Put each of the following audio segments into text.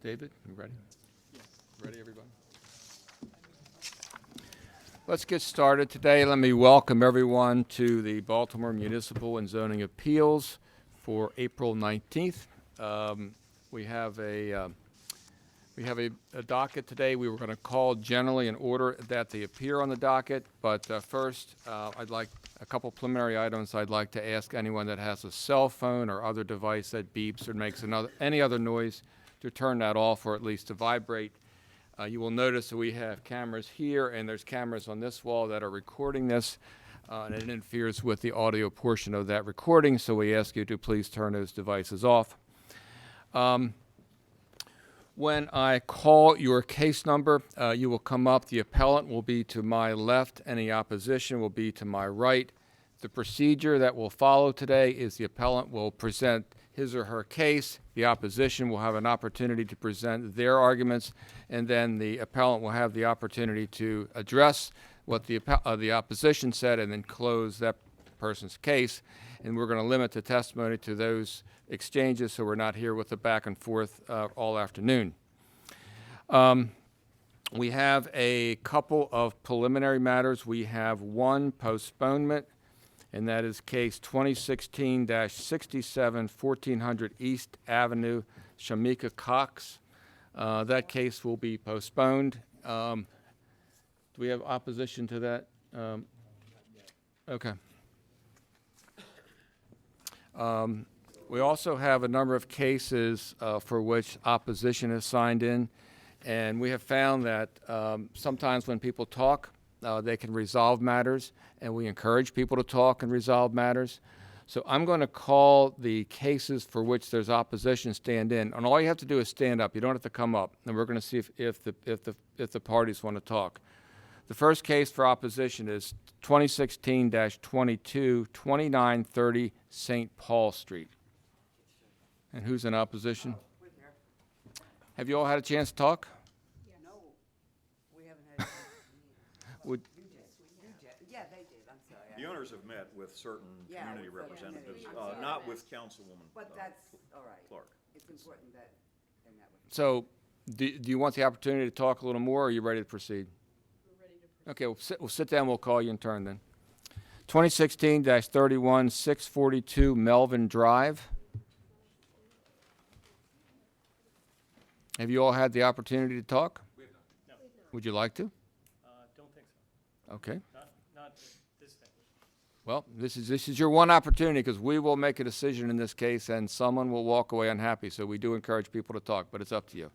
David, you ready? Ready, everybody? Let's get started today. Let me welcome everyone to the Baltimore Municipal and Zoning Appeals for April 19th. We have a docket today. We were going to call generally in order that they appear on the docket, but first, I'd like a couple preliminary items. I'd like to ask anyone that has a cell phone or other device that beeps or makes any other noise to turn that off or at least to vibrate. You will notice that we have cameras here and there's cameras on this wall that are recording this, and it interferes with the audio portion of that recording, so we ask you to please turn those devices off. When I call your case number, you will come up. The appellant will be to my left. Any opposition will be to my right. The procedure that will follow today is the appellant will present his or her case. The opposition will have an opportunity to present their arguments, and then the appellant will have the opportunity to address what the opposition said and then close that person's case. And we're going to limit the testimony to those exchanges so we're not here with the back and forth all afternoon. We have a couple of preliminary matters. We have one postponement, and that is case 2016-67, 1400 East Avenue, Shamika Cox. That case will be postponed. Do we have opposition to that? Okay. We also have a number of cases for which opposition is signed in, and we have found that sometimes when people talk, they can resolve matters, and we encourage people to talk and resolve matters. So I'm going to call the cases for which there's opposition stand in, and all you have to do is stand up. You don't have to come up, and we're going to see if the parties want to talk. The first case for opposition is 2016-22, 2930 St. Paul Street. And who's in opposition? We're here. Have you all had a chance to talk? No, we haven't had. Would, You did. Yeah, they did. I'm sorry. The owners have met with certain Yeah, community with the representatives, community. not with Councilwoman But that's all right. Clark. It's important that they met with. so, do you want the opportunity to talk a little more, or are you ready to proceed? We're ready to proceed. Okay, we'll sit down. We'll call you in turn then. 2016-31, 642 Melvin Drive. Have you all had the opportunity to talk? We have not. No. Would you like to? Don't think so. Okay. Not this thing. Well, this is your one opportunity, because we will make a decision in this case and someone will walk away unhappy. So we do encourage people to talk, but it's up to you.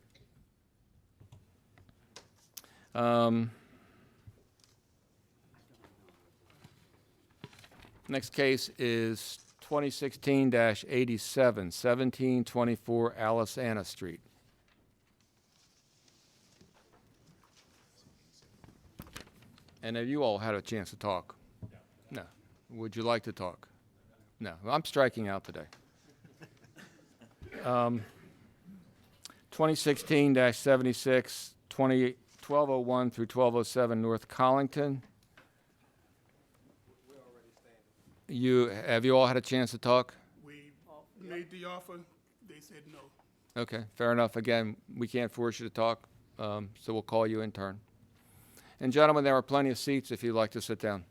Next case is 2016-87, 1724 Alice Anna Street. And have you all had a chance to talk? No. Would you like to talk? No. I'm striking out today. 2016-76, 1201 through 1207 North Collington. Have you all had a chance to talk? We made the offer, they said no. Okay, fair enough. Again, we can't force you to talk, so we'll call you in turn. And gentlemen, there are plenty of seats if you'd like to sit down.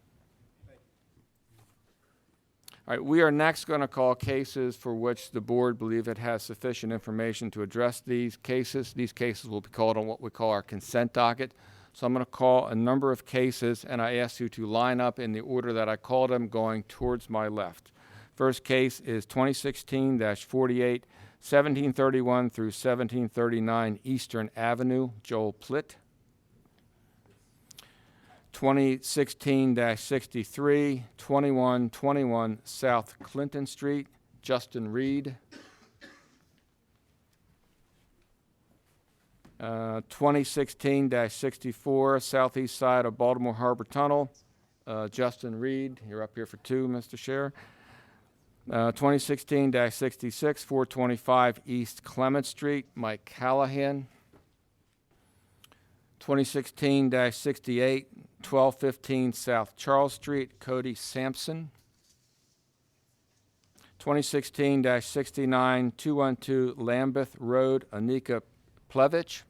All right, we are next going to call cases for which the board believe it has sufficient information to address these cases. These cases will be called on what we call our consent docket. So I'm going to call a number of cases, and I ask you to line up in the order that I called them, going towards my left. First case is 2016-48, 1731 through 1739 Eastern Avenue, Joel Plitt. 2016-63, 2121 South Clinton Street, Justin Reed. 2016-64, southeast side of Baltimore Harbor Tunnel, Justin Reed. You're up here for two, Mr. Chair. 2016-66, 425 East Clement Street, Mike Callahan. 2016-68, 1215 South Charles Street, Cody Sampson. 2016-69, 212 Lambeth Road, Anika Plevich.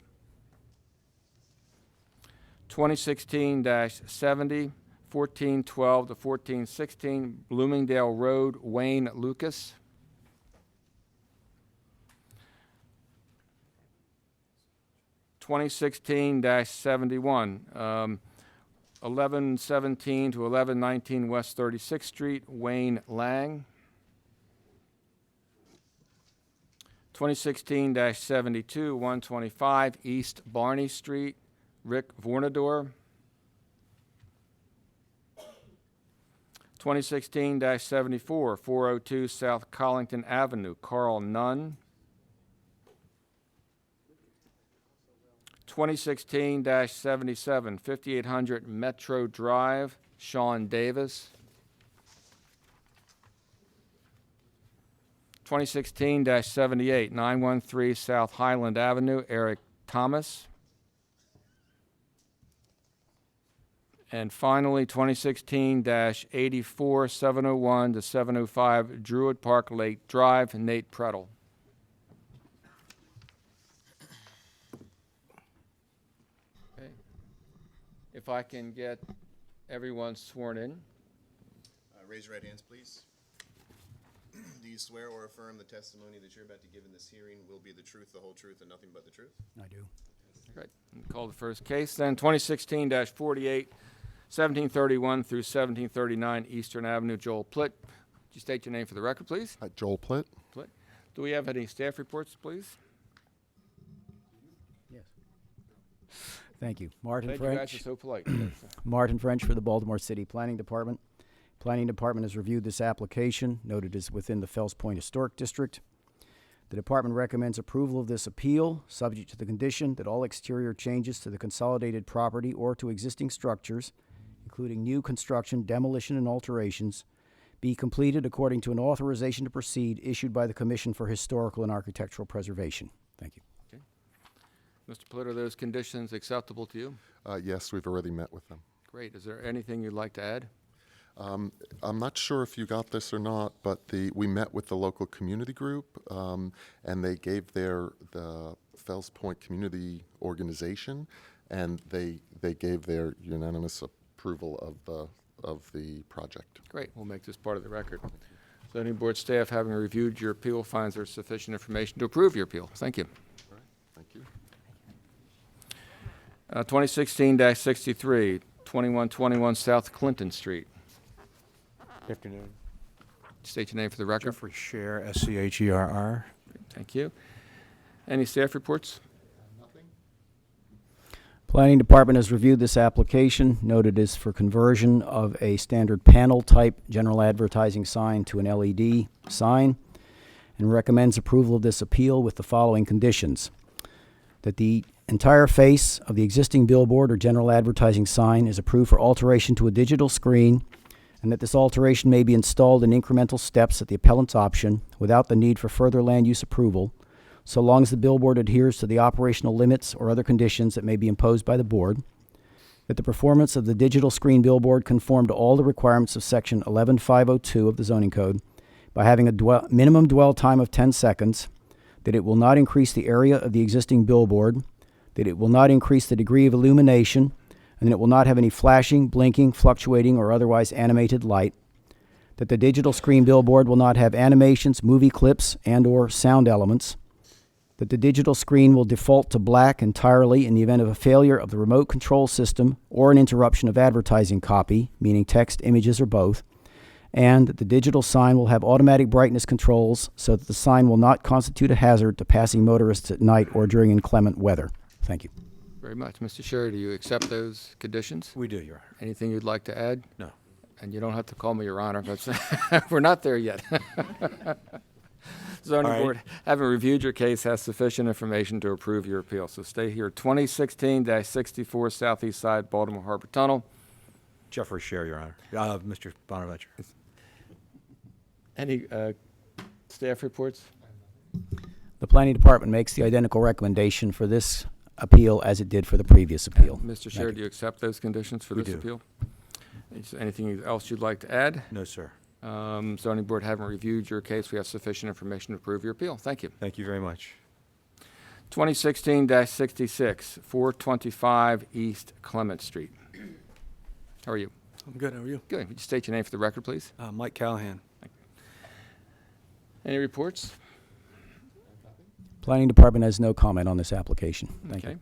2016-70, 1412 to 1416 Bloomingdale Road, Wayne Lucas. 2016-71, 1117 to 1119 West 36th Street, Wayne Lang. 2016-72, 125 East Barney Street, Rick Vornador. 2016-74, 402 South Collington Avenue, Carl Nunn. 2016-77, 5800 Metro Drive, Sean Davis. 2016-78, 913 South Highland Avenue, Eric Thomas. And finally, 2016-84, 701 to 705 Druid Park Lake Drive, Nate Prettle. Okay. If I can get everyone sworn in. Raise your right hands, please. Do you swear or affirm the testimony that you're about to give in this hearing will be the truth, the whole truth, and nothing but the truth? I do. Great. Call the first case then. 2016-48, 1731 through 1739 Eastern Avenue, Joel Plitt. Would you state your name for the record, please? Joel Plitt. Plitt. Do we have any staff reports, please? Yes. Thank you. Martin Thank you guys French. are so polite. Martin French for the Baltimore City Planning Department. Planning Department has reviewed this application, noted as within the Fells Point Historic District. The department recommends approval of this appeal, subject to the condition that all exterior changes to the consolidated property or to existing structures, including new construction, demolition, and alterations, be completed according to an authorization to proceed issued by the Commission for Historical and Architectural Preservation. Thank you. Mr. Plitt, are those conditions acceptable to you? Yes, we've already met with them. Great. Is there anything you'd like to add? I'm not sure if you got this or not, but we met with the local community group, and they gave the Fells Point Community Organization, and they gave their unanimous approval of the project. Great. We'll make this part of the record. Zoning Board staff, having reviewed your appeal, finds there sufficient information to approve your appeal. Thank you. All right, thank you. 2016-63, 2121 South Clinton Street. Good afternoon. State your name for the record. Jeffrey Scher, S-C-H-E-R-R. Thank you. Any staff reports? Planning Department has reviewed this application, noted as for conversion of a standard panel-type general advertising sign to an LED sign, and recommends approval of this appeal with the following conditions. That the entire face of the existing billboard or general advertising sign is approved for alteration to a digital screen, and that this alteration may be installed in incremental steps at the appellant's option without the need for further land use approval, so long as the billboard adheres to the operational limits or other conditions that may be imposed by the board, that the performance of the digital screen billboard conform to all the requirements of Section 11502 of the zoning code by having a minimum dwell time of 10 seconds, that it will not increase the area of the existing billboard, that it will not increase the degree of illumination, and that it will not have any flashing, blinking, fluctuating, or otherwise animated light, that the digital screen billboard will not have animations, movie clips, and/or sound elements, that the digital screen will default to black entirely in the event of a failure of the remote control system or an interruption of advertising copy, meaning text, images, or both, and that the digital sign will have automatic brightness controls so that the sign will not constitute a hazard to passing motorists at night or during inclement weather. Thank you. Very much. Mr. Sherry, do you accept those conditions? We do, Your Honor. Anything you'd like to add? No. And you don't have to call me Your Honor, but we're not there yet. Zoning All right. Board, having reviewed your case, has sufficient information to approve your appeal. So stay here. 2016-64 Southeast Side, Baltimore Harbor Tunnel. Jeffrey Scher, Your Honor. Mr. Bonaventure. Any staff reports? The Planning Department makes the identical recommendation for this appeal as it did for the previous appeal. Mr. Thank Sherry, you. do you accept those conditions for We this do. appeal? Is there anything else you'd like to add? No, sir. Zoning Board, having reviewed your case, we have sufficient information to approve your appeal. Thank you. Thank you very much. 2016-66, 425 East Clement Street. How are you? I'm good. How are you? Good. Would you state your name for the record, please? Mike Callahan. Any reports? Planning Department has no comment on this application. Thank Okay. you.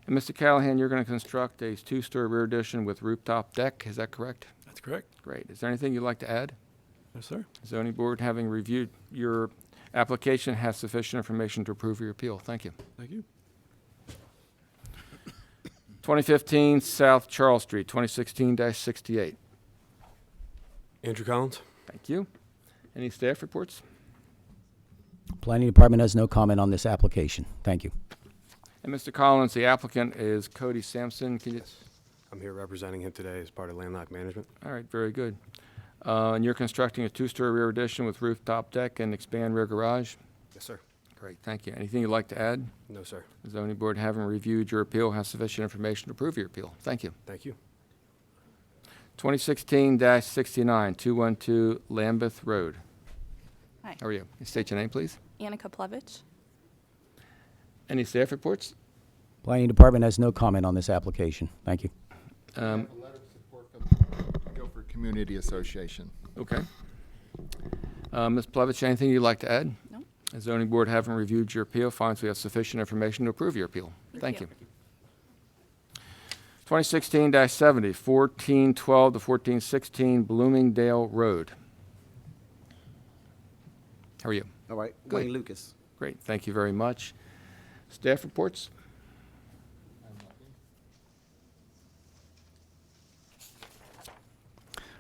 And Mr. Callahan, you're going to construct a two-story rear addition with rooftop deck, is that correct? That's correct. Great. Is there anything you'd like to add? Yes, sir. Zoning Board, having reviewed your application, has sufficient information to approve your appeal. Thank you. Thank you. 2015 South Charles Street, 2016-68. Andrew Collins. Thank you. Any staff reports? Planning Department has no comment on this application. Thank you. And Mr. Collins, the applicant is Cody Sampson. Can you, I'm here representing him today as part of Landlocked Management. all right, very good. And you're constructing a two-story rear addition with rooftop deck and expand rear garage? Yes, sir. Great, thank you. Anything you'd like to add? No, sir. The zoning board, having reviewed your appeal, has sufficient information to approve your appeal. Thank you. Thank you. 2016-69, 212 Lambeth Road. Hi, How are you? State your name, please. Annika Plevich. Any staff reports? Planning Department has no comment on this application. Thank you. Um, Guilford Community Association. Okay. Ms. Plevich, anything you'd like to add? No. The zoning board, having reviewed your appeal, finds we have sufficient information to approve your appeal. Thank you. 2016-70, 1412 to 1416 Bloomingdale Road. How are you? All right, Good. Wayne Lucas. Great, thank you very much. Staff reports?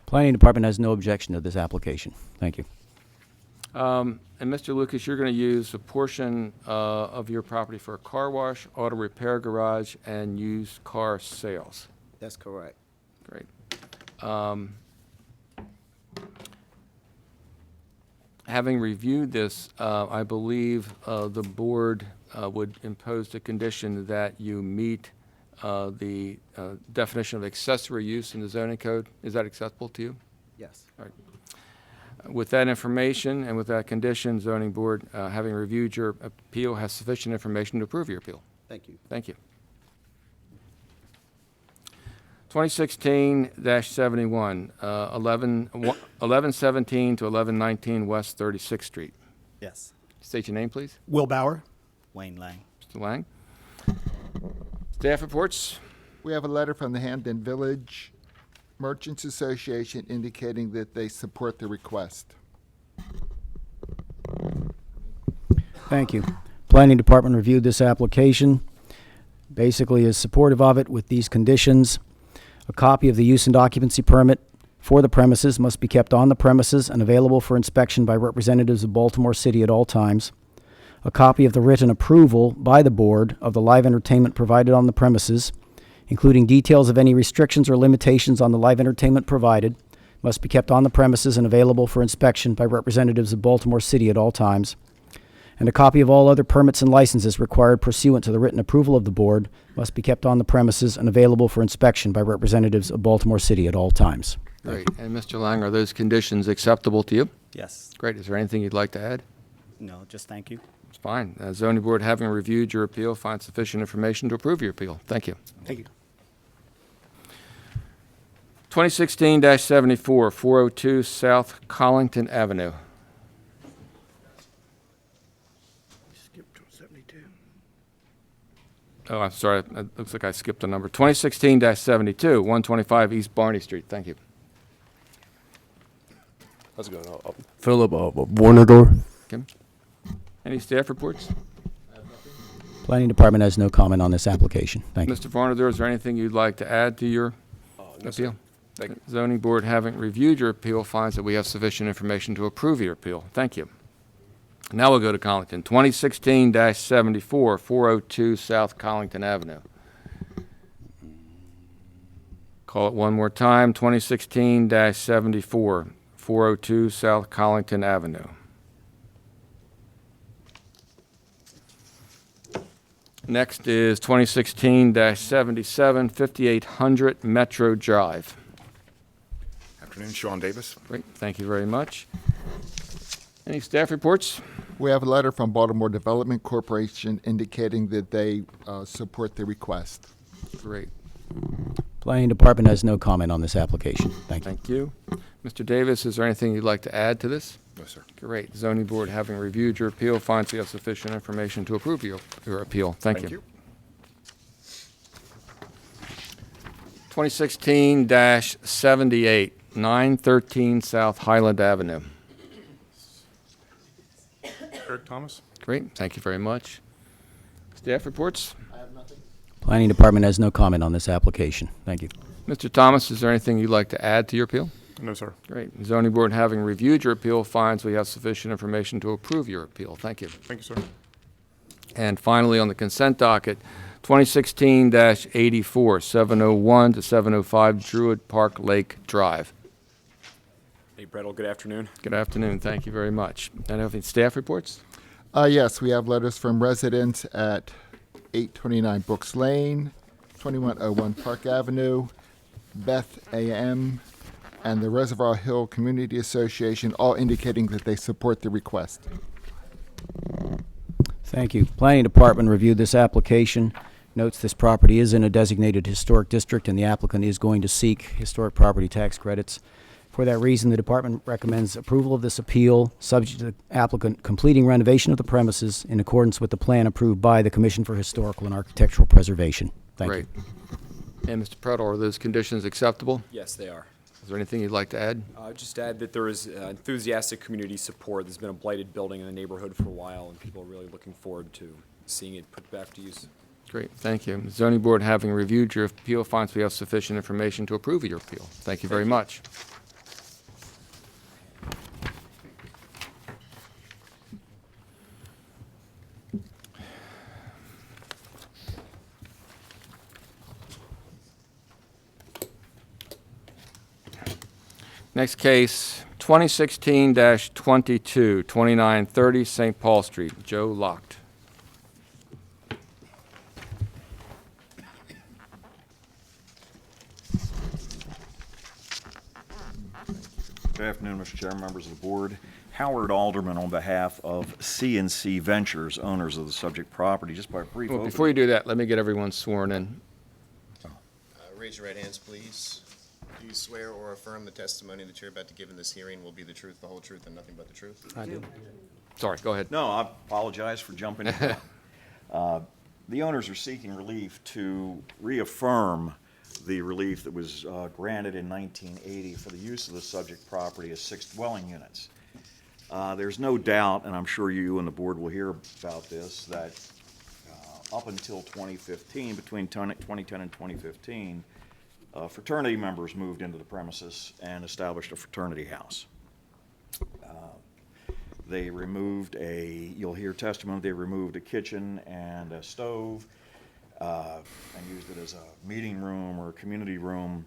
Planning Department has no objection to this application. Thank you. And Mr. Lucas, you're going to use a portion of your property for a car wash, auto repair garage, and used car sales. That's correct. Great. Having reviewed this, I believe the board would impose the condition that you meet the definition of accessory use in the zoning code. Is that acceptable to you? Yes. With that information and with that condition, zoning board, having reviewed your appeal, has sufficient information to approve your appeal. Thank you. Thank you. 2016-71, 1117 to 1119 West 36th Street. Yes. State your name, please. Will Bauer. Wayne Lang. Mr. Lang. Staff reports? We have a letter from the Hamden Village Merchants Association indicating that they support the request. Thank you. Planning Department reviewed this application, basically is supportive of it with these conditions. A copy of the use and occupancy permit for the premises must be kept on the premises and available for inspection by representatives of Baltimore City at all times. A copy of the written approval by the board of the live entertainment provided on the premises, including details of any restrictions or limitations on the live entertainment provided, must be kept on the premises and available for inspection by representatives of Baltimore City at all times. And a copy of all other permits and licenses required pursuant to the written approval of the board must be kept on the premises and available for inspection by representatives of Baltimore City at all times. Great. And Mr. Lang, are those conditions acceptable to you? Yes. Great. Is there anything you'd like to add? No, just thank you. It's fine. Zoning board, having reviewed your appeal, finds sufficient information to approve your appeal. Thank you. Thank you. 2016-74, 402 South Collington Avenue. Skip to 72. Oh, I'm sorry. It looks like I skipped a number. 2016-72, 125 East Barney Street. Thank you. How's it going? Philip, Warner Door. Okay. Any staff reports? Planning Department has no comment on this application. Thank you. Mr. Varner, is there anything you'd like to add to your appeal? Zoning board, having reviewed your appeal, finds that we have sufficient information to approve your appeal. Thank you. Now we'll go to Collington. 2016-74, 402 South Collington Avenue. Call it one more time. 2016-74, 402 South Collington Avenue. Next is 2016-77, 5800 Metro Drive. Afternoon, Sean Davis. Great, thank you very much. Any staff reports? We have a letter from Baltimore Development Corporation indicating that they support the request. Great. Planning Department has no comment on this application. Thank you. Thank you. Mr. Davis, is there anything you'd like to add to this? No, sir. Great. Zoning Board, having reviewed your appeal, finds you have sufficient information to approve your appeal. Thank you. 2016-78, 913 South Highland Avenue. Eric Thomas? Great. Thank you very much. Staff reports? Planning Department has no comment on this application. Thank you. Mr. Thomas, is there anything you'd like to add to your appeal? No, sir. Great. Zoning Board, having reviewed your appeal, finds we have sufficient information to approve your appeal. Thank you. Thank you, sir. And finally, on the consent docket, 2016-84, 701 to 705 Druid Park Lake Drive. Hey, Brettel, good afternoon. Good afternoon. Thank you very much. And have any staff reports? Yes, we have letters from residents at 829 Brooks Lane, 2101 Park Avenue, Beth AM, and the Reservoir Hill Community Association, all indicating that they support the request. Thank you. Planning Department reviewed this application, notes this property is in a designated historic district and the applicant is going to seek historic property tax credits. For that reason, the department recommends approval of this appeal, subject to the applicant completing renovation of the premises in accordance with the plan approved by the Commission for Historical and Architectural Preservation. Thank Great. you. And Mr. Prettle, are those conditions acceptable? Yes, they are. Is there anything you'd like to add? Just add that there is enthusiastic community support. There's been a blighted building in the neighborhood for a while, and people are really looking forward to seeing it put back to use. Great. Thank you. The Zoning Board, having reviewed your appeal, finds we have sufficient information to approve your appeal. Thank you very much. Next case, 2016-22, 2930 St. Paul Street. Joe Locht. Good afternoon, Mr. Chairman, members of the board. Howard Alderman on behalf of C&C Ventures, owners of the subject property. Just by a brief Well, overview. before you do that, let me get everyone sworn in. Raise your right hands, please. Do you swear or affirm the testimony that you're about to give in this hearing will be the truth, the whole truth, and nothing but the truth? I do. Sorry, go ahead. No, I apologize for jumping in. The owners are seeking relief to reaffirm the relief that was granted in 1980 for the use of the subject property as 6 dwelling units. There's no doubt, and I'm sure you and the board will hear about this, that up until 2015, between 2010 and 2015, fraternity members moved into the premises and established a fraternity house. They removed you'll hear testimony, they removed a kitchen and a stove and used it as a meeting room or a community room.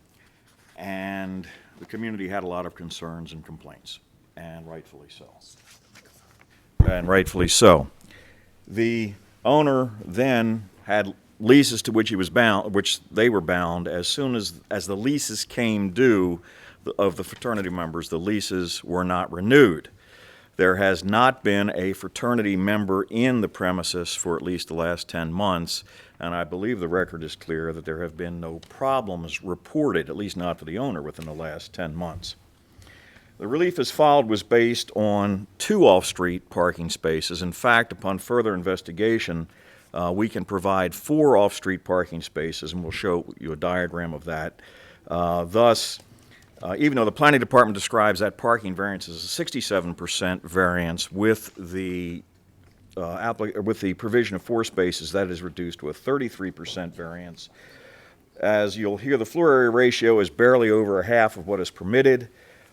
And the community had a lot of concerns and complaints, and rightfully so. The owner then had leases to which he was bound, which they were bound. As soon as the leases came due of the fraternity members, the leases were not renewed. There has not been a fraternity member in the premises for at least the last 10 months, and I believe the record is clear that there have been no problems reported, at least not to the owner, within the last 10 months. The relief as filed was based on 2 off-street parking spaces. In fact, upon further investigation, we can provide 4 off-street parking spaces, and we'll show you a diagram of that. Thus, even though the Planning Department describes that parking variance as a 67% variance with the provision of 4 spaces, that is reduced to a 33% variance. As you'll hear, the floor area ratio is barely over a half of what is permitted.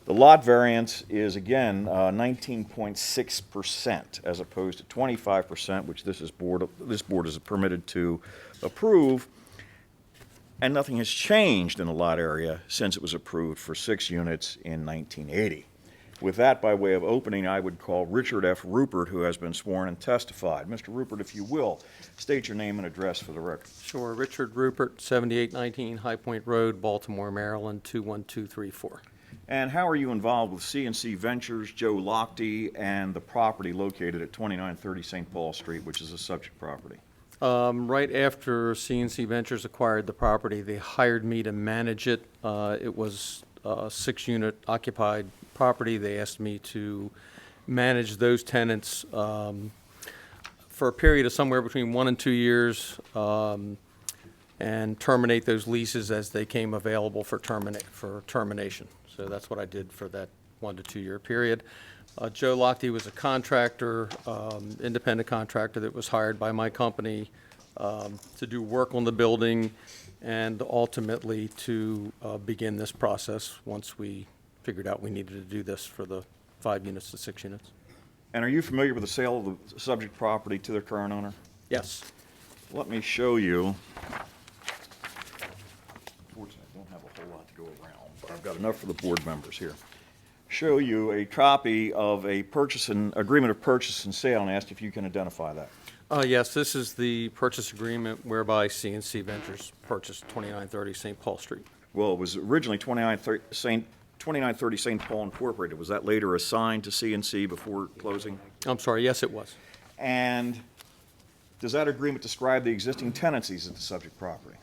The lot variance is, again, 19.6% as opposed to 25%, which this board is permitted to approve. And nothing has changed in the lot area since it was approved for 6 units in 1980. With that, by way of opening, I would call Richard F. Rupert, who has been sworn and testified. Mr. Rupert, if you will, state your name and address for the record. Sure. Richard Rupert, 7819 High Point Road, Baltimore, Maryland, 21234. And how are you involved with CNC Ventures, Joe Lochte, and the property located at 2930 St. Paul Street, which is a subject property? Right after CNC Ventures acquired the property, they hired me to manage it. It was a 6-unit occupied property. They asked me to manage those tenants for a period of somewhere between 1 and 2 years, and terminate those leases as they came available for termination. So that's what I did for that 1 to 2 year period. Joe Lochte was a contractor, independent contractor that was hired by my company to do work on the building and ultimately to begin this process once we figured out we needed to do this for the 5 units to 6 units. And are you familiar with the sale of the subject property to the current owner? Yes. Let me show you. Unfortunately, I don't have a whole lot to go around, but I've got enough for the board members here. Show you a copy of a agreement of purchase and sale, and ask if you can identify that. Yes, this is the purchase agreement whereby CNC Ventures purchased 2930 St. Paul Street. Well, it was originally 2930 St. Paul Incorporated. Was that later assigned to CNC before closing? I'm sorry, yes, it was. And does that agreement describe the existing tenancies at the subject property?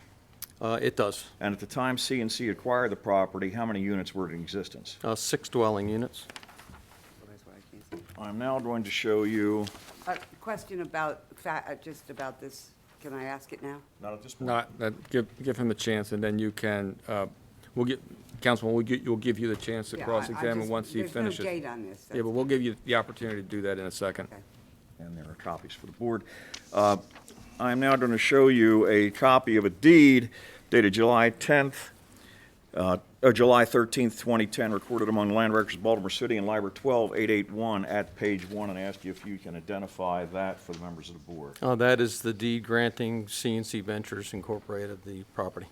It does. And at the time CNC acquired the property, how many units were in existence? 6 dwelling units. I'm now going to show you, A question about, just about this, can I ask it now? not at this point. Give him a chance, and then you can, Councilman, we'll give you the chance to Yeah, I cross-examine just- once he finishes. There's no date on this. Yeah, but we'll give you the opportunity to do that in a second. Okay. And there are copies for the board. I'm now going to show you a copy of a deed dated July 13th, 2010, recorded among land records of Baltimore City and Library 12881 at page 1, and ask you if you can identify that for the members of the board. That is the deed granting CNC Ventures Incorporated the property.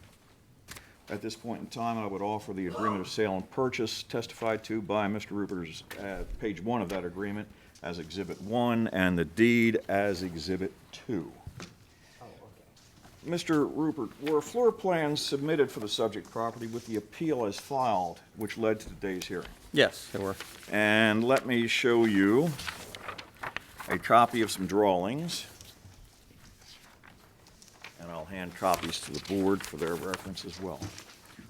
At this point in time, I would offer the agreement of sale and purchase testified to by Mr. Rupert's page 1 of that agreement as Exhibit 1, and the deed as Exhibit 2. Mr. Rupert, were floor plans submitted for the subject property with the appeal as filed, which led to today's hearing? Yes, they were. And let me show you a copy of some drawings. And I'll hand copies to the board for their reference as well.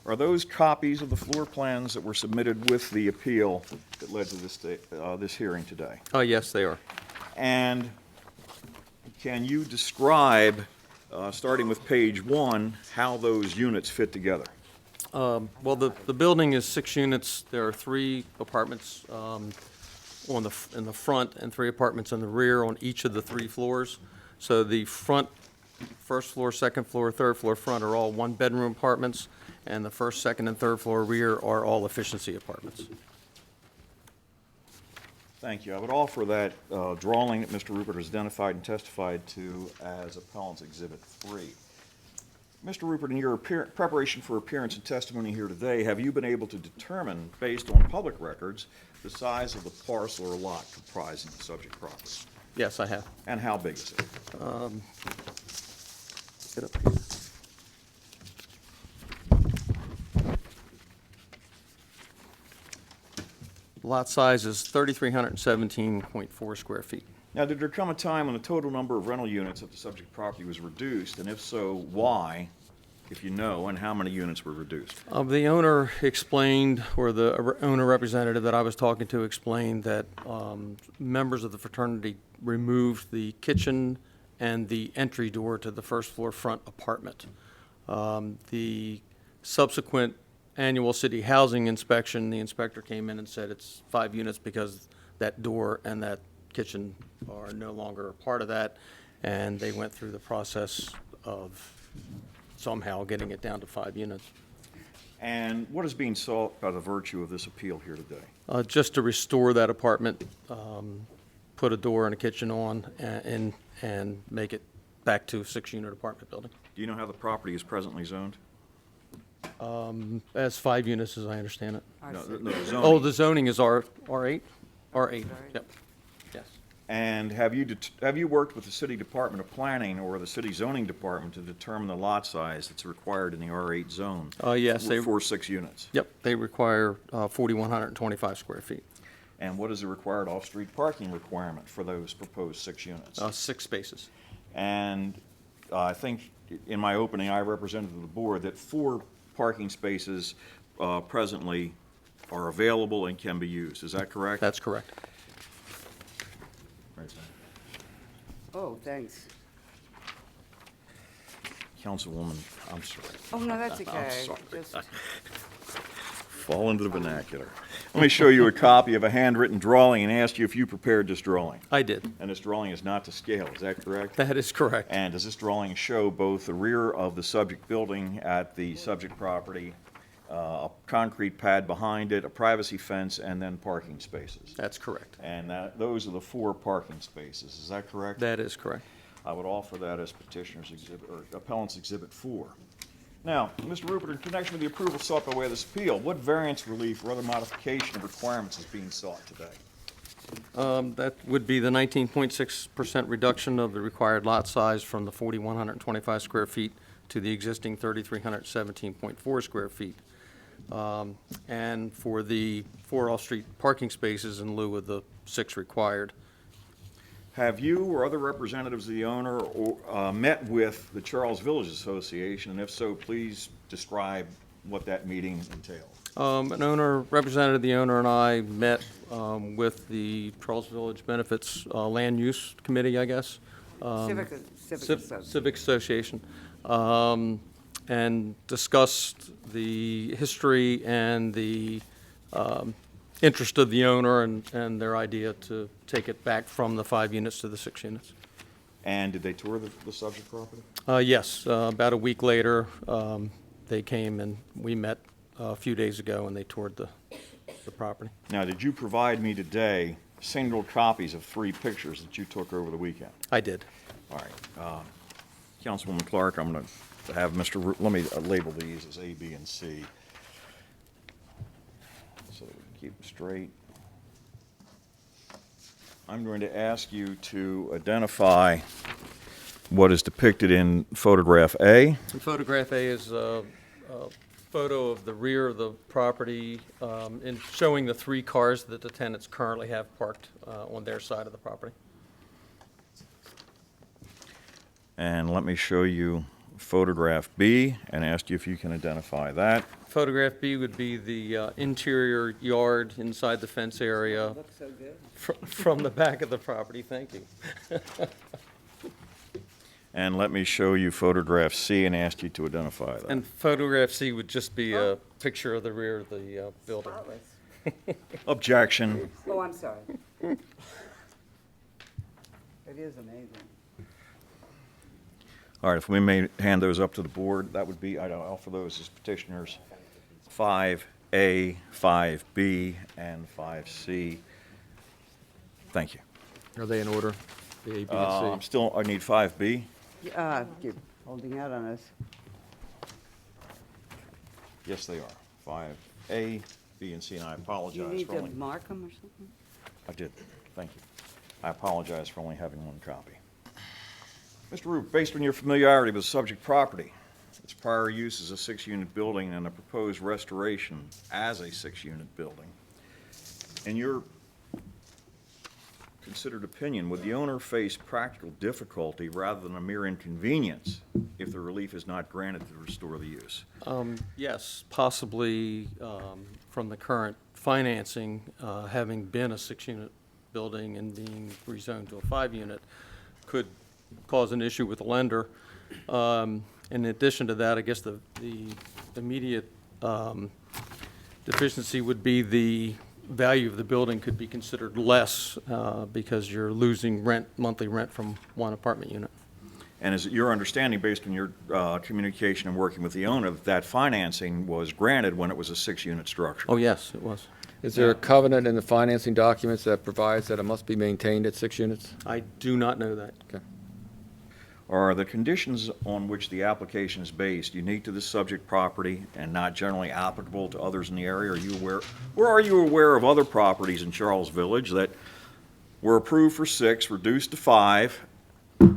Are those copies of the floor plans that were submitted with the appeal that led to this hearing today? Yes, they are. And can you describe, starting with page 1, how those units fit together? Well, the building is 6 units. There are 3 apartments in the front and 3 apartments in the rear on each of the 3 floors. So the front, first floor, second floor, third floor front are all 1-bedroom apartments, and the first, second, and third floor rear are all efficiency apartments. Thank you. I would offer that drawing that Mr. Rupert has identified and testified to as Appellant's Exhibit 3. Mr. Rupert, in your preparation for appearance and testimony here today, have you been able to determine, based on public records, the size of the parcel or lot comprising the subject property? Yes, I have. And how big is it? Get up here. Lot size is 3,317.4 square feet. Now, did there come a time when the total number of rental units at the subject property was reduced, and if so, why, if you know, and how many units were reduced? The owner explained, or the owner representative that I was talking to explained that members of the fraternity removed the kitchen and the entry door to the first floor front apartment. The subsequent annual city housing inspection, the inspector came in and said it's 5 units because that door and that kitchen are no longer a part of that, and they went through the process of somehow getting it down to 5 units. And what is being sought by the virtue of this appeal here today? Just to restore that apartment, put a door and a kitchen on, and make it back to a 6-unit apartment building. Do you know how the property is presently zoned? As 5 units, as I understand it. No, the zoning. Oh, the zoning is R8? R8, yep, yes. And have you worked with the City Department of Planning or the City Zoning Department to determine the lot size that's required in the R8 zone? Yes, they- For 6 units? Yep, they require 4,125 square feet, And what is the required off-street parking requirement for those proposed 6 units? 6 spaces. And I think in my opening, I represented to the board that 4 parking spaces presently are available and can be used. Is that correct? That's correct. Right, sir. Oh, thanks. Councilwoman, I'm sorry. Oh, no, that's I'm okay. sorry. Just- Fall into the vernacular. Let me show you a copy of a handwritten drawing and ask you if you prepared this drawing. I did. And this drawing is not to scale, is that correct? That is correct. And does this drawing show both the rear of the subject building at the subject property, a concrete pad behind it, a privacy fence, and then parking spaces? That's correct. And those are the 4 parking spaces, is that correct? That is correct. I would offer that as petitioner's exhibit, or appellant's exhibit 4. Now, Mr. Rupert, in connection with the approval sought by way of this appeal, what variance relief or other modification of requirements is being sought today? That would be the 19.6% reduction of the required lot size from the 4,125 square feet to the existing 3,317.4 square feet. And for the 4 off-street parking spaces in lieu of the 6 required. Have you or other representatives of the owner met with the Charles Village Association? And if so, please describe what that meeting entailed. An owner, representative of the owner and I met with the Charles Village Benefits Land Use Committee, I guess. Civic Association. And discussed the history and the interest of the owner and their idea to take it back from the 5 units to the 6 units. And did they tour the subject property? Yes, about a week later, they came and we met a few days ago and they toured the property. Now, did you provide me today single copies of 3 pictures that you took over the weekend? I did. All right. Councilwoman Clark, I'm going to have let me label these as A, B, and C. So we can keep them straight. I'm going to ask you to identify what is depicted in photograph A. Photograph A is a photo of the rear of the property and showing the 3 cars that the tenants currently have parked on their side of the property. And let me show you photograph B and ask you if you can identify that. Photograph B would be the interior yard inside the fence area Looks so good. from the back of the property. Thank you. And let me show you photograph C and ask you to identify that. And photograph C would just be a picture of the rear of the building. Spotless. Objection. Oh, I'm sorry. It is amazing. All right, if we may hand those up to the board, that would be, I'd offer those as petitioners 5A, 5B, and 5C. Thank you. Are they in order? The A, B, and C? I need 5B. You're holding out on us. Yes, they are. 5A, B, and C, and I Do you apologize need for to only... mark them or something? I did. Thank you. I apologize for only having 1 copy. Mr. Roop, based on your familiarity with the subject property, its prior use as a 6-unit building and a proposed restoration as a 6-unit building, in your considered opinion, would the owner face practical difficulty rather than a mere inconvenience if the relief is not granted to restore the use? Yes, possibly from the current financing, having been a 6-unit building and being rezoned to a 5-unit, could cause an issue with the lender. In addition to that, I guess the immediate deficiency would be the value of the building could be considered less because you're losing monthly rent from 1 apartment unit. And is it your understanding, based on your communication and working with the owner, that financing was granted when it was a 6-unit structure? Oh, yes, it was. Is there a covenant in the financing documents that provides that it must be maintained at 6 units? I do not know that. Okay. Are the conditions on which the application is based unique to this subject property and not generally applicable to others in the area? Are you aware, or are you aware of other properties in Charles Village that were approved for 6, reduced to 5,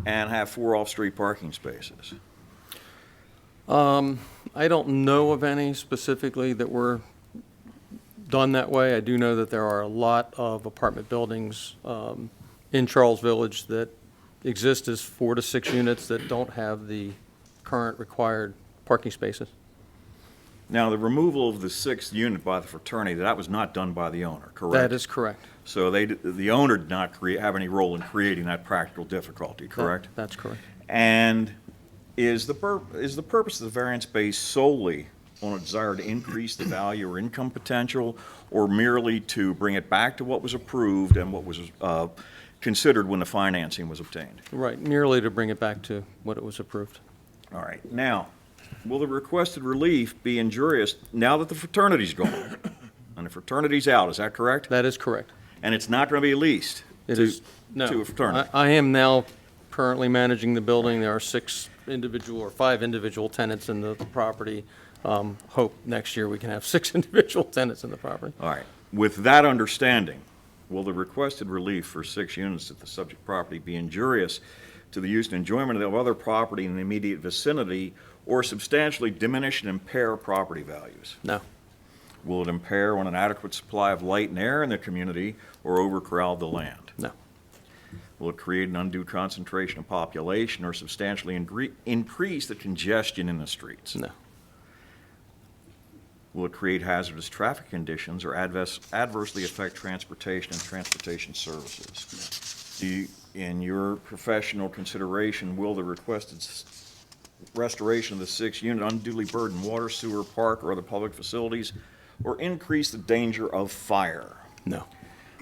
and have 4 off-street parking spaces? I don't know of any specifically that were done that way. I do know that there are a lot of apartment buildings in Charles Village that exist as 4 to 6 units that don't have the current required parking spaces. Now, the removal of the 6th unit by the fraternity, that was not done by the owner, correct? That is correct. So the owner did not have any role in creating that practical difficulty, correct? That's correct. And is the purpose of the variance based solely on a desire to increase the value or income potential, or merely to bring it back to what was approved and what was considered when the financing was obtained? Right, merely to bring it back to what it was approved. All right. Now, will the requested relief be injurious now that the fraternity's gone? And the fraternity's out, is that correct? That is correct. And it's not going to be leased It is, no. to a fraternity? I am now currently managing the building. There are 5 individual tenants in the property. Hope next year we can have 6 individual tenants in the property. All right. With that understanding, will the requested relief for 6 units at the subject property be injurious to the use and enjoyment of other property in the immediate vicinity, or substantially diminish and impair property values? No. Will it impair on an adequate supply of light and air in the community, or overcrowd the land? No. Will it create an undue concentration of population, or substantially increase the congestion in the streets? No. Will it create hazardous traffic conditions or adversely affect transportation and transportation services? In your professional consideration, will the requested restoration of the 6th unit unduly burden water, sewer, park, or other public facilities, or increase the danger of fire? No.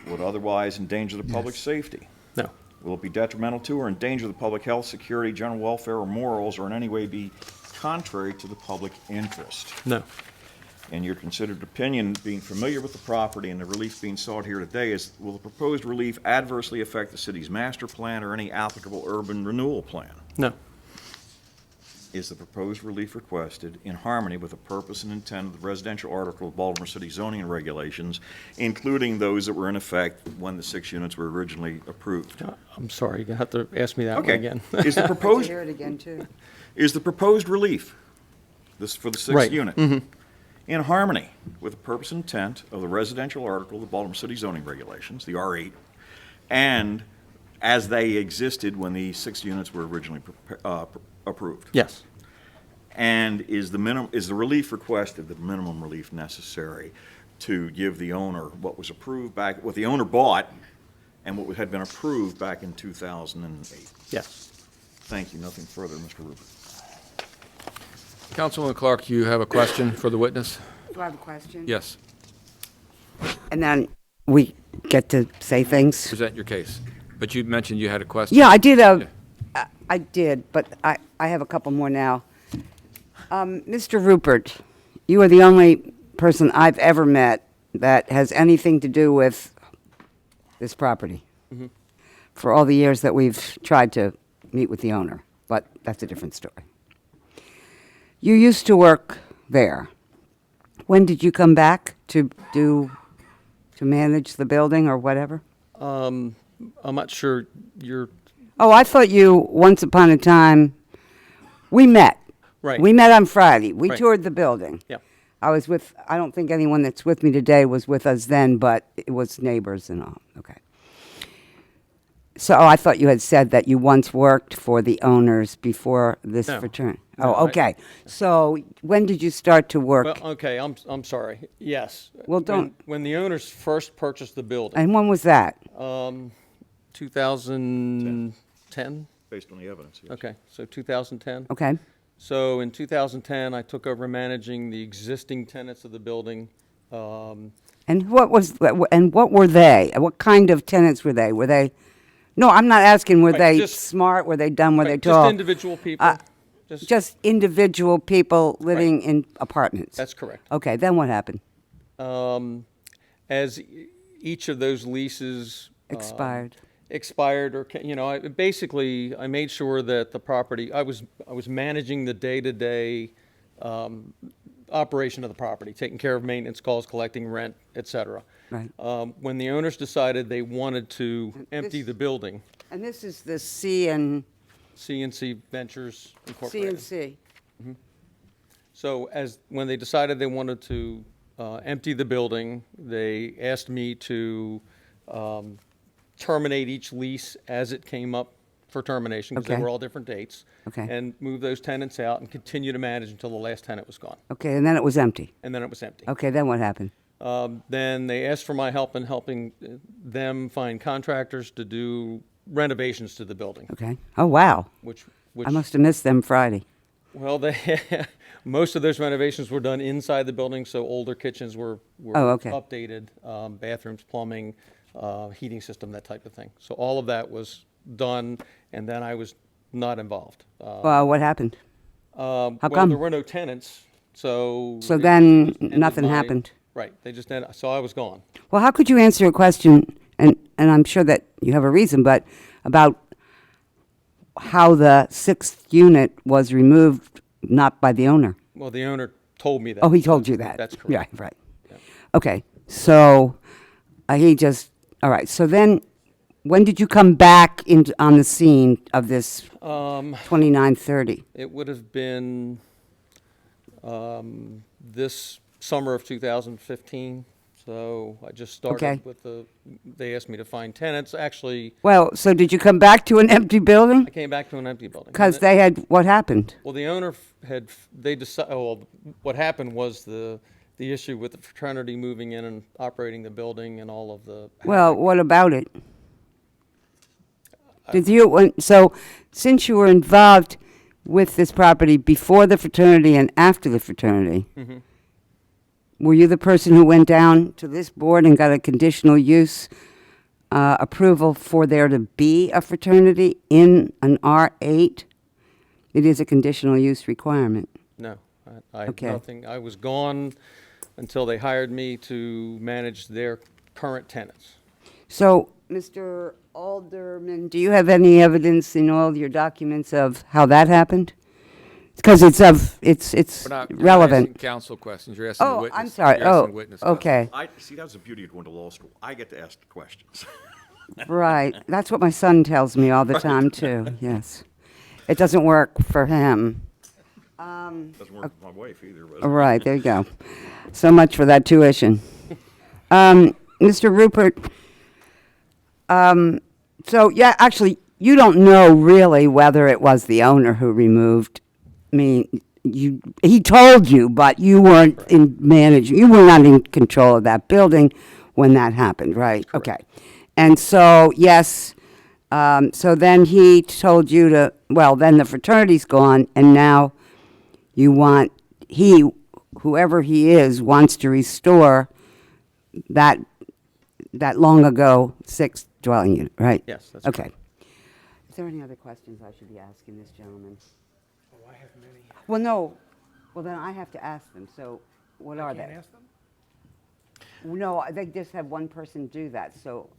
Will it otherwise endanger the public safety? No. Will it be detrimental to or endanger the public health, security, general welfare, or morals, or in any way be contrary to the public interest? No. In your considered opinion, being familiar with the property and the relief being sought here today, will the proposed relief adversely affect the city's master plan or any applicable urban renewal plan? No. Is the proposed relief requested in harmony with the purpose and intent of the residential article of Baltimore City zoning and regulations, including those that were in effect when the 6 units were originally approved? I'm sorry, you're going to have to ask me that one Okay. again. Is the Did you proposed hear it again, too? is the proposed relief for the 6th Right. unit Mhm. in harmony with the purpose and intent of the residential article of the Baltimore City zoning regulations, the R8, and as they existed when the 6 units were originally approved? Yes. And is the relief requested the minimum relief necessary to give the owner what was approved what the owner bought and what had been approved back in 2008? Yes. Thank you. Nothing further, Mr. Rupert. Councilwoman Clark, you have a question for the witness? Do I have a question? Yes. And then we get to say things? Present your case. But you mentioned you had a question. Yeah, I did. I did, but I have a couple more now. Mr. Rupert, you are the only person I've ever met that has anything to do with this property for all the years that we've tried to meet with the owner, but that's a different story. You used to work there. When did you come back to manage the building or whatever? I'm not sure you're, Oh, I thought you, once upon a time, we met. Right. We met on Friday. We Right. toured the building. Yeah. I don't think anyone that's with me today was with us then, but it was neighbors and all. Okay. So I thought you had said that you once worked for the owners before this No. fraternity. No, Oh, okay. So when did you start to work? well, okay, I'm sorry. Yes. Well, don't- When the owners first purchased the building, And when was that? 2010? Based on the evidence, yes. Okay, so 2010? Okay. So in 2010, I took over managing the existing tenants of the building. And what were they? What kind of tenants were they? Were they? No, I'm not asking were Right, they just- smart, were they dumb, were Right, they just tall? individual people. Just individual people living in apartments. That's correct. Okay, then what happened? As each of those leases Expired. expired, or basically I made sure that the property, I was managing the day-to-day operation of the property, taking care of maintenance calls, collecting rent, et cetera. Right. When the owners decided they wanted to empty This- the building, And this is the CNC Ventures Incorporated. CNC. So when they decided they wanted to empty the building, they asked me to terminate each lease as it came up for termination, because they Okay. were all different dates. Okay. And move those tenants out and continue to manage until the last tenant was gone. Okay, and then it was empty. And then it was empty. Okay, then what happened? Then they asked for my help in helping them find contractors to do renovations to the building, Okay. Oh, wow. which I must have missed them Friday. well, most of those renovations were done inside the building, so older kitchens were Oh, okay. updated, bathrooms, plumbing, heating system, that type of thing. So all of that was done, and then I was not involved. Well, what happened? Well, come? there were no tenants, so. So it then just ended nothing happened? Right, they just ended, so I was gone. Well, how could you answer a question, and I'm sure that you have a reason, but about how the sixth unit was removed, not by the owner? Well, the owner told me that. Oh, he told you that? That's correct. Yeah, right. Okay, so all right, so then, when did you come back on the scene of this 2930? It would have been this summer of 2015. So I just Okay. started with they asked me to find tenants. Actually, Well, so did you come back to an empty building? I came back to an empty building. Because they had, what happened? Well, the owner they decided, well, what happened was the issue with the fraternity moving in and operating the building and all of the. Well, what about it? So, since you were involved with this property before the fraternity and after the fraternity, Mhm. were you the person who went down to this board and got a conditional use approval for there to be a fraternity in an R8? It is a conditional use requirement. No, I Okay. nothing. I was gone until they hired me to manage their current tenants. So, Mr. Alderman, do you have any evidence in all your documents of how that happened? Because it's We're not asking relevant. council questions, you're asking the Oh, witness. I'm sorry. You're asking Oh, witness questions. okay. I see, that's the beauty of going to law school. I get to ask the questions. Right. That's what my son tells me all the time, too. Yes. It doesn't work for him. Doesn't work for my wife either, but. All right, there you go. So much for that tuition. Mr. Rupert, so, yeah, actually, you don't know really whether it was the owner who removed. I mean, he told you, but you weren't you were not in control of that building when that happened, right? Okay. And so, yes, so then he told you then the fraternity's gone, and now you want, whoever he is, wants to restore that long ago sixth dwelling unit, right? Yes, that's Okay. Is there any other questions I should be asking this gentleman? Oh, I have many. Well, no. Well, then I have to ask them. So, what are Can't they? ask them? No, they just have one person do that. So,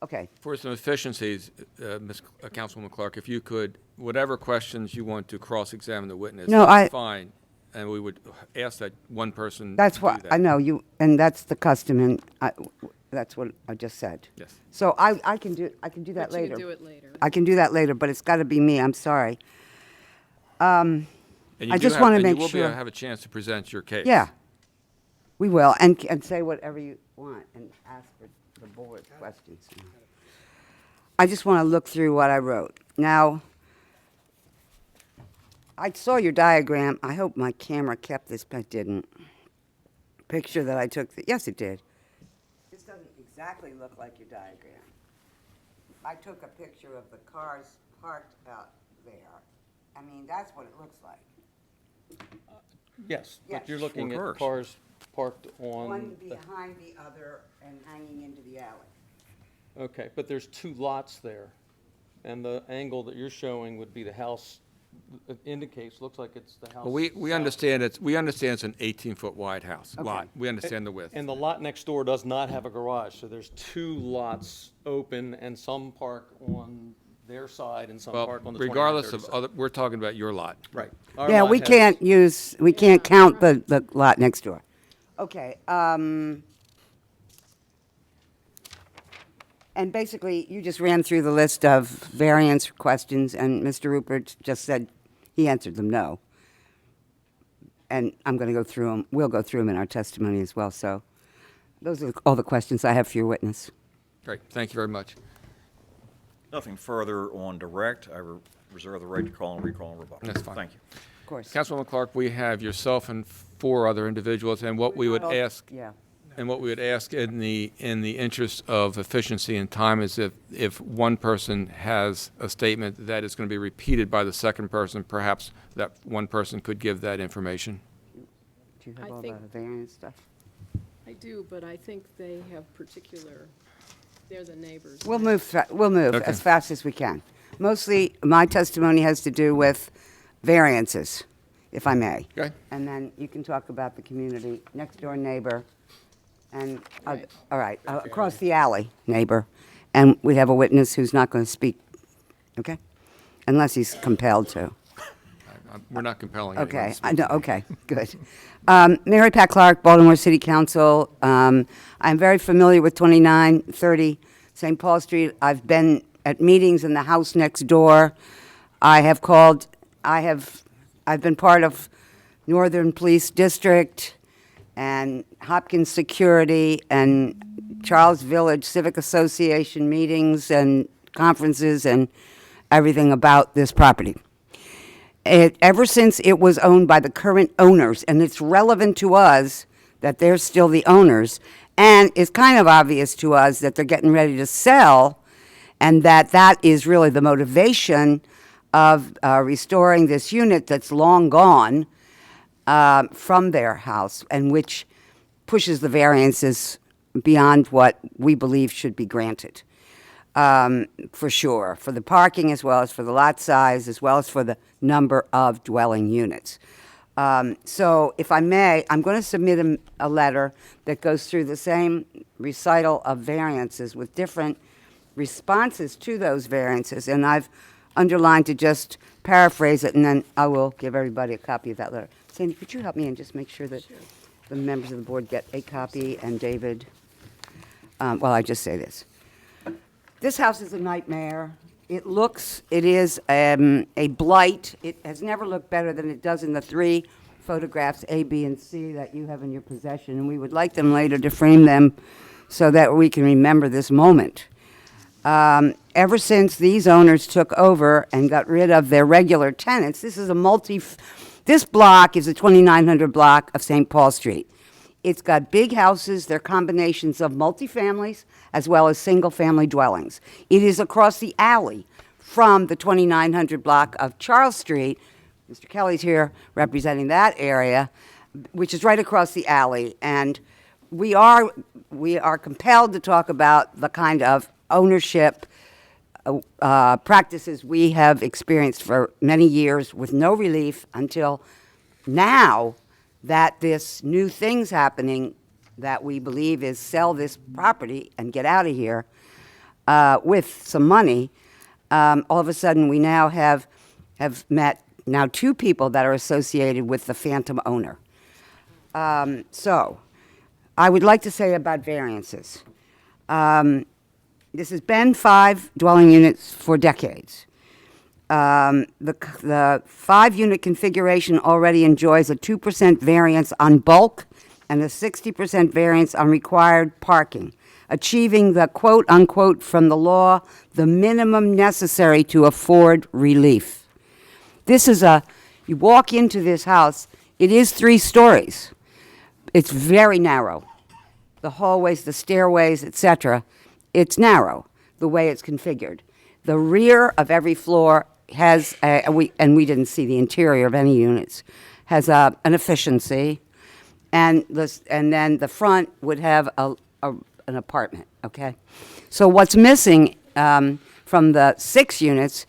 okay. For some efficiencies, Councilwoman Clark, if you could, whatever questions you want to cross-examine the witness, No, that's fine. And we would ask that one person That's do what that. I know you, and that's the custom, and that's what I just said. Yes. So I can do that But you later. can do it later. I can do that later, but it's got to be me. I'm sorry. And you I do just have- wanna and make you will sure- have a chance to present your case. Yeah, we will, and say whatever you want and ask for the board questions. I just want to look through what I wrote. Now, I saw your diagram. I hope my camera kept this, but it didn't. Picture that I took, yes, it did. This doesn't exactly look like your diagram. I took a picture of the cars parked out there. I mean, that's what it looks like. Yes, Yes. but you're looking Four at cars parked One on. behind the other and hanging into the alley. Okay, but there's two lots there, and the angle that you're showing would be the house, it indicates, looks like it's the house. Well, we south. understand it's an 18-foot wide house, Okay. lot. We understand the width. And the lot next door does not have a garage, so there's two lots open, and some park on their side and some Well, park on the 29th, regardless 30th of side. we're talking about your lot. Right. Our Yeah, lot we has- can't count the lot next door. Okay, and basically, you just ran through the list of variance questions, and Mr. Rupert just said he answered them no. And I'm going to go through them, we'll go through them in our testimony as well, so those are all the questions I have for your witness. Great, thank you very much. Nothing further on direct. I reserve the right to call and recall and rebuttal. That's fine. Thank you. Of course. Councilwoman Clark, we have yourself and 4 other individuals, and what we would ask, Yeah. and what we would ask in the interest of efficiency and time is if one person has a statement that is going to be repeated by the second person, perhaps that one person could give that information. Do you have I all the think- variance stuff? I do, but I think they have particular, they're the neighbors. We'll move Okay. as fast as we can. Mostly, my testimony has to do with variances, if I may. Okay. And then you can talk about the community, next door neighbor, and, Right. all right, across the alley neighbor. And we have a witness who's not going to speak, okay? Unless he's compelled to. We're not compelling anyone to Okay, speak. I know, okay, good. Mary Pat Clark, Baltimore City Council. I'm very familiar with 2930 St. Paul Street. I've been at meetings in the house next door. I've been part of Northern Police District and Hopkins Security and Charles Village Civic Association meetings and conferences and everything about this property. Ever since it was owned by the current owners, and it's relevant to us that they're still the owners, and it's kind of obvious to us that they're getting ready to sell, and that is really the motivation of restoring this unit that's long gone from their house, and which pushes the variances beyond what we believe should be granted. For sure, for the parking as well as for the lot size, as well as for the number of dwelling units. So if I may, I'm going to submit a letter that goes through the same recital of variances with different responses to those variances, and I've underlined to just paraphrase it, and then I will give everybody a copy of that letter. Sandy, could you help me and just make sure that the members of the board get a copy, and David, well, I just say this. This house is a nightmare. It is a blight. It has never looked better than it does in the 3 photographs, A, B, and C, that you have in your possession, and we would like them later to frame them so that we can remember this moment. Ever since these owners took over and got rid of their regular tenants, this block is a 2900 block of St. Paul Street. It's got big houses. They're combinations of multifamilies as well as single-family dwellings. It is across the alley from the 2900 block of Charles Street. Mr. Kelly's here representing that area, which is right across the alley. And we are compelled to talk about the kind of ownership practices we have experienced for many years with no relief until now, that this new thing's happening that we believe is sell this property and get out of here with some money. All of a sudden, we now have met now 2 people that are associated with the phantom owner. So I would like to say about variances. This has been 5 dwelling units for decades. The 5-unit configuration already enjoys a 2% variance on bulk and a 60% variance on required parking, achieving the quote-unquote from the law, the minimum necessary to afford relief. You walk into this house, it is 3 stories. It's very narrow. The hallways, the stairways, etc., it's narrow, the way it's configured. The rear of every floor has, and we didn't see the interior of any units, has an efficiency, and then the front would have an apartment, okay? So what's missing from the 6 units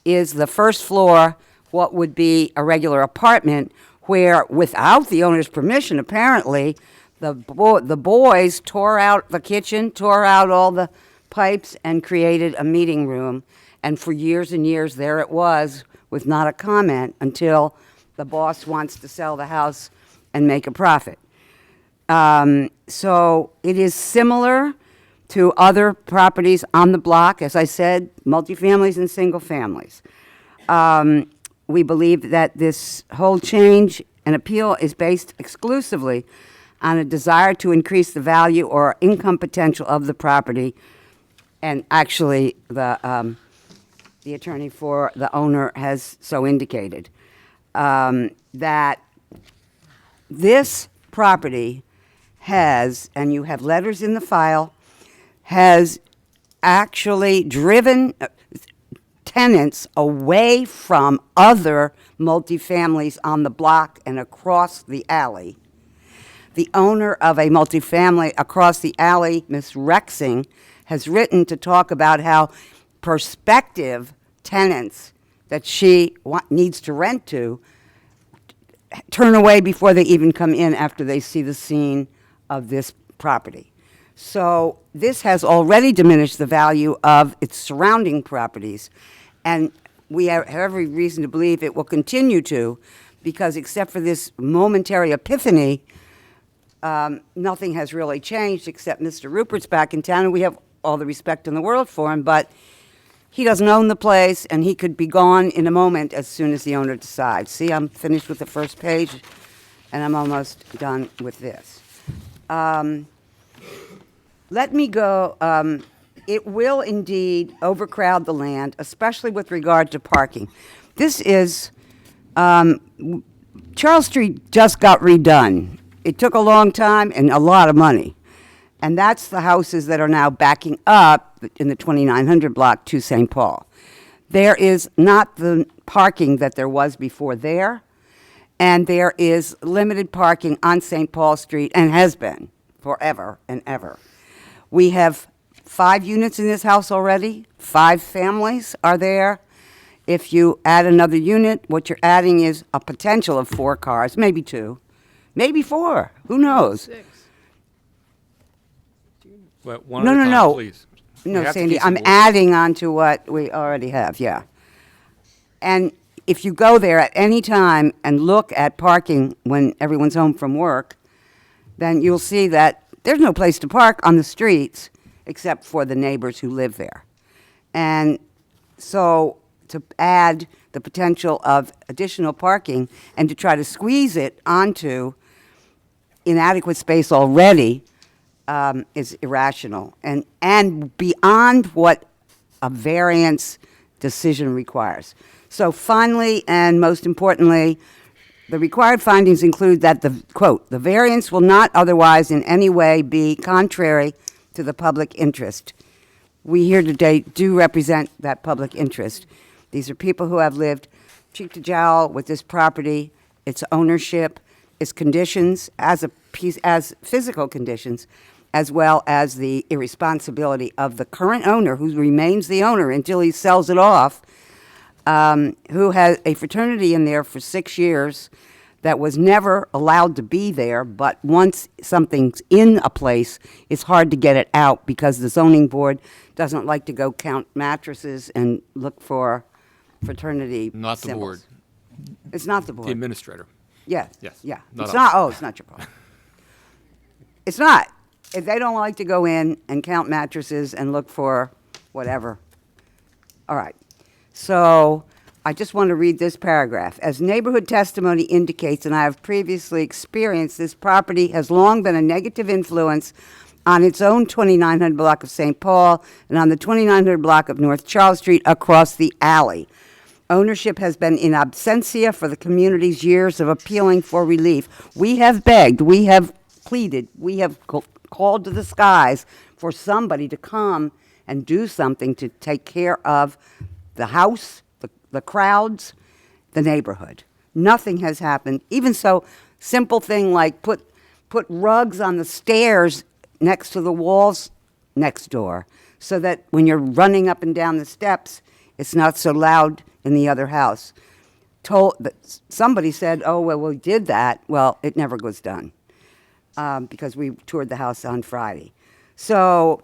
is the first floor, what would be a regular apartment, where without the owner's permission, apparently, the boys tore out the kitchen, tore out all the pipes and created a meeting room. And for years and years, there it was with not a comment until the boss wants to sell the house and make a profit. So it is similar to other properties on the block, as I said, multifamilies and single families. We believe that this whole change and appeal is based exclusively on a desire to increase the value or income potential of the property. And actually, the attorney for the owner has so indicated, that this property has, and you have letters in the file, has actually driven tenants away from other multifamilies on the block and across the alley. The owner of a multifamily across the alley, Ms. Rexing, has written to talk about how prospective tenants that she needs to rent to turn away before they even come in after they see the scene of this property. So this has already diminished the value of its surrounding properties, and we have every reason to believe it will continue to, because except for this momentary epiphany, nothing has really changed except Mr. Rupert's back in town, and we have all the respect in the world for him, but he doesn't own the place, and he could be gone in a moment as soon as the owner decides. See, I'm finished with the first page, and I'm almost done with this. Let me go. It will indeed overcrowd the land, especially with regard to parking. This is, Charles Street just got redone. It took a long time and a lot of money. And that's the houses that are now backing up in the 2900 block to St. Paul. There is not the parking that there was before there, and there is limited parking on St. Paul Street, and has been forever and ever. We have 5 units in this house already. 5 families are there. If you add another unit, what you're adding is a potential of 4 cars, maybe 2, maybe 4, who knows? 6. Well, one No, at a no, time, no. please. No, We have to Sandy, keep some I'm order. adding on to what we already have, yeah. And if you go there at any time and look at parking when everyone's home from work, then you'll see that there's no place to park on the streets except for the neighbors who live there. And so to add the potential of additional parking and to try to squeeze it onto inadequate space already is irrational and beyond what a variance decision requires. So finally, and most importantly, the required findings include that the, quote, the variance will not otherwise in any way be contrary to the public interest. We here today do represent that public interest. These are people who have lived cheek to jowl with this property, its ownership, its conditions as a piece, as physical conditions, as well as the irresponsibility of the current owner, who remains the owner until he sells it off, who has a fraternity in there for 6 years that was never allowed to be there, but once something's in a place, it's hard to get it out because the zoning board doesn't like to go count mattresses and look for fraternity Not the board, symbols. It's not the the board. administrator. Yeah. Yes, Yeah. not It's us. not, oh, it's not your problem. It's not. If they don't like to go in and count mattresses and look for whatever. All right. So I just want to read this paragraph. As neighborhood testimony indicates, and I have previously experienced, this property has long been a negative influence on its own 2900 block of St. Paul and on the 2900 block of North Charles Street across the alley. Ownership has been in absentia for the community's years of appealing for relief. We have begged, we have pleaded, we have called to the skies for somebody to come and do something to take care of the house, the crowds, the neighborhood. Nothing has happened. Even so, simple thing like put rugs on the stairs next to the walls next door so that when you're running up and down the steps, it's not so loud in the other house. Somebody said, oh, well, we did that. Well, it never was done because we toured the house on Friday. So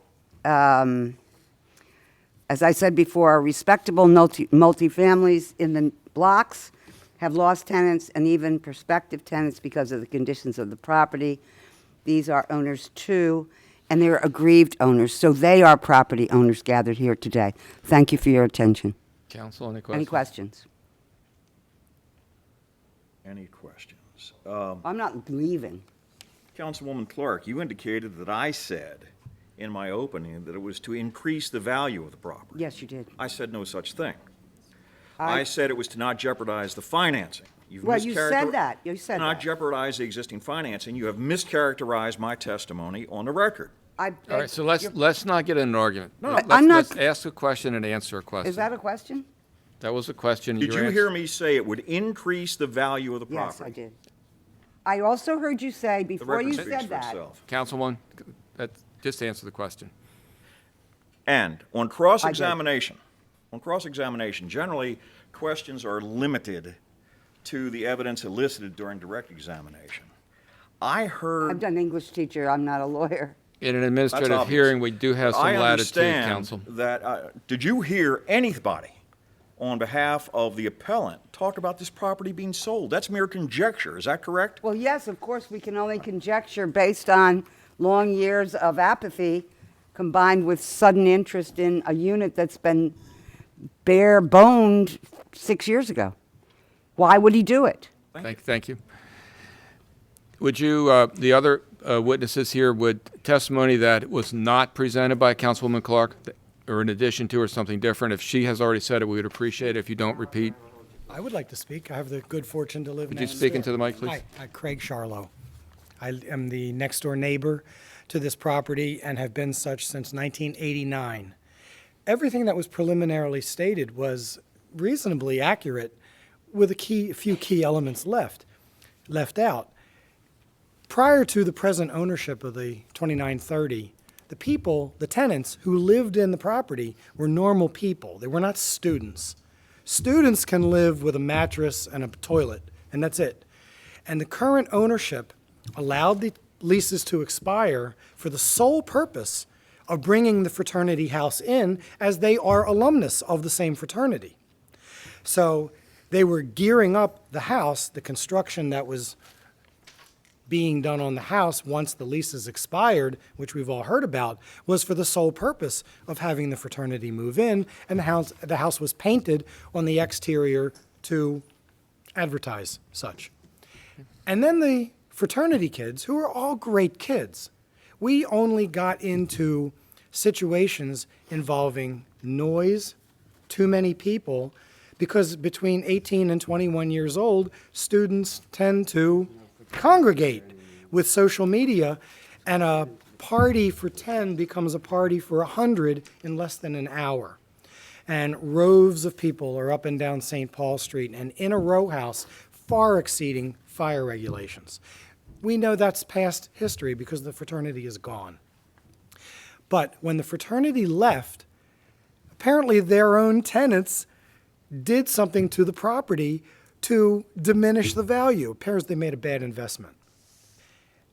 as I said before, respectable multifamilies in the blocks have lost tenants and even prospective tenants because of the conditions of the property. These are owners too, and they're aggrieved owners, so they are property owners gathered here today. Thank you for your attention. Council, any questions? Any questions? Any questions? I'm not leaving. Councilwoman Clark, you indicated that I said in my opening that it was to increase the value of the property. Yes, you did. I said no such thing. I said it was to not jeopardize the financing. You've Well, you said mischaracter- that. You said Not that. jeopardize the existing financing. You have mischaracterized my testimony on the record. I All right, beg so your- let's not get in an argument. No. I'm not- Let's ask a question and answer a question. Is that a question? That was a question. Did you hear me say it would increase the value of the property? Yes, I did. I also heard you say, The before record you speaks said for that, itself. Councilwoman, just answer the question. And on cross-examination, generally, questions are limited to the evidence elicited during direct examination. I heard. I'm an English teacher, I'm not a lawyer. In an administrative obvious. hearing, we do have some I latitude, understand Council. that, did you hear anybody on behalf of the appellant talk about this property being sold? That's mere conjecture, is that correct? Well, yes, of course, we can only conjecture based on long years of apathy combined with sudden interest in a unit that's been bare-boned 6 years ago. Why would he do it? Thank you. Would you, the other witnesses here, would testimony that was not presented by Councilwoman Clark, or in addition to, or something different, if she has already said it, we would appreciate it if you don't repeat. I would like to speak. I have the good fortune to live Would next you door. speak into the mic, please? Hi, Craig Charlo. I am the next-door neighbor to this property and have been such since 1989. Everything that was preliminarily stated was reasonably accurate, with a few key elements left out. Prior to the present ownership of the 2930, the tenants who lived in the property were normal people. They were not students. Students can live with a mattress and a toilet, and that's it. And the current ownership allowed the leases to expire for the sole purpose of bringing the fraternity house in, as they are alumnus of the same fraternity. So they were gearing up the house, the construction that was being done on the house once the leases expired, which we've all heard about, was for the sole purpose of having the fraternity move in, and the house was painted on the exterior to advertise such. And then the fraternity kids, who are all great kids, we only got into situations involving noise, too many people, because between 18 and 21 years old, students tend to congregate with social media, and a party for 10 becomes a party for 100 in less than an hour. And rows of people are up and down St. Paul Street and in a row house, far exceeding fire regulations. We know that's past history because the fraternity is gone. But when the fraternity left, apparently their own tenants did something to the property to diminish the value. It appears they made a bad investment.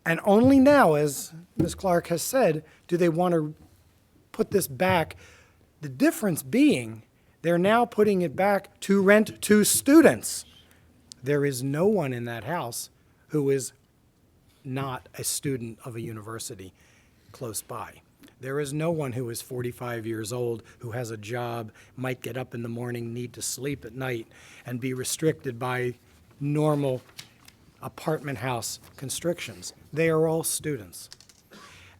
And only now, as Ms. Clark has said, do they want to put this back. The difference being they're now putting it back to rent to students. There is no one in that house who is not a student of a university close by. There is no one who is 45 years old, who has a job, might get up in the morning, need to sleep at night, and be restricted by normal apartment house constrictions. They are all students.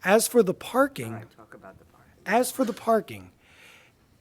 As for the parking,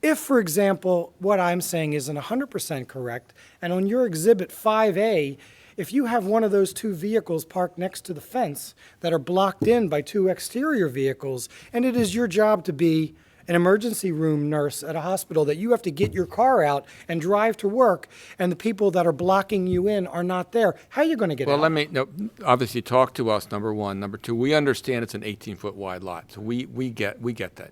if, for example, what I'm saying isn't 100% correct, and on your Exhibit 5A, if you have one of those two vehicles parked next to the fence that are blocked in by two exterior vehicles, and it is your job to be an emergency room nurse at a hospital, that you have to get your car out and drive to work, and the people that are blocking you in are not there, how are you going to get out? Well, obviously talk to us, number one. Number two, we understand it's an 18-foot wide lot, so we get that.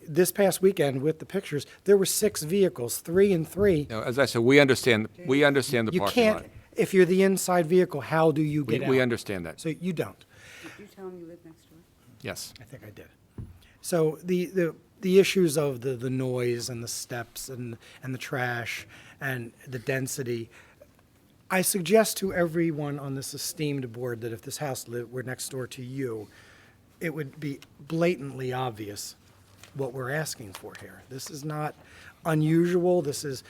This past weekend with the pictures, there were 6 vehicles, 3 and 3. Now, as I said, we understand the You parking lot. can't, if you're the inside vehicle, how do you get out? We understand that. So you don't. Did you tell him you live next door? Yes. I think I did. So the the issues of the noise and the steps and the trash and the density, I suggest to everyone on this esteemed board that if this house were next door to you, it would be blatantly obvious what we're asking for here. This is not unusual. This is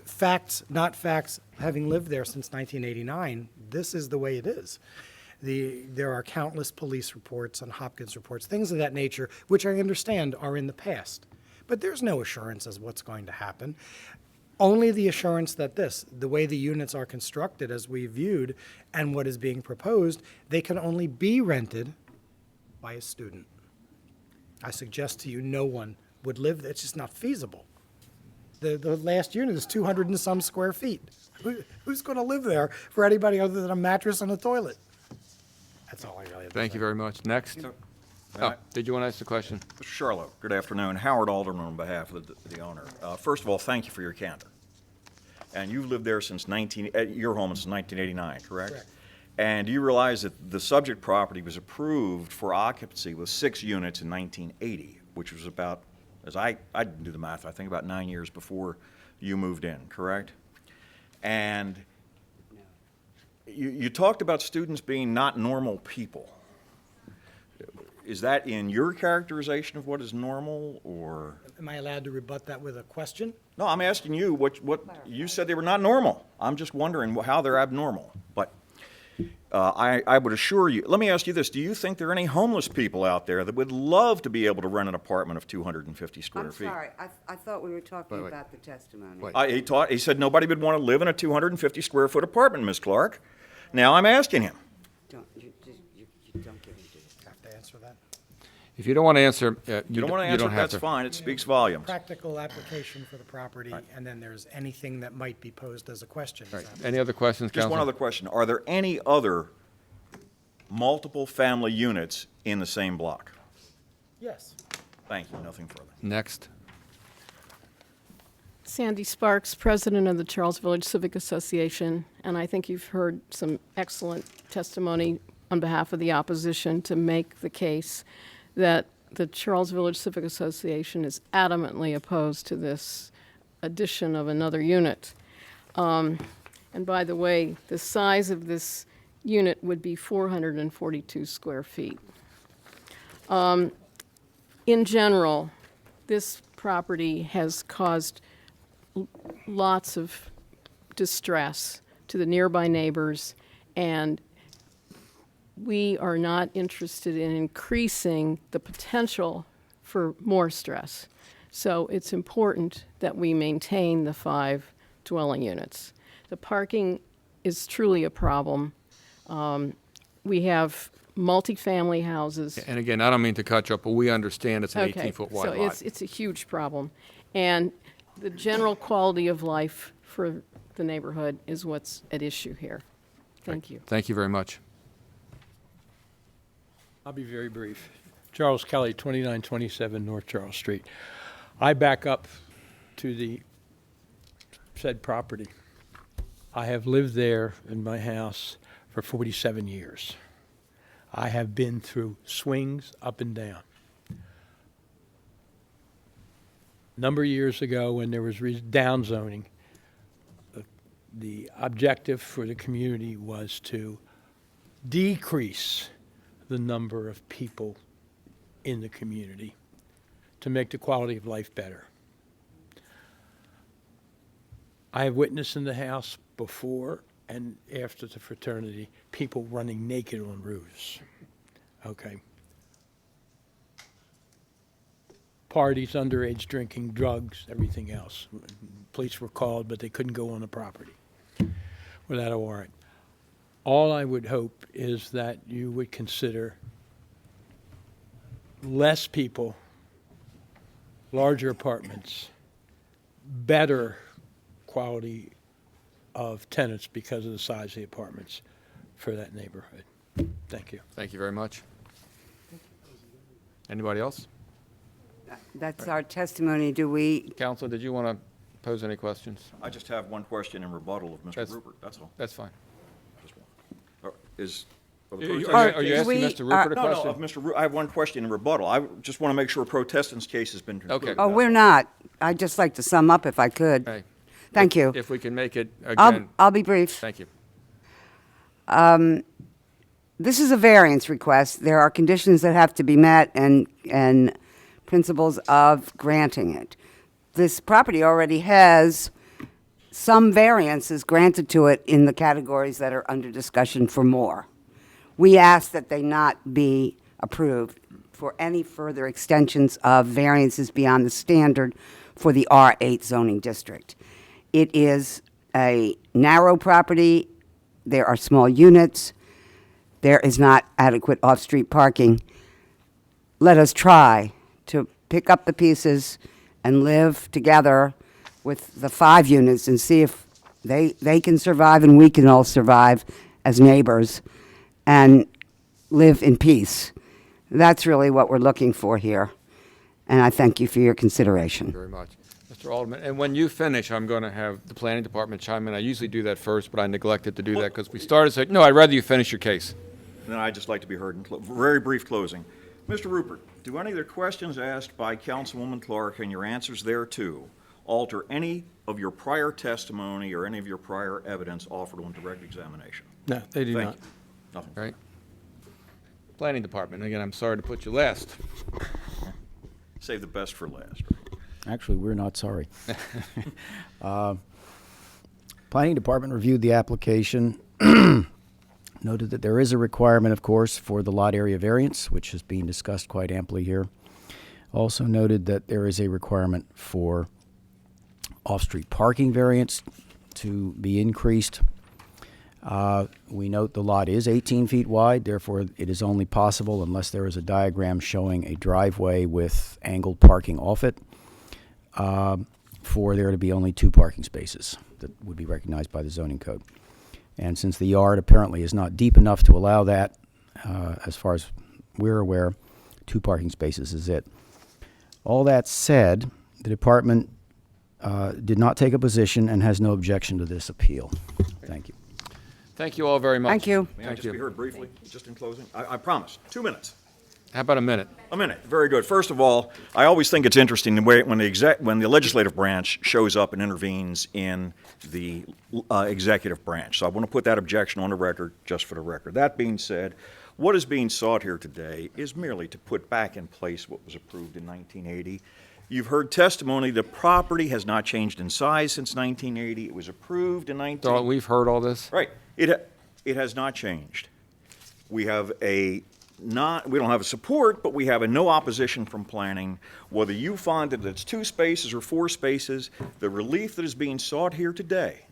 facts, not facts. Having lived there since 1989, this is the way it is. There are countless police reports and Hopkins reports, things of that nature, which I understand are in the past. But there's no assurance as what's going to happen. Only the assurance that the way the units are constructed as we viewed and what is being proposed, they can only be rented by a student. I suggest to you no one would live there. It's just not feasible. The last unit is 200 and some square feet. Who's going to live there for anybody other than a mattress and a toilet? That's all I really have to say. Thank you very much. Next. Oh, did you want to ask the question? Mr. Charlotte, good afternoon. Howard Alderman on behalf of the owner. First of all, thank you for your candor. And you've lived there since your home since 1989, correct? Correct. And you realize that the subject property was approved for occupancy with 6 units in 1980, which was about, as I didn't do the math, I think about 9 years before you moved in, correct? And you talked about students being not normal people. Is that in your characterization of what is normal, or? Am I allowed to rebut that with a question? No, I'm asking you what you said they were not normal. I'm just wondering how they're abnormal. But I would assure you, let me ask you this. Do you think there are any homeless people out there that would love to be able to rent an apartment of 250 square I'm feet? sorry, I thought we were talking Wait. about the testimony. Wait. He said nobody would want to live in a 250 square foot apartment, Ms. Clark. Now I'm asking him. You don't get into it. Have to answer that. If you don't want to answer, You don't want to answer, have that's to. fine. It speaks volumes. Practical application for the property, and then there's anything that might be posed as a question. All right. Any other questions, Just Council? one other question. Are there any other multiple family units in the same block? Yes. Thank you. Nothing further. Next. Sandy Sparks, President of the Charles Village Civic Association, and I think you've heard some excellent testimony on behalf of the opposition to make the case that the Charles Village Civic Association is adamantly opposed to this addition of another unit. And by the way, the size of this unit would be 442 square feet. In general, this property has caused lots of distress to the nearby neighbors, and we are not interested in increasing the potential for more stress. So it's important that we maintain the 5 dwelling units. The parking is truly a problem. We have multifamily houses. And again, I don't mean to cut you up, but we understand it's an 18-foot wide so lot. it's a huge problem. And the general quality of life for the neighborhood is what's at issue here. Thank you. Thank you very much. I'll be very brief. Charles Kelly, 2927 North Charles Street. I back up to the said property. I have lived there in my house for 47 years. I have been through swings up and down. A number of years ago, when there was downzoning, the objective for the community was to decrease the number of people in the community to make the quality of life better. I have witnessed in the house before and after the fraternity people running naked on roofs. Okay. Parties, underage drinking, drugs, everything else. Police were called, but they couldn't go on the property without a warrant. All I would hope is that you would consider less people, larger apartments, better quality of tenants because of the size of the apartments for that neighborhood. Thank you. Thank you very much. Anybody else? That's our testimony. Do we, Council, did you want to pose any questions? I just have one question in rebuttal of Mr. Rupert, that's all. That's fine. Just one. of the Are you protest- are you Do asking we- Mr. Rupert a No, no, question? of Mr. I have one question in rebuttal. I just want to make sure a protestant's case has been concluded. Okay. Oh, we're not. I'd just like to sum up if I could. Okay. Thank you. If we can make it, again, I'll be brief. thank you. This is a variance request. There are conditions that have to be met and principles of granting it. This property already has some variances granted to it in the categories that are under discussion for more. We ask that they not be approved for any further extensions of variances beyond the standard for the R8 zoning district. It is a narrow property. There are small units. There is not adequate off-street parking. Let us try to pick up the pieces and live together with the 5 units and see if they can survive and we can all survive as neighbors and live in peace. That's really what we're looking for here. And I thank you for your consideration. Very much. Mr. Alderman, and when you finish, I'm going to have the planning department chime in. I usually do that first, but I neglected to do that because we started saying, no, I'd rather you finish your case. Then I'd just like to be heard in very brief closing. Mr. Rupert, do any of the questions asked by Councilwoman Clark and your answers thereto alter any of your prior testimony or any of your prior evidence offered on direct examination? No, they do Thank not. you. Nothing. Right? Planning department, again, I'm sorry to put you last. Save the best for last. Actually, we're not sorry. Planning Department reviewed the application, noted that there is a requirement, of course, for the lot area variance, which is being discussed quite amply here. Also noted that there is a requirement for off-street parking variance to be increased. We note the lot is 18 feet wide, therefore it is only possible unless there is a diagram showing a driveway with angled parking off it, for there to be only 2 parking spaces that would be recognized by the zoning code. And since the yard apparently is not deep enough to allow that, as far as we're aware, 2 parking spaces is it. All that said, the department did not take a position and has no objection to this appeal. Thank you. Thank you all very much. Thank you. May I Thank just you. be heard briefly, just in closing? I promise. 2 minutes. How about a minute? A minute. Very good. First of all, I always think it's interesting the way when the legislative branch shows up and intervenes in the executive branch. So I want to put that objection on the record, just for the record. That being said, what is being sought here today is merely to put back in place what was approved in 1980. You've heard testimony. The property has not changed in size since 1980. It was approved in 1980. We've heard all this. Right. It has not changed. We have we don't have a support, but we have a no opposition from planning. Whether you find that it's 2 spaces or 4 spaces, the relief that is being sought here today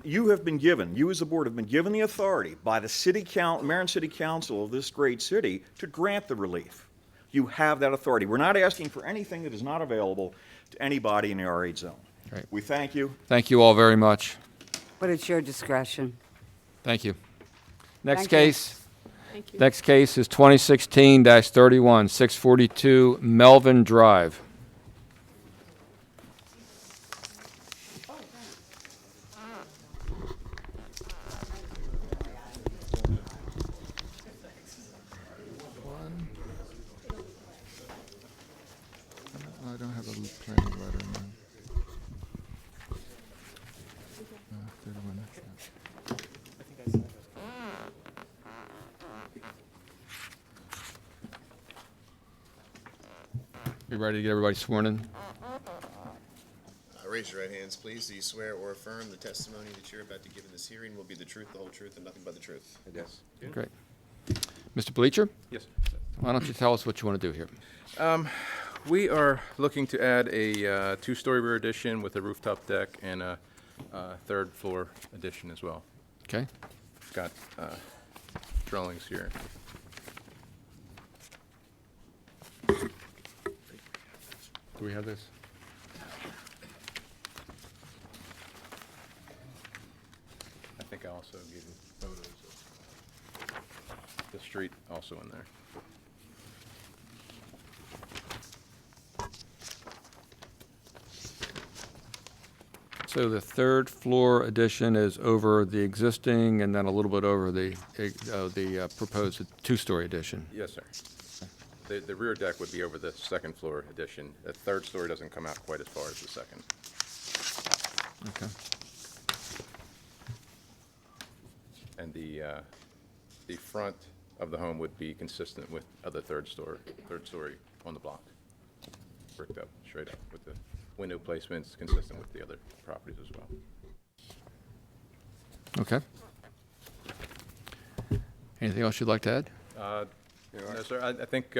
you have been given, you as the board have been given the authority by the mayor and city council of this great city to grant the relief. You have that authority. We're not asking for anything that is not available to anybody in the R8 zone. Right. We thank you. Thank you all very much. But it's your discretion. Thank you. Next Thank you. case. Thank you. Next case is 2016-31, 642 Melvin Drive. I don't have a planning letter, man. 31. You ready to get everybody sworn in? Raise your right hands, please. Do you swear or affirm the testimony that you're about to give in this hearing will be the truth, the whole truth, and nothing but the truth? Yes. Great. Mr. Bleacher, Yes. why don't you tell us what you want to do here? We are looking to add a 2-story rear addition with a rooftop deck and a 3rd floor addition as well. Okay. Got drawings here. Do we have this? I think I also gave you photos of the street also in there. So the third floor addition is over the existing and then a little bit over the proposed two-story addition. Yes, sir. The rear deck would be over the second floor addition. The third story doesn't come out quite as far as the second. Okay. And the front of the home would be consistent with other third story on the block. Bricked up, straight up, with the window placements consistent with the other properties as well. Okay. Anything else you'd like to add? No, sir, I think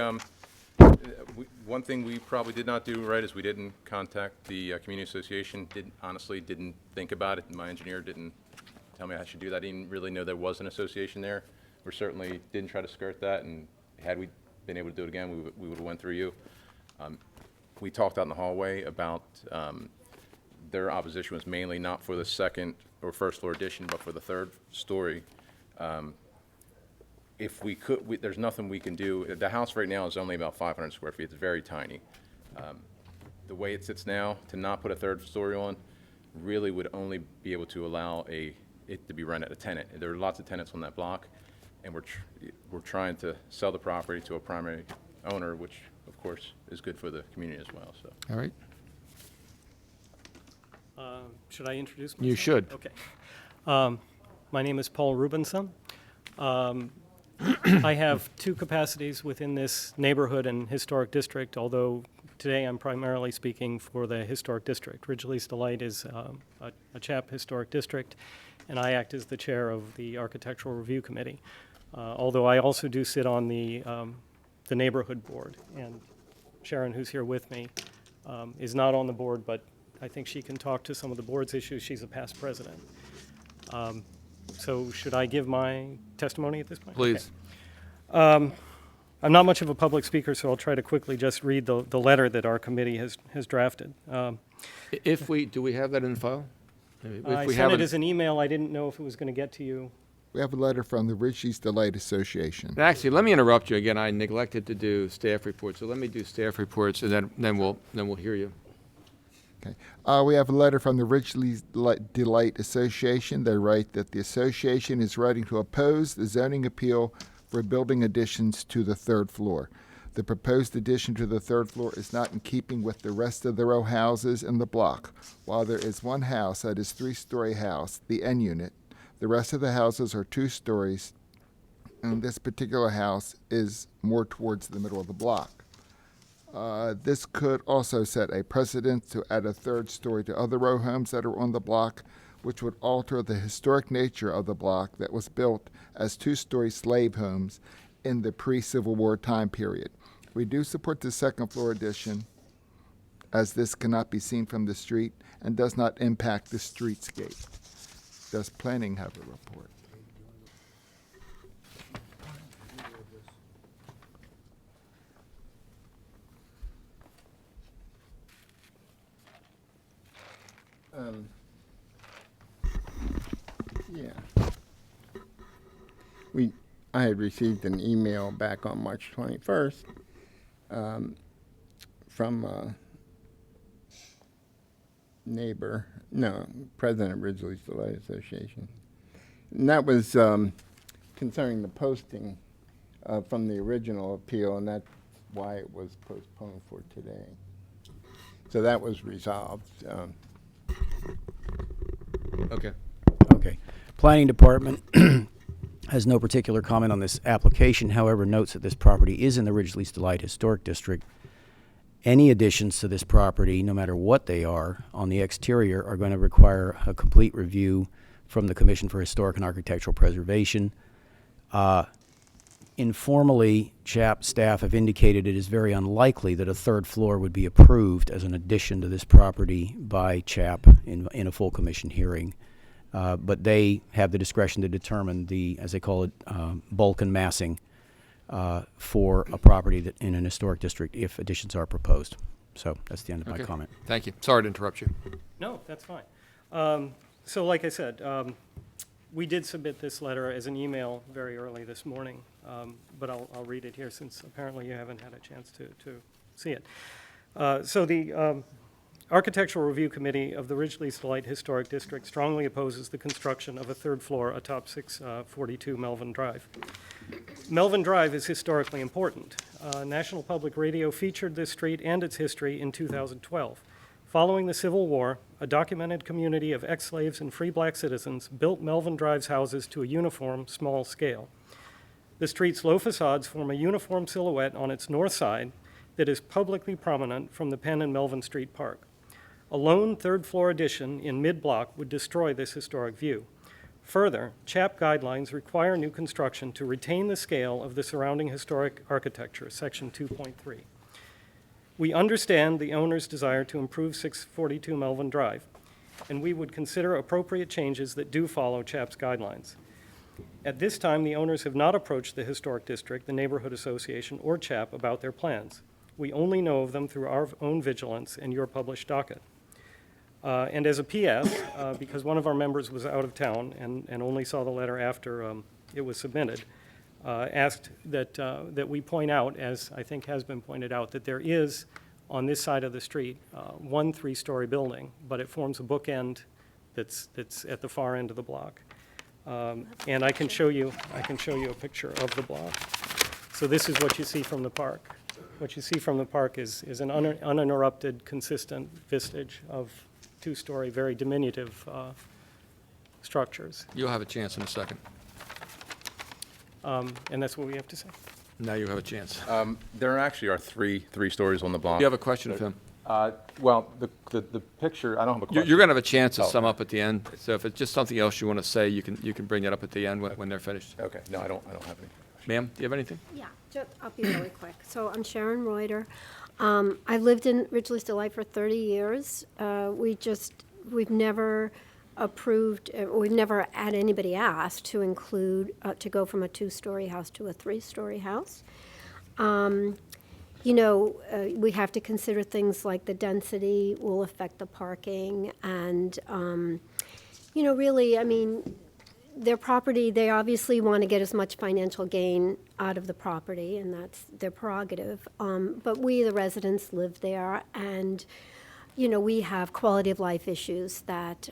one thing we probably did not do right is we didn't contact the community association. Honestly didn't think about it. My engineer didn't tell me I should do that. I didn't really know there was an association there. We certainly didn't try to skirt that, and had we been able to do it again, we would have went through you. We talked out in the hallway about their opposition was mainly not for the second or first floor addition, but for the third story. If we could, there's nothing we can do. The house right now is only about 500 square feet. It's very tiny. The way it sits now, to not put a third story on, really would only be able to allow it to be rented a tenant. There are lots of tenants on that block, and we're trying to sell the property to a primary owner, which of course is good for the community as well. So. All right. Should I introduce myself? You should. Okay. My name is Paul Rubinson. I have two capacities within this neighborhood and historic district, although today I'm primarily speaking for the historic district. Ridgely's Delight is a CHAP historic district, and I act as the chair of the Architectural Review Committee. Although I also do sit on the neighborhood board, and Sharon, who's here with me, is not on the board, but I think she can talk to some of the board's issues. She's a past president. So should I give my testimony at this point? Please. Okay. I'm not much of a public speaker, so I'll try to quickly just read the letter that our committee has drafted. Do we have that in the file? I sent it as an email. I didn't know if it was going to get to you. We have a letter from the Ridgely's Delight Association. Actually, let me interrupt you again. I neglected to do staff reports, so let me do staff reports, and then we'll hear you. Okay. We have a letter from the Ridgely's Delight Association. They write that the association is writing to oppose the zoning appeal for building additions to the third floor. The proposed addition to the third floor is not in keeping with the rest of the row houses in the block. While there is one house that is three-story house, the N unit, the rest of the houses are 2 stories, and this particular house is more towards the middle of the block. This could also set a precedent to add a third story to other row homes that are on the block, which would alter the historic nature of the block that was built as 2-story slave homes in the pre-Civil War time period. We do support the second floor addition, as this cannot be seen from the street and does not impact the streetscape. Does planning have a report? Yeah. I had received an email back on March 21st from President of Ridgely's Delight Association. And that was concerning the posting from the original appeal, and that's why it was postponed for today. So that was resolved. Okay. Okay. Planning Department has no particular comment on this application, however, notes that this property is in the Ridgely's Delight Historic District. Any additions to this property, no matter what they are, on the exterior are going to require a complete review from the Commission for Historic and Architectural Preservation. Informally, CHAP staff have indicated it is very unlikely that a third floor would be approved as an addition to this property by CHAP in a full commission hearing. But they have the discretion to determine the, as they call it, bulk and massing for a property that in an historic district if additions are proposed. So that's the end of my comment. Thank you. Sorry to interrupt you. No, that's fine. So like I said, we did submit this letter as an email very early this morning, but I'll read it here since apparently you haven't had a chance to see it. So the Architectural Review Committee of the Ridgely-East Light Historic District strongly opposes the construction of a third floor atop 642 Melvin Drive. Melvin Drive is historically important. National Public Radio featured this street and its history in 2012. Following the Civil War, a documented community of ex-slaves and free black citizens built Melvin Drive's houses to a uniform, small scale. The street's low facades form a uniform silhouette on its north side that is publicly prominent from the Penn and Melvin Street Park. A lone third-floor addition in mid-block would destroy this historic view. Further, CHAP guidelines require new construction to retain the scale of the surrounding historic architecture, Section 2.3. We understand the owner's desire to improve 642 Melvin Drive, and we would consider appropriate changes that do follow CHAP's guidelines. At this time, the owners have not approached the Historic District, the Neighborhood Association, or CHAP about their plans. We only know of them through our own vigilance and your published docket. And as a PS, because one of our members was out of town and only saw the letter after it was submitted, asked that we point out, as I think has been pointed out, that there is, on this side of the street, one three-story building, but it forms a bookend that's at the far end of the block. And I can show you a picture of the block. So this is what you see from the park. What you see from the park is an uninterrupted, consistent vistage of two-story, very diminutive structures. You'll have a chance in a second. And that's what we have to say. Now you have a chance. There actually are three stories on the block. You have a question of him? Well, the picture, I don't have a question. You're going to have a chance to Oh. sum up at the end. So if it's just something else you want to say, you can bring it up at the end when they're finished. Okay, no, I don't have any. Ma'am, do you have anything? Yeah, I'll be really quick. So I'm Sharon Reuter. I've lived in Ridgely's Delight for 30 years. We've never approved, we've never had anybody ask to include, to go from a two-story house to a three-story house. We have to consider things like the density will affect the parking and, really, I mean, their property, they obviously want to get as much financial gain out of the property, and that's their prerogative. But we, the residents, live there, and, we have quality of life issues that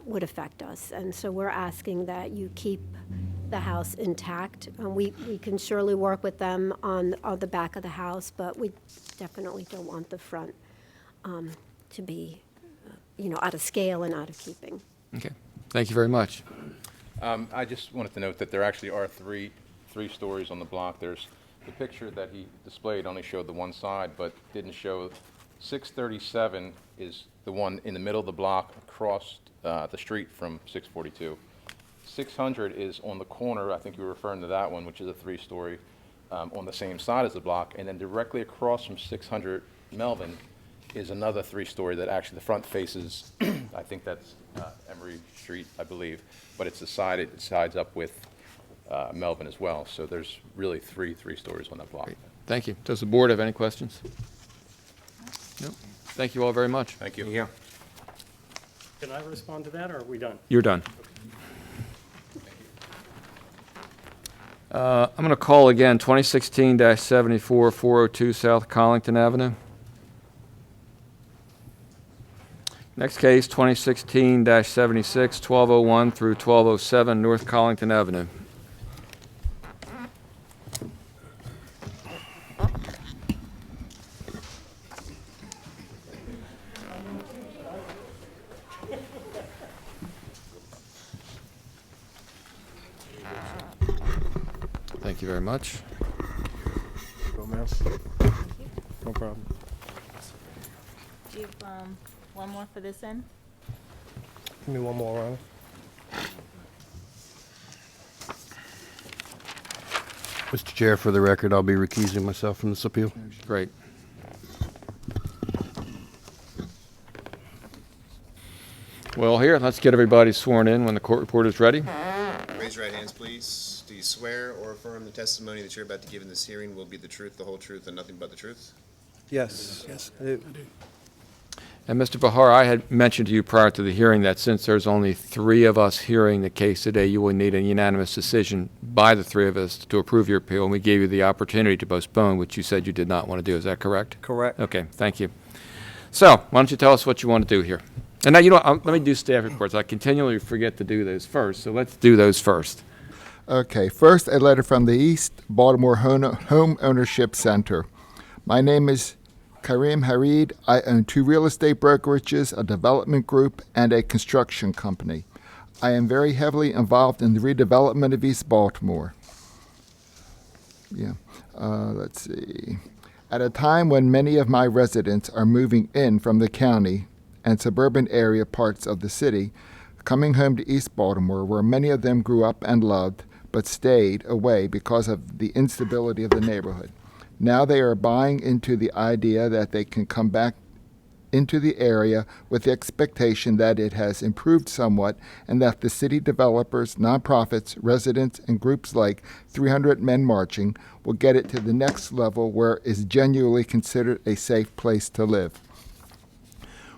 would affect us. And so we're asking that you keep the house intact. We can surely work with them on the back of the house, but we definitely don't want the front to be, out of scale and out of keeping. Okay. Thank you very much. I just wanted to note that there actually are three stories on the block. There's the picture that he displayed only showed the one side, but didn't show 637 is the one in the middle of the block across the street from 642. 600 is on the corner, I think you were referring to that one, which is a three-story on the same side as the block, and then directly across from 600 Melvin is another three-story that actually the front faces, I think that's Emery Street, I believe, but it's the side, it sides up with Melvin as well. So there's really three stories on that block. Great. Thank you. Does the board have any questions? No. Thank you all very much. Thank you. Yeah. Can I respond to that, or are we done? You're done. I'm going to call again 2016-74, 402 South Collington Avenue. Next case, 2016-76, 1201 through 1207 North Collington Avenue. Thank you very much. No problem. Do you have one more for this end? Give me one more, Ron. Mr. Chair, for the record, I'll be recusing myself from this appeal. Great. Well, here, let's get everybody sworn in when the court report is ready. Raise your right hands, please. Do you swear or affirm the testimony that you're about to give in this hearing will be the truth, the whole truth, and nothing but the truth? Yes. I do. And Mr. Bahar, I had mentioned to you prior to the hearing that since there's only 3 of us hearing the case today, you will need a unanimous decision by the 3 of us to approve your appeal, and we gave you the opportunity to postpone, which you said you did not want to do. Is that correct? Correct. Okay, thank you. So, why don't you tell us what you want to do here? And now, let me do staff reports. I continually forget to do those first, so let's do those first. Okay, first, a letter from the East Baltimore Home Ownership Center. My name is Karim Harid. I own 2 real estate brokerages, a development group, and a construction company. I am very heavily involved in the redevelopment of East Baltimore. Let's see. At a time when many of my residents are moving in from the county and suburban area parts of the city, coming home to East Baltimore, where many of them grew up and loved, but stayed away because of the instability of the neighborhood. Now they are buying into the idea that they can come back into the area with the expectation that it has improved somewhat and that the city developers, nonprofits, residents, and groups like 300 Men Marching will get it to the next level where it is genuinely considered a safe place to live.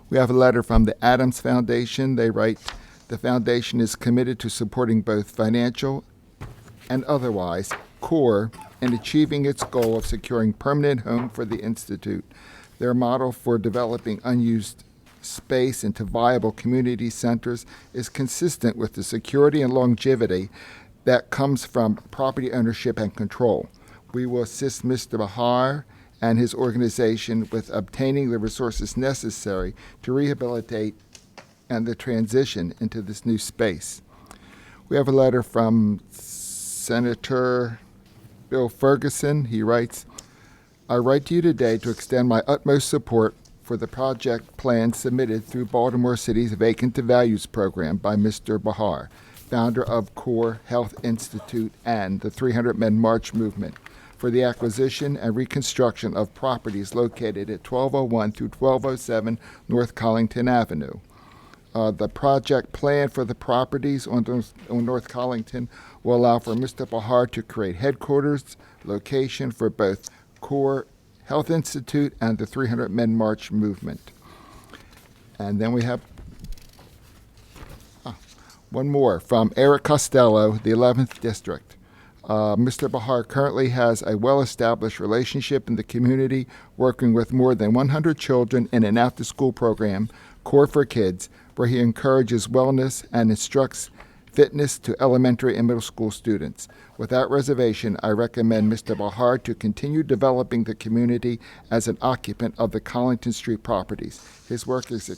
We have a letter from the Adams Foundation. They write, the foundation is committed to supporting both financial and otherwise CORE in achieving its goal of securing permanent home for the Institute. Their model for developing unused space into viable community centers is consistent with the security and longevity that comes from property ownership and control. We will assist Mr. Bahar and his organization with obtaining the resources necessary to rehabilitate and the transition into this new space. We have a letter from Senator Bill Ferguson. He writes, I write to you today to extend my utmost support for the project plan submitted through Baltimore City's Vacant to Values program by Mr. Bahar, founder of CORE Health Institute and the 300 Men March movement, for the acquisition and reconstruction of properties located at 1201 through 1207 North Collington Avenue. The project plan for the properties on North Collington will allow for Mr. Bahar to create headquarters location for both CORE Health Institute and the 300 Men March movement. And then we have one more from Eric Costello, the 11th District. Mr. Bahar currently has a well-established relationship in the community, working with more than 100 children in an after-school program, CORE for Kids, where he encourages wellness and instructs fitness to elementary and middle school students. Without reservation, I recommend Mr. Bahar to continue developing the community as an occupant of the Collington Street properties. His work is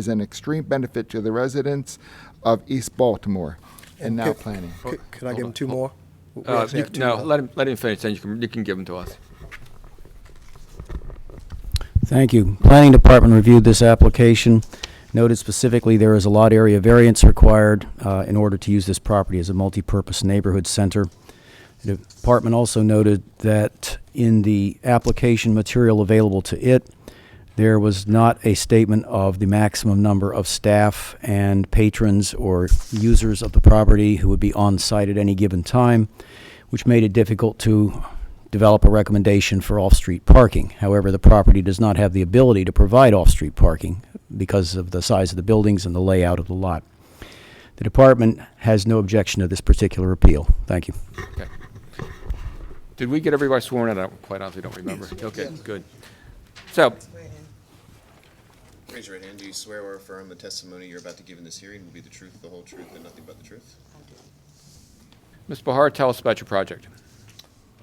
an extreme benefit to the residents of East Baltimore and now planning. Could I give him 2 more? Let him finish, then you can give them to us. Thank you. Planning Department reviewed this application. Noted specifically there is a lot area variance required in order to use this property as a multi-purpose neighborhood center. The department also noted that in the application material available to it, there was not a statement of the maximum number of staff and patrons or users of the property who would be on site at any given time, which made it difficult to develop a recommendation for off-street parking. However, the property does not have the ability to provide off-street parking because of the size of the buildings and the layout of the lot. The department has no objection to this particular appeal. Thank you. Okay. Did we get everybody sworn in? I quite honestly don't remember. Yes. Okay, good. So, raise your right hand. Do you swear or affirm the testimony you're about to give in this hearing will be the truth, the whole truth, and nothing but the truth? Ms. Bahar, tell us about your project.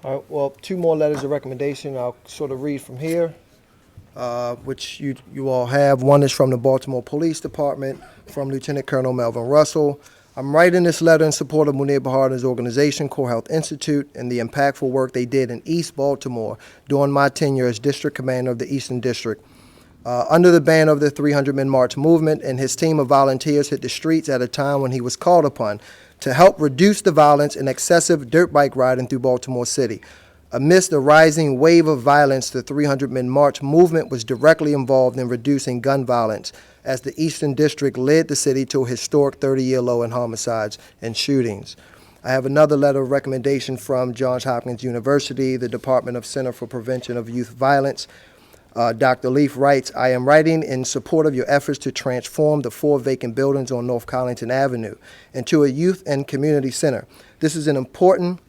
All right, well, 2 more letters of recommendation. I'll sort of read from here, which you all have. One is from the Baltimore Police Department, from Lieutenant Colonel Melvin Russell. I'm writing this letter in support of Munir Bahar and his organization, CORE Health Institute, and the impactful work they did in East Baltimore during my tenure as District Commander of the Eastern District. Under the ban of the 300 Men March movement, and his team of volunteers hit the streets at a time when he was called upon to help reduce the violence and excessive dirt bike riding through Baltimore City. Amidst a rising wave of violence, the 300 Men March movement was directly involved in reducing gun violence, as the Eastern District led the city to a historic 30-year low in homicides and shootings. I have another letter of recommendation from Johns Hopkins University, the Department of Center for Prevention of Youth Violence. Dr. Leaf writes, I am writing in support of your efforts to transform the 4 vacant buildings on North Collington Avenue into a youth and community center. This is an important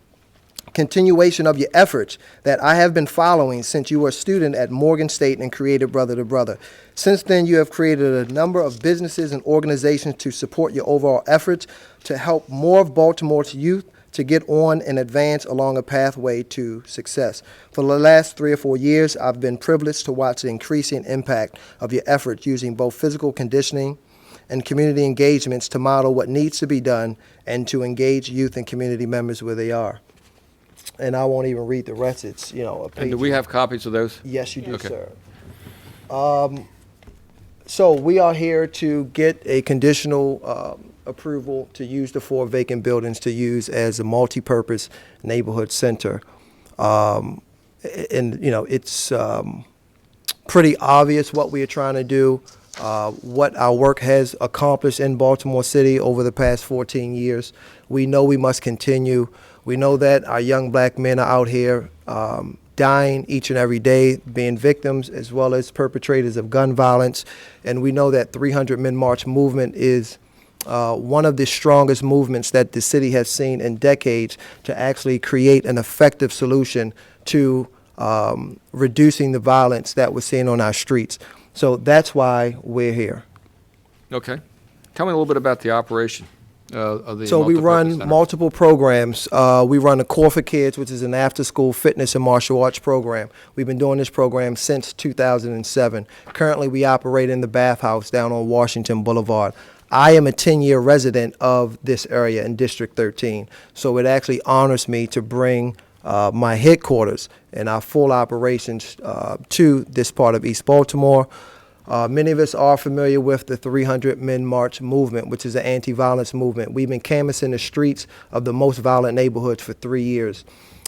continuation of your efforts that I have been following since you were a student at Morgan State and created Brother to Brother. Since then, you have created a number of businesses and organizations to support your overall efforts to help more of Baltimore's youth to get on and advance along a pathway to success. For the last 3 or 4 years, I've been privileged to watch the increasing impact of your efforts using both physical conditioning and community engagements to model what needs to be done and to engage youth and community members where they are. And I won't even read the rest. It's, a page. And do we have copies of those? Yes, you do, Okay. sir. So we are here to get a conditional approval to use the 4 vacant buildings to use as a multi-purpose neighborhood center. And, it's pretty obvious what we are trying to do, what our work has accomplished in Baltimore City over the past 14 years. We know we must continue. We know that our young black men are out here dying each and every day, being victims as well as perpetrators of gun violence. And we know that 300 Men March movement is one of the strongest movements that the city has seen in decades to actually create an effective solution to reducing the violence that we're seeing on our streets. So that's why we're here. Okay. Tell me a little bit about the operation of the So we multipurpose run center. multiple programs. We run the Core for Kids, which is an after-school fitness and martial arts program. We've been doing this program since 2007. Currently, we operate in the bathhouse down on Washington Boulevard. I am a 10-year resident of this area in District 13, so it actually honors me to bring my headquarters and our full operations to this part of East Baltimore. Many of us are familiar with the 300 Men March movement, which is an anti-violence movement. We've been canvassing the streets of the most violent neighborhoods for 3 years.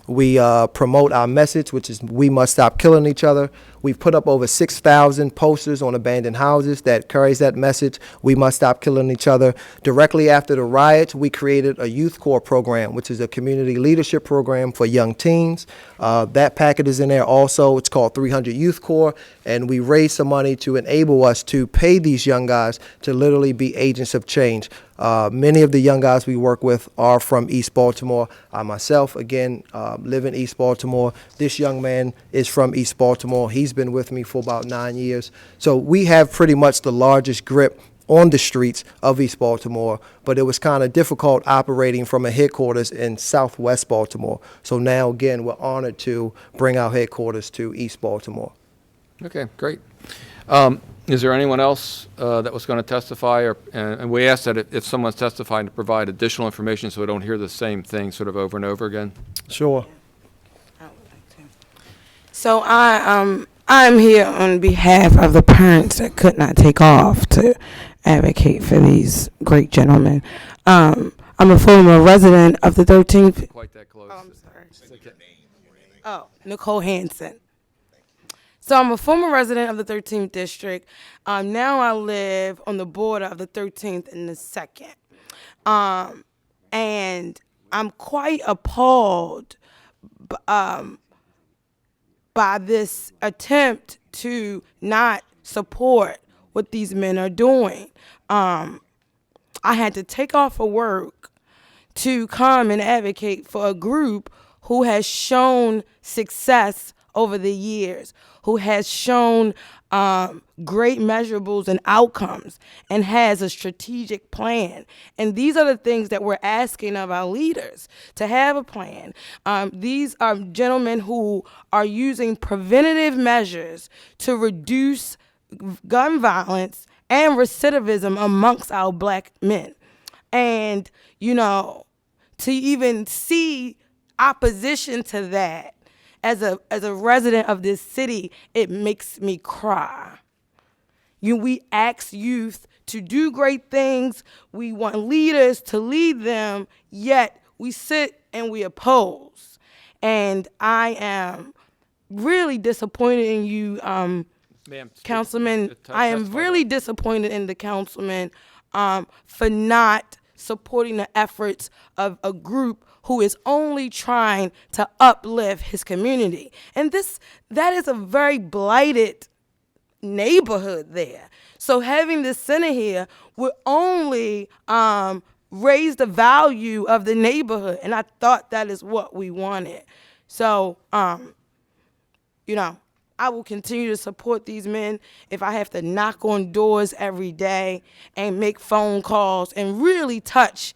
We promote our message, which is we must stop killing each other. We've put up over 6,000 posters on abandoned houses that carries that message. We must stop killing each other. Directly after the riots, we created a Youth Corps program, which is a community leadership program for young teens. That packet is in there also. It's called 300 Youth Corps, and we raised some money to enable us to pay these young guys to literally be agents of change. Many of the young guys we work with are from East Baltimore. I myself, again, live in East Baltimore. This young man is from East Baltimore. He's been with me for about 9 years. So we have pretty much the largest grip on the streets of East Baltimore, but it was kind of difficult operating from a headquarters in Southwest Baltimore. So now, again, we're honored to bring our headquarters to East Baltimore. Okay, great. Is there anyone else that was going to testify? And we asked that if someone's testifying to provide additional information so we don't hear the same thing sort of over and over again. Sure. So I'm here on behalf of the parents that could not take off to advocate for these great gentlemen. I'm a former resident of the 13th. Quite that close. Oh, I'm sorry. Oh, Nicole Hansen. So I'm a former resident of the 13th district. Now I live on the border of the 13th and the 2nd. And I'm quite appalled by this attempt to not support what these men are doing. I had to take off of work to come and advocate for a group who has shown success over the years, who has shown great measurables and outcomes and has a strategic plan. And these are the things that we're asking of our leaders, to have a plan. These are gentlemen who are using preventative measures to reduce gun violence and recidivism amongst our black men. And, to even see opposition to that, as a resident of this city, it makes me cry. We ask youth to do great things. We want leaders to lead them, yet we sit and we oppose. And I am really disappointed in you, Councilman. I am really disappointed in the councilman for not supporting the efforts of a group who is only trying to uplift his community. And that is a very blighted neighborhood there. So having this center here would only raise the value of the neighborhood. And I thought that is what we wanted. So, you know, I will continue to support these men if I have to knock on doors every day and make phone calls and really touch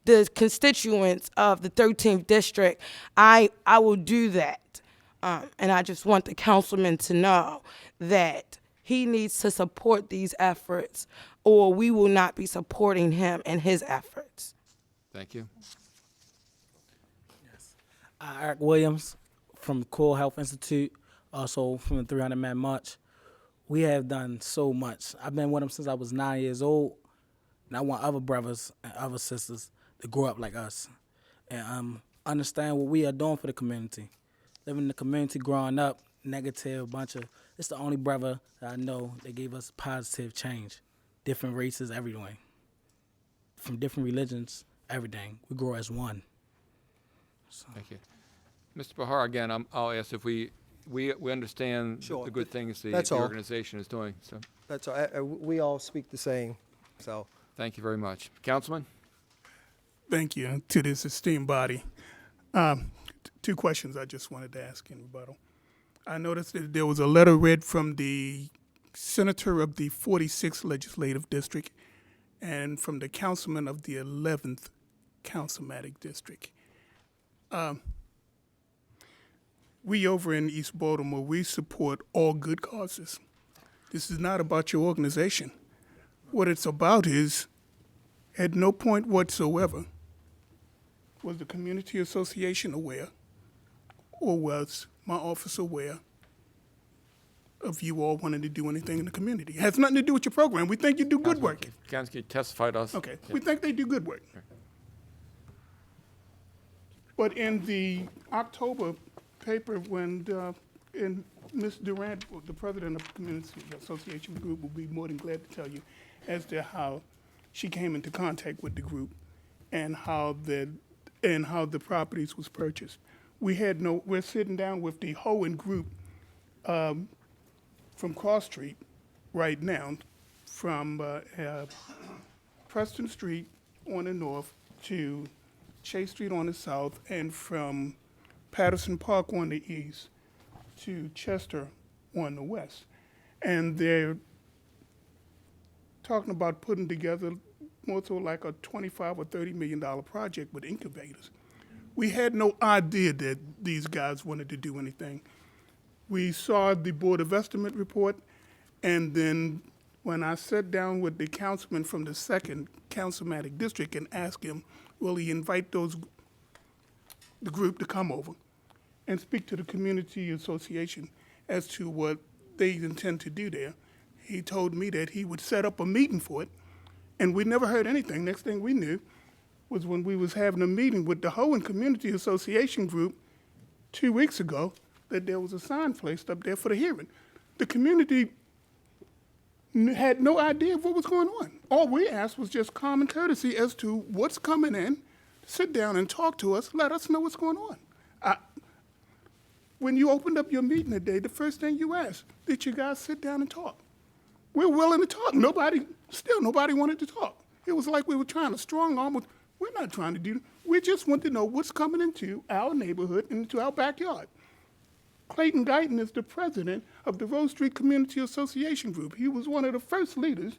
the constituents of the 13th district. I will do that. And I just want the councilman to know that he needs to support these efforts, or we will not be supporting him in his efforts. Thank you. Eric Williams from the Core Health Institute, also from the 300 Man March. We have done so much. I've been with them since I was 9 years old, and I want other brothers and other sisters to grow up like us and understand what we are doing for the community. Living in the community, growing up, negative, it's the only brother that I know that gave us positive change. Different races, everything. From different religions, everything. We grow as one. So. Thank you. Mr. Bahar, again, I'll ask if we understand Sure. the good things the That's all. organization is doing. So That's all. We all speak the same, so. thank you very much. Councilman? Thank you to this esteemed body. Two questions I just wanted to ask in rebuttal. I noticed that there was a letter read from the senator of the 46th Legislative District and from the councilman of the 11th Councilmatic District. We over in East Baltimore, we support all good causes. This is not about your organization. What it's about is, at no point whatsoever was the community association aware, or was my office aware of you all wanting to do anything in the community. It has nothing to do with your program. We think you do good work. Councilman, can you testify to us? Okay, Yeah. we think they do good work. But in the October paper, when Ms. Durant, the president of the Community Association Group, will be more than glad to tell you as to how she came into contact with the group and how the properties was purchased. We're sitting down with the Hohen Group from Cross Street right now, from Preston Street on the north to Chase Street on the south, and from Patterson Park on the east to Chester on the west. And they're talking about putting together more so like a $25 or $30 million project with incubators. We had no idea that these guys wanted to do anything. We saw the Board of Estimate report, and then when I sat down with the councilman from the 2nd Councilmatic District and asked him, will he invite the group to come over and speak to the community association as to what they intend to do there, he told me that he would set up a meeting for it, and we never heard anything. Next thing we knew was when we was having a meeting with the Hohen Community Association Group 2 weeks ago, that there was a sign placed up there for the hearing. The community had no idea of what was going on. All we asked was just common courtesy as to what's coming in, sit down and talk to us, let us know what's going on. When you opened up your meeting today, the first thing you asked, did you guys sit down and talk? We're willing to talk. Nobody wanted to talk. It was like we were trying to strong arm. We're not trying to do, we just want to know what's coming into our neighborhood and into our backyard. Clayton Guyton is the president of the Rose Street Community Association Group. He was one of the first leaders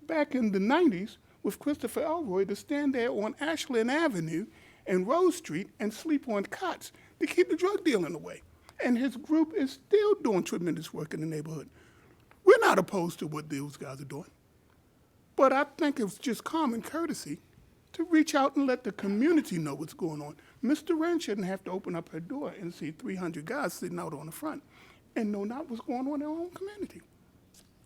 back in the 90s with Christopher Elroy to stand there on Ashland Avenue and Rose Street and sleep on cots to keep the drug dealing away. And his group is still doing tremendous work in the neighborhood. We're not opposed to what those guys are doing. But I think it's just common courtesy to reach out and let the community know what's going on. Miss Durant shouldn't have to open up her door and see 300 guys sitting out on the front and know not what's going on in their own community.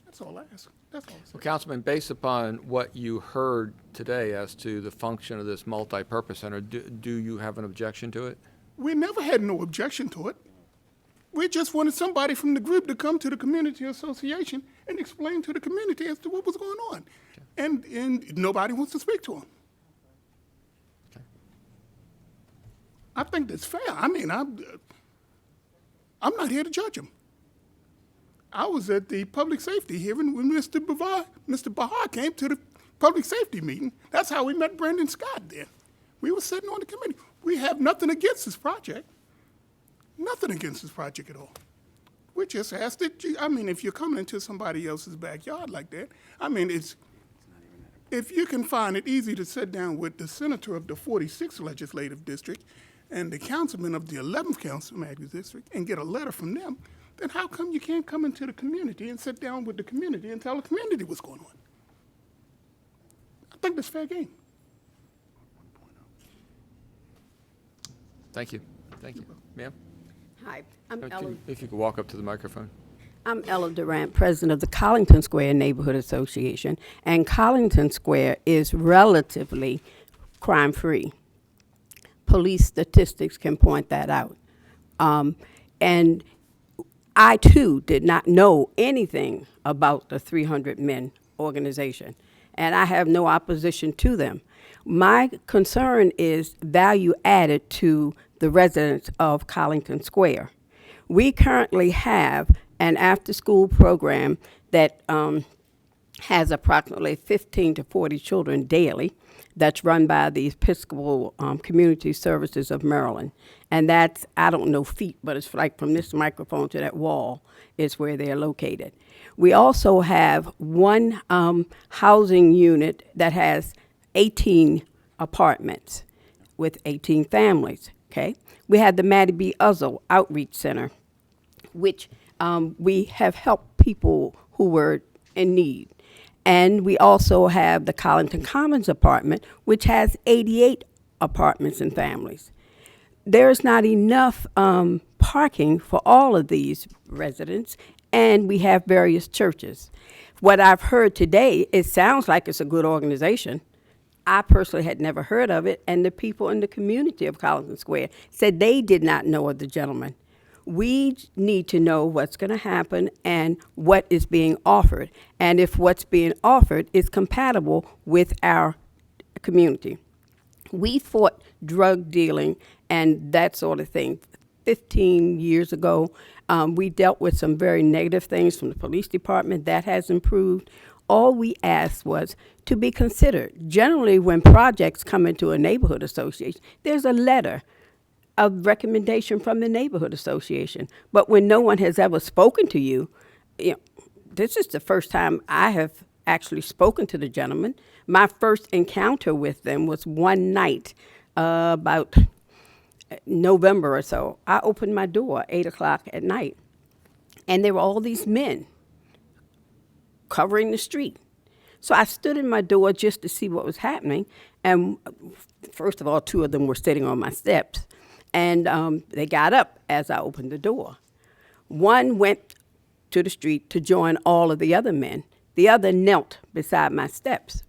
That's all I ask. That's all I say. Well, Councilman, based upon what you heard today as to the function of this multi-purpose center, do you have an objection to it? We never had no objection to it. We just wanted somebody from the group to come to the community association and explain to the community as to what was going on. Okay. And nobody wants to speak to them. Okay. I think that's fair. I mean, I'm not here to judge them. I was at the public safety hearing when Mr. Bahar came to public safety meeting. That's how we met Brandon Scott then. We were sitting on the committee. We have nothing against this project. Nothing against this project at all. We just asked it, I mean, if you're coming into somebody else's backyard like that, I mean, if you can find it easy to sit down with the senator of the 46th legislative district and the councilman of the 11th councilman district and get a letter from them, then how come you can't come into the community and sit down with the community and tell the community what's going on? I think that's fair game. Thank you. Thank you. Ma'am? Hi, I'm Ellen. If you could walk up to the microphone. I'm Ella Durant, president of the Collington Square Neighborhood Association, and Collington Square is relatively crime-free. Police statistics can point that out. And I, too, did not know anything about the 300 Men organization, and I have no opposition to them. My concern is value added to the residents of Collington Square. We currently have an after-school program that has approximately 15 to 40 children daily that's run by the Episcopal Community Services of Maryland. And that's, I don't know feet, but it's like from this microphone to that wall is where they're located. We also have one housing unit that has 18 apartments with 18 families, okay? We have the Maddie B. Uzzle Outreach Center, which we have helped people who were in need. And we also have the Collington Commons apartment, which has 88 apartments and families. There's not enough parking for all of these residents, and we have various churches. What I've heard today, it sounds like it's a good organization. I personally had never heard of it, and the people in the community of Collington Square said they did not know of the gentleman. We need to know what's going to happen and what is being offered, and if what's being offered is compatible with our community. We fought drug dealing and that sort of thing 15 years ago. We dealt with some very negative things from the police department. That has improved. All we asked was to be considered. Generally, when projects come into a neighborhood association, there's a letter of recommendation from the neighborhood association. But when no one has ever spoken to you, this is the first time I have actually spoken to the gentleman. My first encounter with them was one night, about November or so. I opened my door at 8 o'clock at night, and there were all these men covering the street. So I stood in my door just to see what was happening, and first of all, 2 of them were sitting on my steps. And they got up as I opened the door. One went to the street to join all of the other men. The other knelt beside my steps.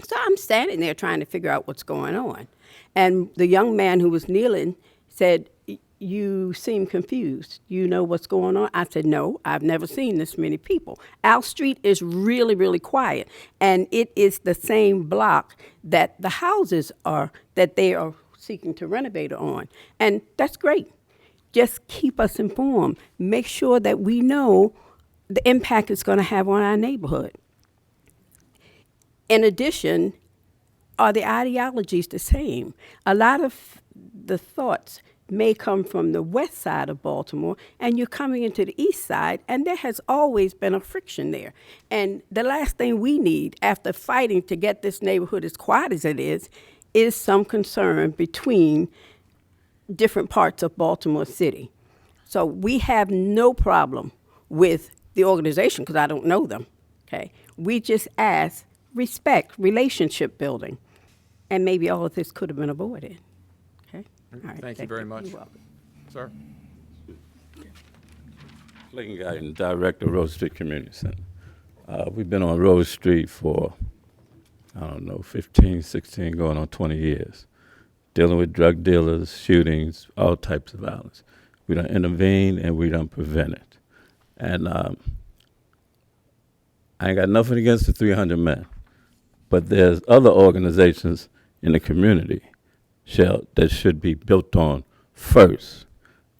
So I'm standing there trying to figure out what's going on. And the young man who was kneeling said, "You seem confused. You know what's going on?" I said, "No, I've never seen this many people. Our street is really, really quiet. And it is the same block that the houses are, that they are seeking to renovate on. And that's great. Just keep us informed. Make sure that we know the impact it's going to have on our neighborhood. In addition, are the ideologies the same? A lot of the thoughts may come from the west side of Baltimore, and you're coming into the east side, and there has always been a friction there. And the last thing we need, after fighting to get this neighborhood as quiet as it is some concern between different parts of Baltimore City. So we have no problem with the organization, because I don't know them, okay? We just ask respect, relationship building, and maybe all of this could have been avoided, okay? All right, Thank you very much. You're welcome. Sir? Lincoln Guyton, Director, Rose Street Community Center. We've been on Rose Street for, 15, 16, going on 20 years, dealing with drug dealers, shootings, all types of violence. We don't intervene and we don't prevent it. And I ain't got nothing against the 300 Men, but there's other organizations in the community that should be built on first.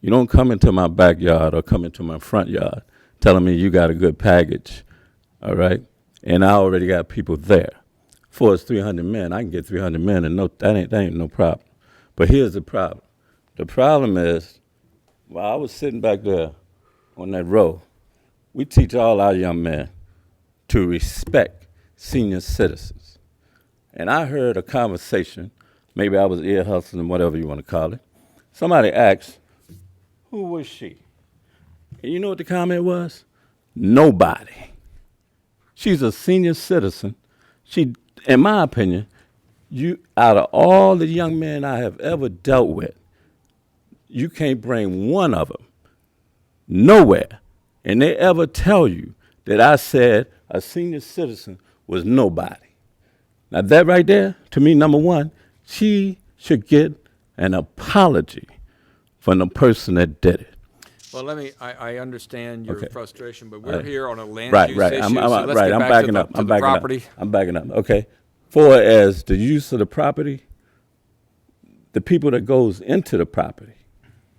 You don't come into my backyard or come into my front yard telling me you got a good package, all right? And I already got people there. force 300 men. I can get 300 men, and that ain't no problem. But here's the problem. The problem is, while I was sitting back there on that row, we teach all our young men to respect senior citizens. And I heard a conversation, maybe I was ear hustling, whatever you want to call it. Somebody asked, who was she? And you know what the comment was? Nobody. She's a senior citizen. She, in my opinion, out of all the young men I have ever dealt with, you can't bring one of them nowhere, and they ever tell you that I said a senior citizen was nobody. Now that right there, to me, number one, she should get an apology from the person that did it. Well, I understand your Okay. frustration, but we're here on a land Right, use right. issue, I'm so let's right. get I'm back backing to up. the, I'm to the backing property. up. I'm backing up. Okay. For as the use of the property, the people that goes into the property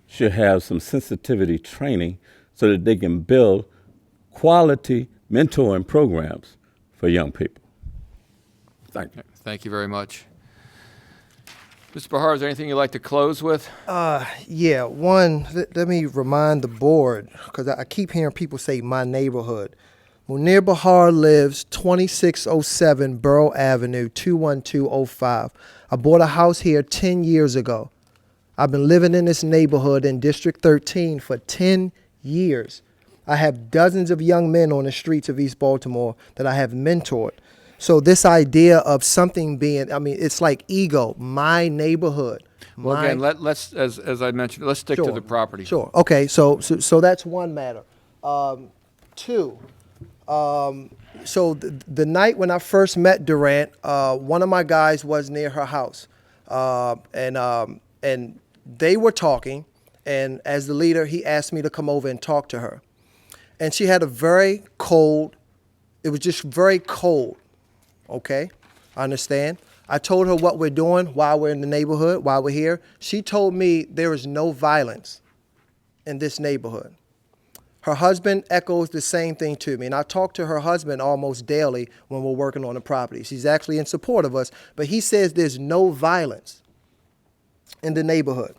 should have some sensitivity training so that they can build quality mentoring programs for young people. Thank you. Thank you very much. Mr. Bahar, is there anything you'd like to close with? Yeah, one, let me remind the board, because I keep hearing people say my neighborhood. Munir Bahar lives 2607 Borough Avenue, 21205. I bought a house here 10 years ago. I've been living in this neighborhood in District 13 for 10 years. I have dozens of young men on the streets of East Baltimore that I have mentored. So this idea of something being, I mean, it's like ego, my neighborhood. Well, again, let's, as I mentioned, let's stick to the property. Sure. Okay. So that's one matter. Two. So the night when I first met Durant, one of my guys was near her house, and they were talking. And as the leader, he asked me to come over and talk to her. And she had a very cold. It was just very cold. Okay, I understand. I told her what we're doing while we're in the neighborhood, while we're here. She told me there is no violence in this neighborhood. Her husband echoes the same thing to me, and I talk to her husband almost daily when we're working on the property. She's actually in support of us, but he says there's no violence in the neighborhood.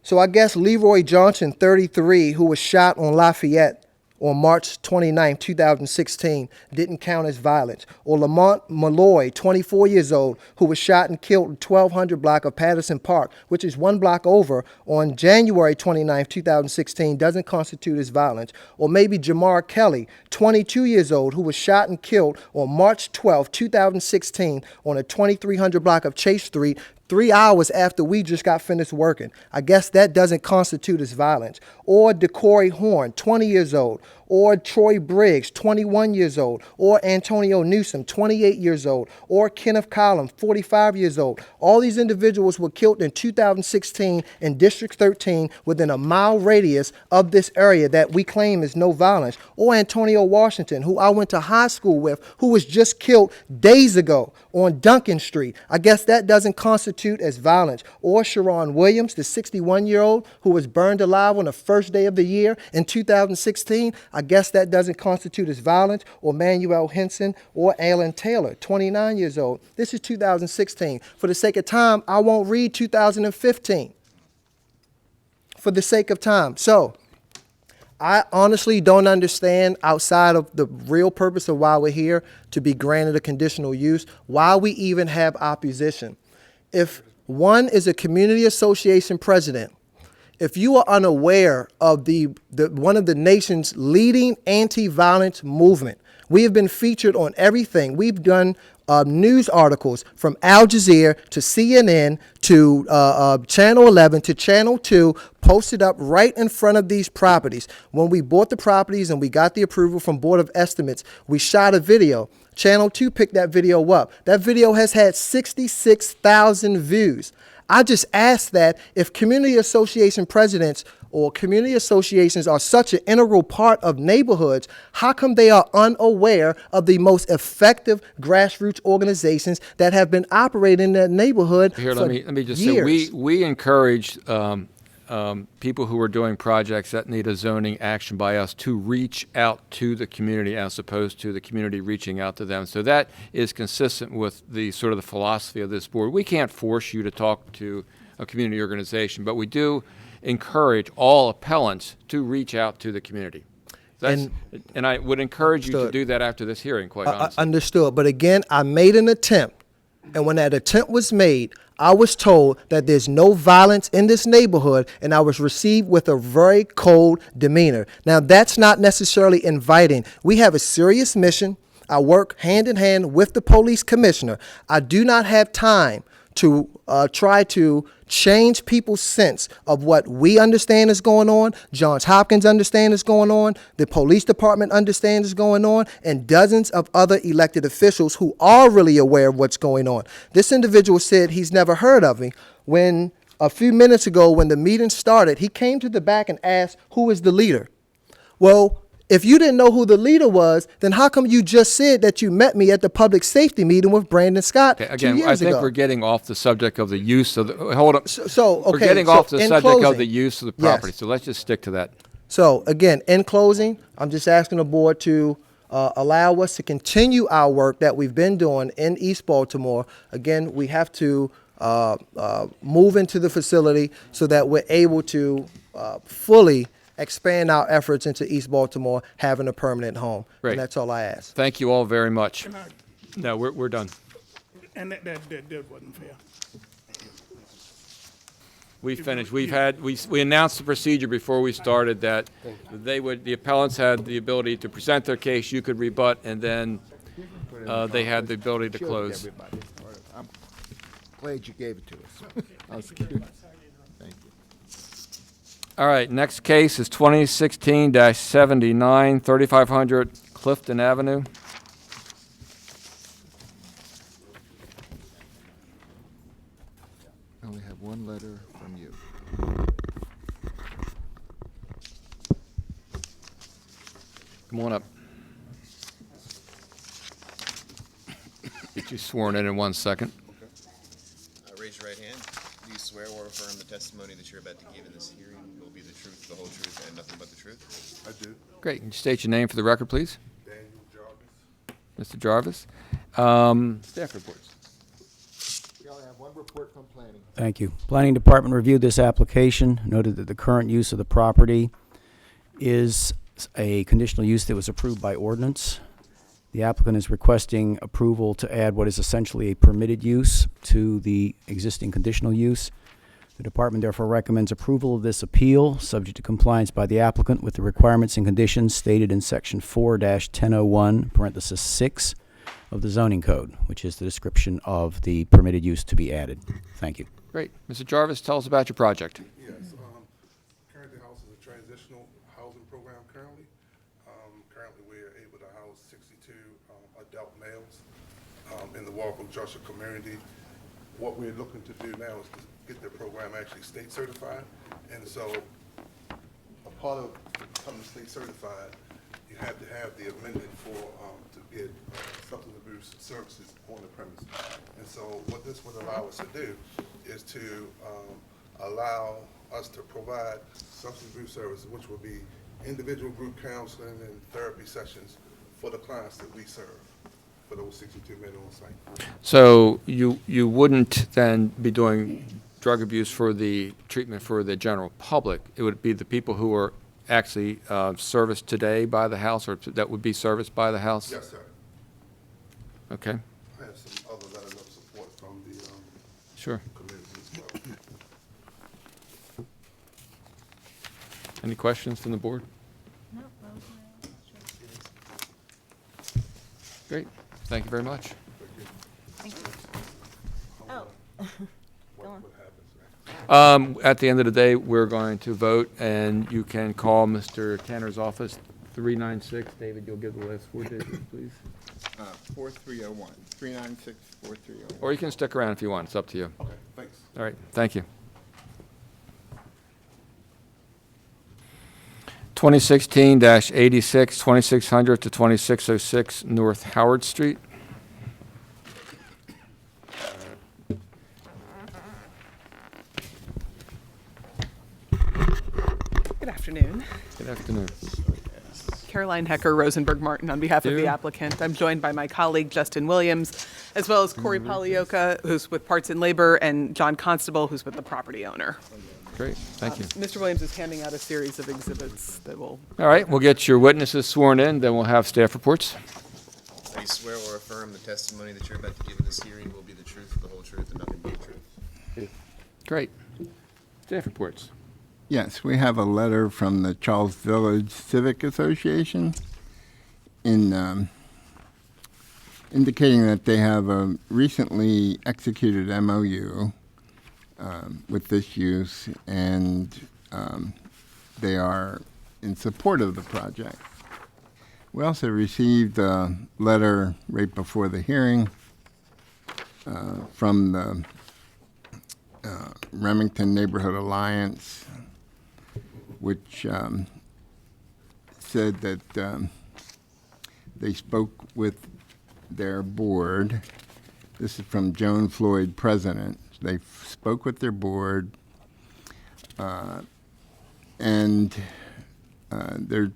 So I guess Leroy Johnson, 33, who was shot on Lafayette on March 29, 2016, didn't count as violence. Or Lamont Malloy, 24 years old, who was shot and killed in 1200 block of Patterson Park, which is one block over, on January 29, 2016, doesn't constitute as violence. Or maybe Jamar Kelly, 22 years old, who was shot and killed on March 12, 2016, on a 2300 block of Chase Street, 3 hours after we just got finished working. I guess that doesn't constitute as violence. Or DeCory Horn, 20 years old. Or Troy Briggs, 21 years old. Or Antonio Newsom, 28 years old. Or Kenneth Collins, 45 years old. All these individuals were killed in 2016 in District 13 within a mile radius of this area that we claim is no violence. Or Antonio Washington, who I went to high school with, who was just killed days ago on Duncan Street. I guess that doesn't constitute as violence. Or Sharon Williams, the 61-year-old who was burned alive on the first day of the year in 2016. I guess that doesn't constitute as violence. Or Manuel Henson or Alan Taylor, 29 years old. This is 2016. For the sake of time, I won't read 2015. For the sake of time. So, I honestly don't understand, outside of the real purpose of why we're here, to be granted a conditional use, why we even have opposition. If one is a community association president, if you are unaware of the one of the nation's leading anti-violence movement, we have been featured on everything. We've done news articles from Al Jazeera to CNN to Channel 11 to Channel 2, posted up right in front of these properties. When we bought the properties and we got the approval from Board of Estimates, we shot a video. Channel 2 picked that video up. That video has had 66,000 views. I just ask that if community association presidents or community associations are such an integral part of neighborhoods, how come they are unaware of the most effective grassroots organizations that have been operating in that neighborhood Here, for let me just years? say, we encourage people who are doing projects that need a zoning action by us to reach out to the community as opposed to the community reaching out to them. So that is consistent with the sort of the philosophy of this board. We can't force you to talk to a community organization, but we do encourage all appellants to reach out to the community. And I would encourage you to do that after this hearing, quite honestly. Understood. But again, I made an attempt. And when that attempt was made, I was told that there's no violence in this neighborhood, and I was received with a very cold demeanor. Now, that's not necessarily inviting. We have a serious mission. I work hand in hand with the police commissioner. I do not have time to try to change people's sense of what we understand is going on, Johns Hopkins understand is going on, the police department understands is going on, and dozens of other elected officials who are really aware of what's going on. This individual said he's never heard of me. When a few minutes ago, when the meeting started, he came to the back and asked, who is the leader? Well, if you didn't know who the leader was, then how come you just said that you met me at the public safety meeting with Brandon Scott Okay, 2 again, years I think ago? we're getting off the subject of the use of the, hold on. Okay, We're getting so off the in subject of closing- the use of the Yes. property, so let's just stick to that. So again, in closing, I'm just asking the board to allow us to continue our work that we've been doing in East Baltimore. Again, we have to move into the facility so that we're able to fully expand our efforts into East Baltimore, having a permanent home. Great. And that's all I ask. Thank you all very much. No, we're done. And that wasn't fair. We finished. We announced the procedure before we started that the appellants had the ability to present their case, you could rebut, and then they had the ability to close. I'm glad you gave it to us. That was cute. Thank you. All right, next case is 2016-79, 3500 Clifton Avenue. I only have one letter from you. Come on up. Get you sworn in 1 second. Raise your right hand. Do you swear or affirm the testimony that you're about to give in this hearing will be the truth, the whole truth, and nothing but the truth? I do. Great. Can you state your name for the record, please? Daniel Jarvis. Mr. Jarvis. Staff reports. We only have one report from planning. Thank you. Planning Department reviewed this application, noted that the current use of the property is a conditional use that was approved by ordinance. The applicant is requesting approval to add what is essentially a permitted use to the existing conditional use. The department therefore recommends approval of this appeal, subject to compliance by the applicant with the requirements and conditions stated in section 4-1001, parenthesis 6 of the zoning code, which is the description of the permitted use to be added. Thank you. Great. Mr. Jarvis, tell us about your project. Yes, currently house is a transitional housing program currently. Currently we are able to house 62 adult males in the Walpole Junction community. What we're looking to do now is to get the program actually state certified. And so a part of becoming state certified, you have to have the amendment for to get substance abuse services on the premise. And so what this would allow us to do is to allow us to provide substance abuse services, which will be individual group counseling and therapy sessions for the clients that we serve, for those 62 men on site. So you wouldn't then be doing drug abuse for the treatment for the general public. It would be the people who are actually serviced today by the house, or that would be serviced by the house? Yes, sir. Okay. I have some other letters of support from the Sure. community as well. Any questions from the board? No, Great. Thank you very much. thank you. Oh. Go on. At the end of the day, we're going to vote, and you can call Mr. Tanner's office, 396. David, you'll give the last four digits, please. 4301, 396, 4301. Or you can stick around if you want. It's up to you. Okay, thanks. All right. Thank you. 2016-86, 2600 to 2606 North Howard Street. afternoon. Good afternoon. Caroline Hecker, Rosenberg Martin, on behalf of the You. applicant. I'm joined by my colleague Justin Williams, as well as Corey Palioka, who's with Parts and Labor, and John Constable, who's with the property owner. Great, thank you. Mr. Williams is handing out a series of exhibits that will. All right, we'll get your witnesses sworn in, then we'll have staff reports. Do you swear or affirm the testimony that you're about to give in this hearing will be the truth, the whole truth, and nothing but the truth? Great. Staff reports. Yes, we have a letter from the Charles Village Civic Association indicating that they have a recently executed MOU with this use, and they are in support of the project. We also received a letter right before the hearing from the Remington Neighborhood Alliance, which said that they spoke with their board. This is from Joan Floyd, president. They spoke with their board, and the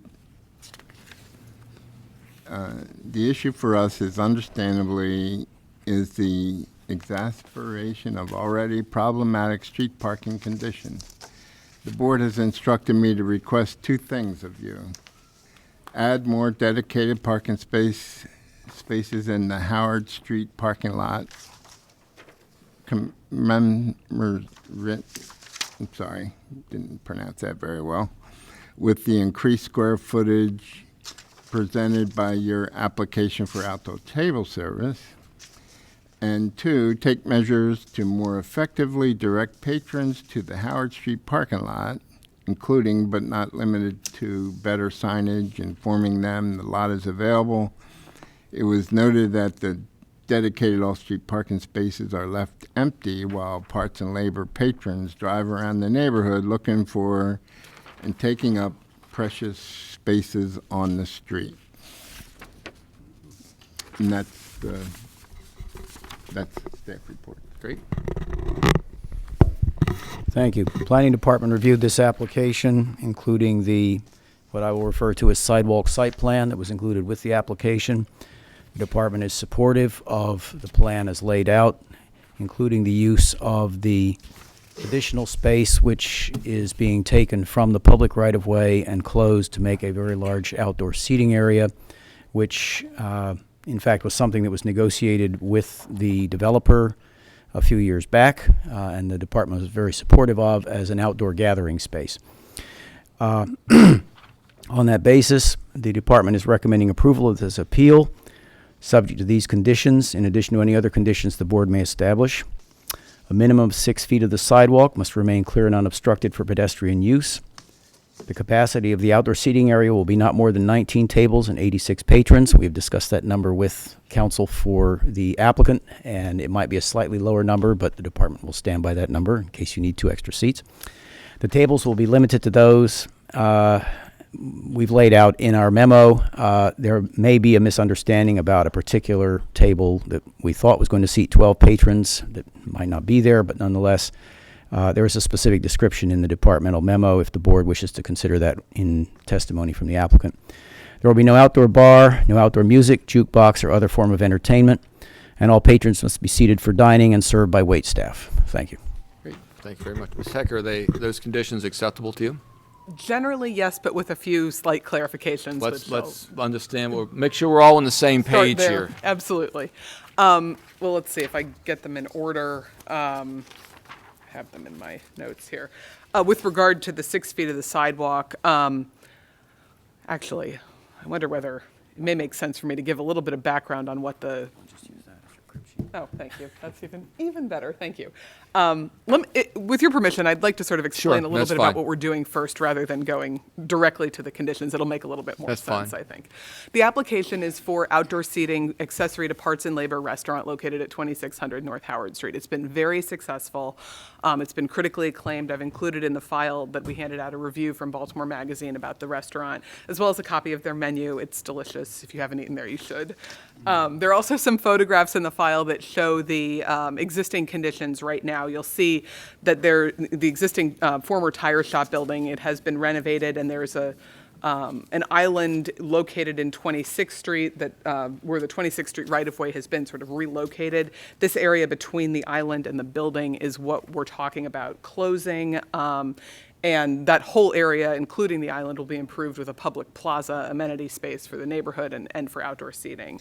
issue for us is understandably is the exasperation of already problematic street parking conditions. The board has instructed me to request two things of you. Add more dedicated parking spaces in the Howard Street parking lot. I'm sorry, didn't pronounce that very well. With the increased square footage presented by your application for outdoor table service. And two, take measures to more effectively direct patrons to the Howard Street parking lot, including but not limited to better signage, informing them the lot is available. It was noted that the dedicated off-street parking spaces are left empty while Parts and Labor patrons drive around the neighborhood looking for and taking up precious spaces on the street. And that's the staff report. Great. Thank you. Planning Department reviewed this application, including what I will refer to as sidewalk site plan that was included with the application. The department is supportive of the plan as laid out, including the use of the additional space which is being taken from the public right-of-way and closed to make a very large outdoor seating area, which in fact was something that was negotiated with the developer a few years back, and the department was very supportive of as an outdoor gathering space. On that basis, the department is recommending approval of this appeal, subject to these conditions, in addition to any other conditions the board may establish. A minimum of 6 feet of the sidewalk must remain clear and unobstructed for pedestrian use. The capacity of the outdoor seating area will be not more than 19 tables and 86 patrons. We've discussed that number with counsel for the applicant, and it might be a slightly lower number, but the department will stand by that number in case you need 2 extra seats. The tables will be limited to those we've laid out in our memo. There may be a misunderstanding about a particular table that we thought was going to seat 12 patrons that might not be there, but nonetheless, there is a specific description in the departmental memo if the board wishes to consider that in testimony from the applicant. There will be no outdoor bar, no outdoor music, jukebox, or other form of entertainment, and all patrons must be seated for dining and served by wait staff. Thank you. Great, thank you very much. Ms. Hecker, are those conditions acceptable to you? Generally, yes, but with a few slight clarifications. Let's understand, we'll make sure we're all on the same Start page there. here. Absolutely. Well, let's see if I get them in order. Have them in my notes here. With regard to the 6 feet of the sidewalk, actually, I wonder whether it may make sense for me to give a little bit of background on what the. Oh, thank you. That's even better. Thank you. With your permission, I'd like to sort of explain a little bit about what we're doing first rather than going directly to the conditions. It'll make a little bit more sense, I think. The application is for outdoor seating accessory to Parts and Labor restaurant located at 2600 North Howard Street. It's been very successful. It's been critically acclaimed. I've included in the file that we handed out a review from Baltimore Magazine about the restaurant, as well as a copy of their menu. It's delicious. If you haven't eaten there, you should. There are also some photographs in the file that that show the existing conditions right now. You'll see that the existing former tire shop building, it has been renovated, and there's an island located in 26th Street that where the 26th Street right-of-way has been sort of relocated. This area between the island and the building is what we're talking about closing. And that whole area, including the island, will be improved with a public plaza amenity space for the neighborhood and for outdoor seating.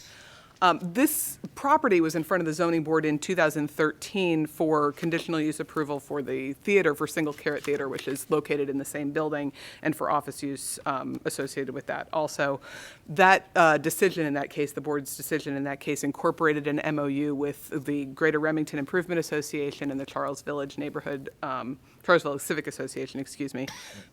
This property was in front of the zoning board in 2013 for conditional use approval for the theater, for Single Carrot Theater, which is located in the same building, and for office use associated with that. Also, that decision in that case, the board's decision in that case, incorporated an MOU with the Greater Remington Improvement Association and the Charles Village Neighborhood, Charles Village Civic Association, excuse me,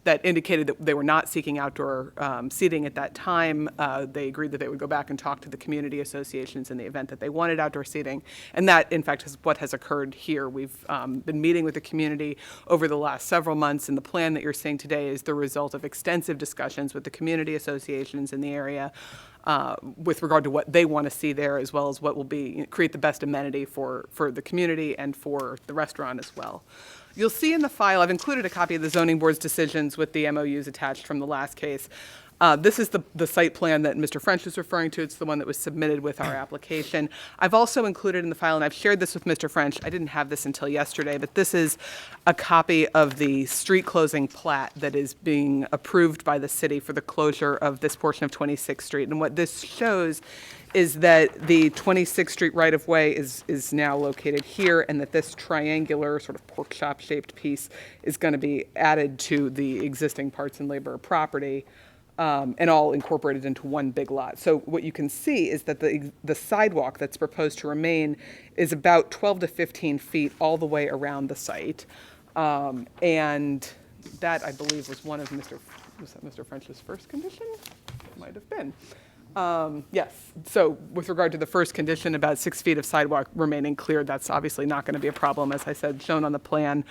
that indicated that they were not seeking outdoor seating at that time. They agreed that they would go back and talk to the community associations in the event that they wanted outdoor seating. And that, in fact, is what has occurred here. We've been meeting with the community over the last several months, and the plan that you're seeing today is the result of extensive discussions with the community associations in the area with regard to what they want to see there, as well as what will create the best amenity for the community and for the restaurant as well. You'll see in the file, I've included a copy of the zoning board's decisions with the MOUs attached from the last case. This is the site plan that Mr. French was referring to. It's the one that was submitted with our application. I've also included in the file, and I've shared this with Mr. French. I didn't have this until yesterday, but this is a copy of the street closing plat that is being approved by the city for the closure of this portion of 26th Street. And what this shows is that the 26th Street right-of-way is now located here, and that this triangular sort of pork chop shaped piece is going to be added to the existing parts and labor property. And all incorporated into one big lot. So what you can see is that the sidewalk that's proposed to remain is about 12 to 15 feet all the way around the site. And that, I believe, was one of Mr. French's first condition? Might have been. Yes, so with regard to the first condition, about 6 feet of sidewalk remaining clear, that's obviously not going to be a problem. As I said, shown on the plan,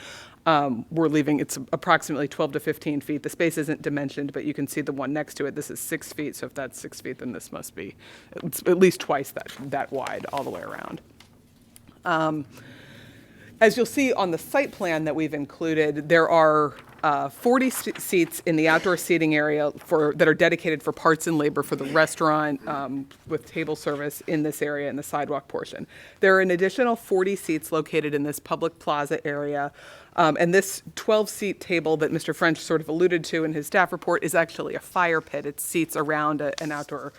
we're leaving, it's approximately 12 to 15 feet. The space isn't dimensioned, but you can see the one next to it. This is 6 feet, so if that's 6 feet, then this must be it's at least twice that wide all the way around. As you'll see on the site plan that we've included, there are 40 seats in the outdoor seating area that are dedicated for parts and labor for the restaurant with table service in this area in the sidewalk portion. There are an additional 40 seats located in this public plaza area. And this 12-seat table that Mr. French sort of alluded to in his staff report is actually a fire pit. It seats around an outdoor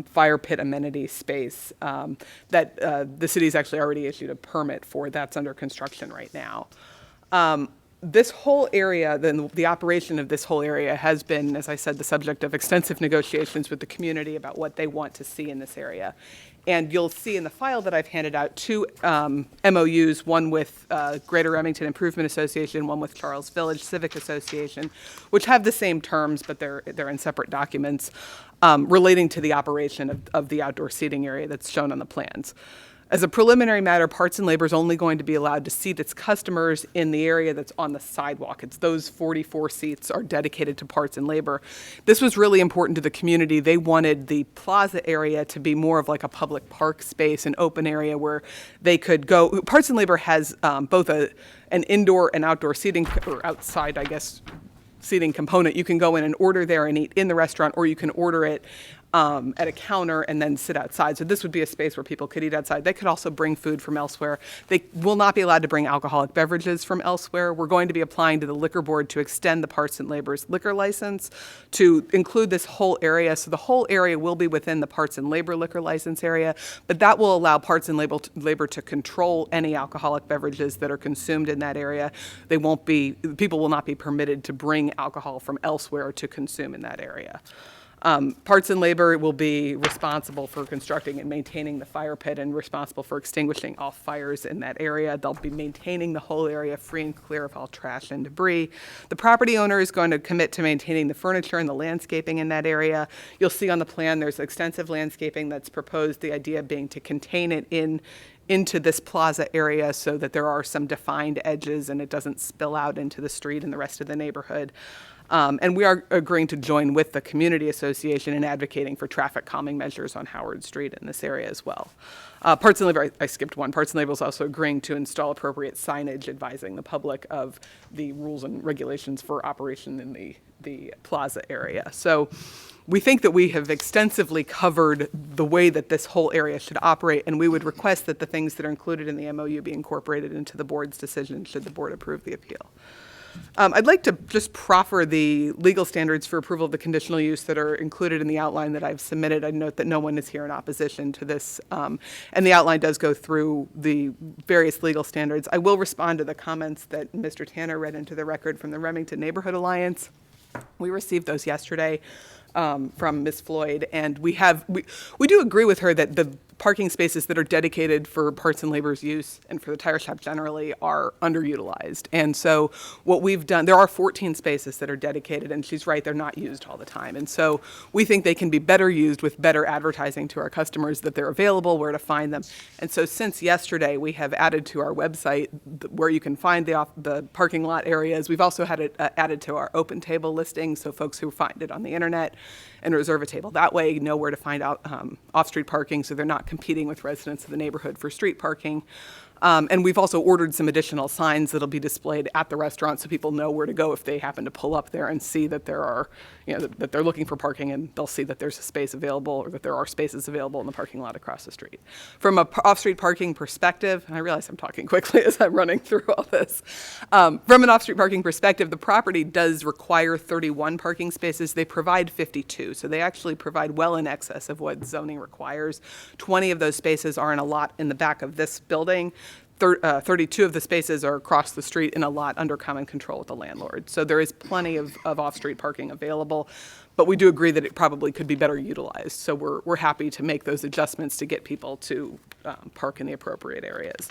fire pit amenity space that the city's actually already issued a permit for. That's under construction right now. This whole area, the operation of this whole area has been, as I said, the subject of extensive negotiations with the community about what they want to see in this area. And you'll see in the file that I've handed out two MOUs, one with Greater Remington Improvement Association, one with Charles Village Civic Association, which have the same terms, but they're in separate documents relating to the operation of the outdoor seating area that's shown on the plans. As a preliminary matter, Parts and Labor is only going to be allowed to seat its customers in the area that's on the sidewalk. It's those 44 seats are dedicated to Parts and Labor. This was really important to the community. They wanted the plaza area to be more of like a public park space, an open area where they could go. Parts and Labor has both an indoor and outdoor seating, or outside, I guess, seating component. You can go in and order there and eat in the restaurant, or you can order it at a counter and then sit outside. So this would be a space where people could eat outside. They could also bring food from elsewhere. They will not be allowed to bring alcoholic beverages from elsewhere. We're going to be applying to the liquor board to extend the Parts and Labor's liquor license to include this whole area. So the whole area will be within the Parts and Labor liquor license area, but that will allow Parts and Labor to control any alcoholic beverages that are consumed in that area. People will not be permitted to bring alcohol from elsewhere to consume in that area. Parts and Labor will be responsible for constructing and maintaining the fire pit and responsible for extinguishing all fires in that area. They'll be maintaining the whole area free and clear of all trash and debris. The property owner is going to commit to maintaining the furniture and the landscaping in that area. You'll see on the plan there's extensive landscaping that's proposed, the idea being to contain it into this plaza area so that there are some defined edges and it doesn't spill out into the street and the rest of the neighborhood. And we are agreeing to join with the community association in advocating for traffic calming measures on Howard Street in this area as well. Parts and Labor, I skipped one. Parts and Labor is also agreeing to install appropriate signage advising the public of the rules and regulations for operation in the plaza area. So we think that we have extensively covered the way that this whole area should operate, and we would request that the things that are included in the MOU be incorporated into the board's decision should the board approve the appeal. I'd like to just proffer the legal standards for approval of the conditional use that are included in the outline that I've submitted. I note that no one is here in opposition to this, and the outline does go through the various legal standards. I will respond to the comments that Mr. Tanner read into the record from the Remington Neighborhood Alliance. We received those yesterday from Ms. Floyd, and we do agree with her that the parking spaces that are dedicated for Parts and Labor's use and for the tire shop generally are underutilized. And so what we've done, there are 14 spaces that are dedicated, and she's right, they're not used all the time. And so we think they can be better used with better advertising to our customers that they're available, where to find them. And so since yesterday, we have added to our website where you can find the parking lot areas. We've also had it added to our open table listing, so folks who find it on the internet and reserve a table that way know where to find out off-street parking, so they're not competing with residents of the neighborhood for street parking. And we've also ordered some additional signs that'll be displayed at the restaurant so people know where to go if they happen to pull up there and see that there are, that they're looking for parking, and they'll see that there's a space available or that there are spaces available in the parking lot across the street. From a off-street parking perspective, and I realize I'm talking quickly as I'm running through all this. From an off-street parking perspective, the property does require 31 parking spaces. They provide 52, so they actually provide well in excess of what zoning requires. 20 of those spaces are in a lot in the back of this building. 32 of the spaces are across the street in a lot under common control with the landlord. So there is plenty of off-street parking available, but we do agree that it probably could be better utilized. So we're happy to make those adjustments to get people to park in the appropriate areas.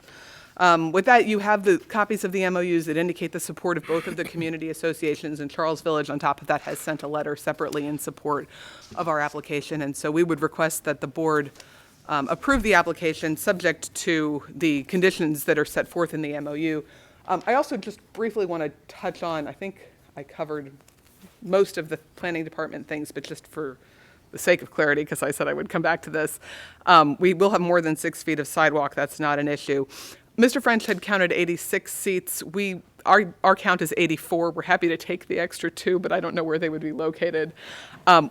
With that, you have the copies of the MOUs that indicate the support of both of the community associations, and Charles Village, on top of that, has sent a letter separately in support of our application. And so we would request that the board approve the application subject to the conditions that are set forth in the MOU. I also just briefly want to touch on, I think I covered most of the planning department things, but just for the sake of clarity, because I said I would come back to this, we will have more than 6 feet of sidewalk. That's not an issue. Mr. French had counted 86 seats. Our count is 84. We're happy to take the extra 2, but I don't know where they would be located.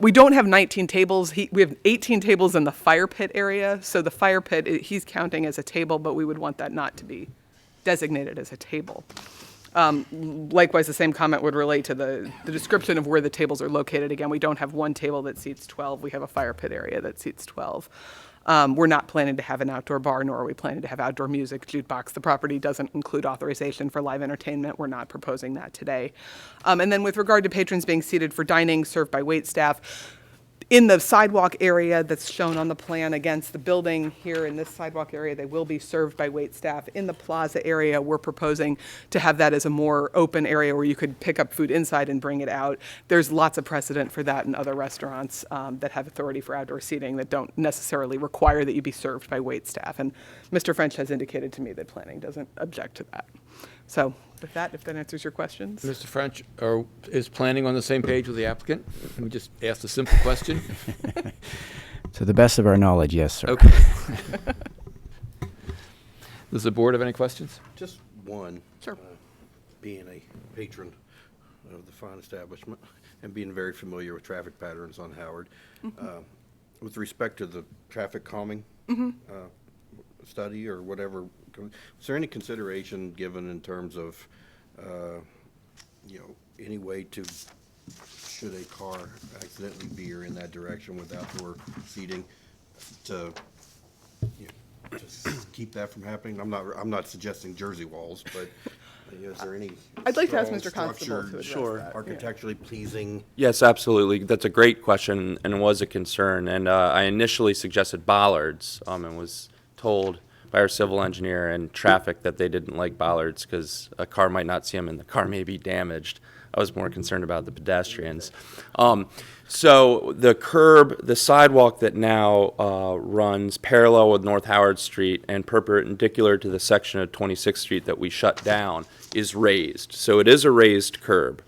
We don't have 19 tables. We have 18 tables in the fire pit area. So the fire pit, he's counting as a table, but we would want that not to be designated as a table. Likewise, the same comment would relate to the description of where the tables are located. Again, we don't have one table that seats 12. We have a fire pit area that seats 12. We're not planning to have an outdoor bar, nor are we planning to have outdoor music, jukebox. The property doesn't include authorization for live entertainment. We're not proposing that today. And then with regard to patrons being seated for dining served by wait staff, in the sidewalk area that's shown on the plan against the building here in this sidewalk area, they will be served by wait staff. In the plaza area, we're proposing to have that as a more open area where you could pick up food inside and bring it out. There's lots of precedent for that in other restaurants that have authority for outdoor seating that don't necessarily require that you be served by wait staff. And Mr. French has indicated to me that planning doesn't object to that. So with that, if that answers your questions. Mr. French, is planning on the same page with the applicant? Let me just ask a simple question. To the best of our knowledge, yes, sir. Okay. Does the board have any questions? Just one. Sure. Being a patron of the fine establishment and being very familiar with traffic patterns on Howard, with respect to the traffic calming study or whatever, was there any consideration given in terms of, any way to, should a car accidentally veer in that direction with outdoor seating, to just keep that from happening? I'm not suggesting Jersey walls, but is there any? I'd like to ask Mr. Constable to address that. Architecturally pleasing. Yes, absolutely. That's a great question and was a concern. And I initially suggested bollards and was told by our civil engineer and traffic that they didn't like bollards because a car might not see them and the car may be damaged. I was more concerned about the pedestrians. So the sidewalk that now runs parallel with North Howard Street and perpendicular to the section of 26th Street that we shut down is raised. So it is a raised curb.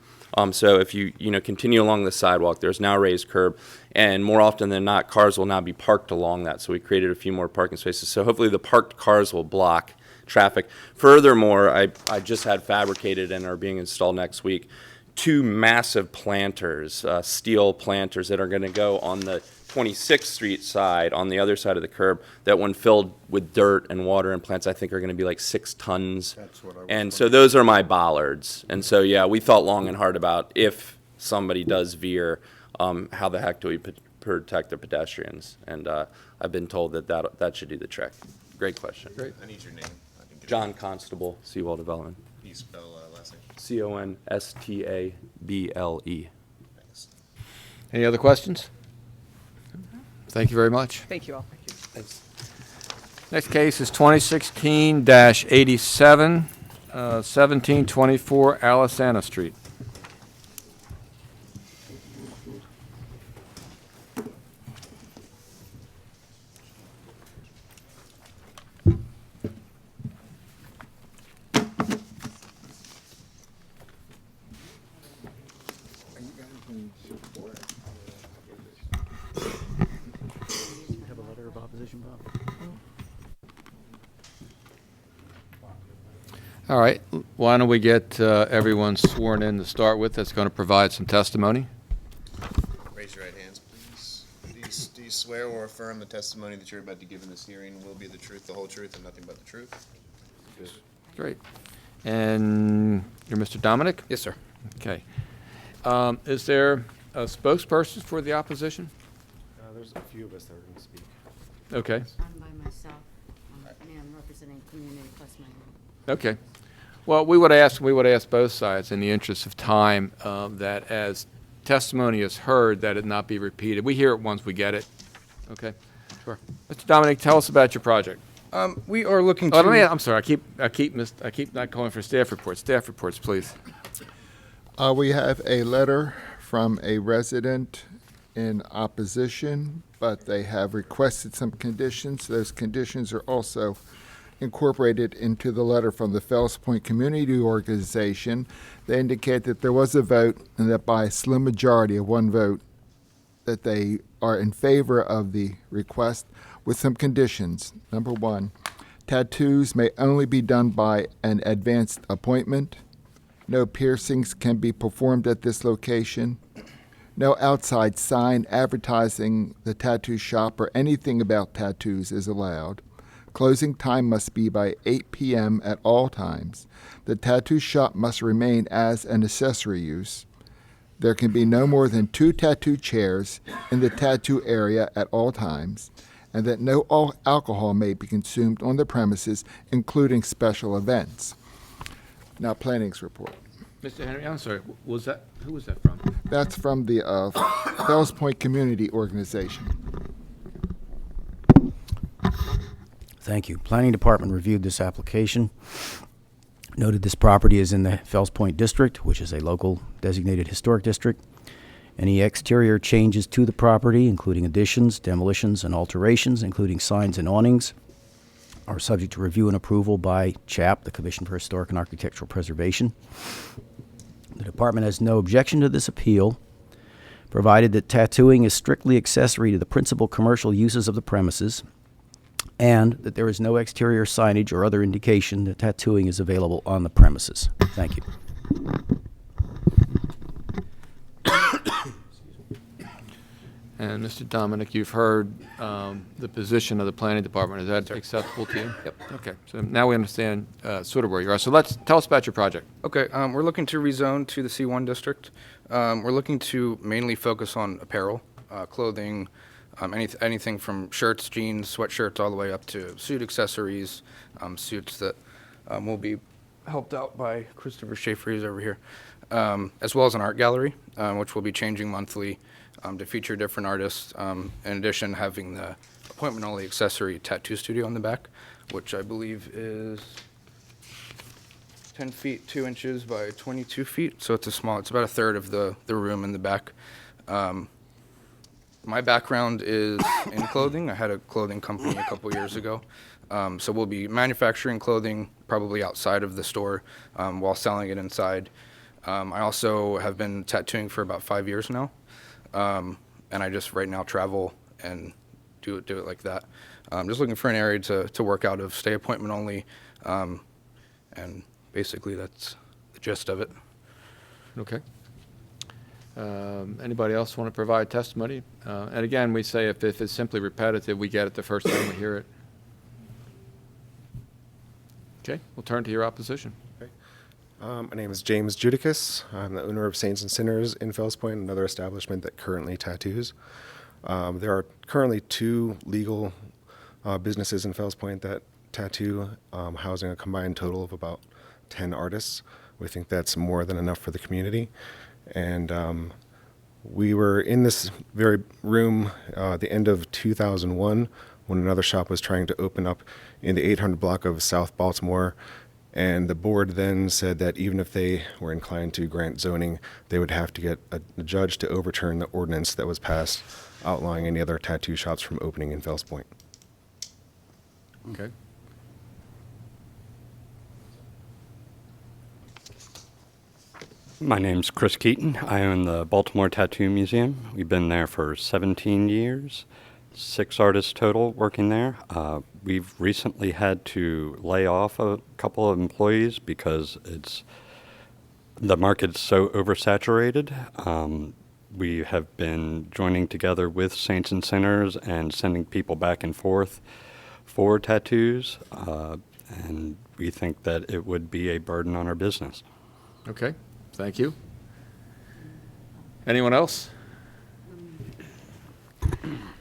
So if you continue along the sidewalk, there's now raised curb, and more often than not, cars will now be parked along that. So we created a few more parking spaces. So hopefully the parked cars will block traffic. Furthermore, I just had fabricated and are being installed next week 2 massive planters, steel planters that are going to go on the 26th Street side on the other side of the curb that when filled with dirt and water and plants, I think are going to be like 6 tons. That's what I was And so those are my bollards. And so, yeah, we thought long and hard about if somebody does veer, how the heck do we protect the pedestrians? And I've been told that should do the trick. Great question. Great. I need your name. I can get John Constable, Seawall Development. Can you spell last name? Constable. Thanks. Any other questions? Thank you very much. Thank you all. Thanks. Next case is 2016-87, 1724 Alisana Street. Have a letter of opposition, Bob? All right, why don't we get everyone sworn in to start with that's going to provide some testimony? Raise your right hands, please. Do you swear or affirm the testimony that you're about to give in this hearing will be the truth, the whole truth, and nothing but the truth? Good. Great. And you're Mr. Dominic? Yes, sir. Okay. Is there a spokesperson for the opposition? There's a few of us that are going to speak. Okay. I'm by myself. I'm representing community plus my group. Okay. Well, we would ask both sides in the interest of time that as testimony is heard, that it not be repeated. We hear it once we get it. Okay. Sure. Mr. Dominic, tell us about your project. We are looking to. Oh, I'm sorry. I keep not calling for staff reports. Staff reports, please. We have a letter from a resident in opposition, but they have requested some conditions. Those conditions are also incorporated into the letter from the Fells Point Community Organization. They indicate that there was a vote and that by a slim majority of 1 vote that they are in favor of the request with some conditions. Number 1, tattoos may only be done by an advanced appointment. No piercings can be performed at this location. No outside sign advertising the tattoo shop or anything about tattoos is allowed. Closing time must be by 8 p.m. at all times. The tattoo shop must remain as an accessory use. There can be no more than 2 tattoo chairs in the tattoo area at all times, and that no alcohol may be consumed on the premises, including special events. Now, planning's report. Mr. Henry, I'm sorry. Who was that from? That's from the Fells Point Community Organization. Thank you. Planning Department reviewed this application. Noted this property is in the Fells Point District, which is a local designated historic district. Any exterior changes to the property, including additions, demolitions, and alterations, including signs and awnings, are subject to review and approval by CHAP, the Commission for Historic and Architectural Preservation. The department has no objection to this appeal, provided that tattooing is strictly accessory to the principal commercial uses of the premises, and that there is no exterior signage or other indication that tattooing is available on the premises. Thank you. And Mr. Dominic, you've heard the position of the planning department. Is that acceptable to you? Yep. Okay. So now we understand sort of where you are. So tell us about your project. Okay, we're looking to rezone to the C1 district. We're looking to mainly focus on apparel, clothing, anything from shirts, jeans, sweatshirts, all the way up to suit accessories, suits that will be helped out by Christopher Schaefer, who's over here, as well as an art gallery, which will be changing monthly to feature different artists. In addition, having the appointment-only accessory tattoo studio on the back, which I believe is 10 feet 2 inches by 22 feet, so it's about a third of the room in the back. My background is in clothing. I had a clothing company a couple years ago. So we'll be manufacturing clothing probably outside of the store while selling it inside. I also have been tattooing for about 5 years now, and I just right now travel and do it like that. Just looking for an area to work out of, stay appointment only, and basically that's the gist of it. Okay. Anybody else want to provide testimony? And again, we say if it's simply repetitive, we get it the first time we hear it. Okay, we'll turn to your opposition. My name is James Judicus. I'm the owner of Saints and Sinners in Fells Point, another establishment that currently tattoos. There are currently 2 legal businesses in Fells Point that tattoo, housing a combined total of about 10 artists. We think that's more than enough for the community. And we were in this very room the end of 2001 when another shop was trying to open up in the 800 block of South Baltimore. And the board then said that even if they were inclined to grant zoning, they would have to get a judge to overturn the ordinance that was passed outlawing any other tattoo shops from opening in Fells Point. Okay. My name's Chris Keaton. I own the Baltimore Tattoo Museum. We've been there for 17 years, 6 artists total working there. We've recently had to lay off a couple of employees because the market's so oversaturated. We have been joining together with Saints and Sinners and sending people back and forth for tattoos, and we think that it would be a burden on our business. Okay, thank you. Anyone else?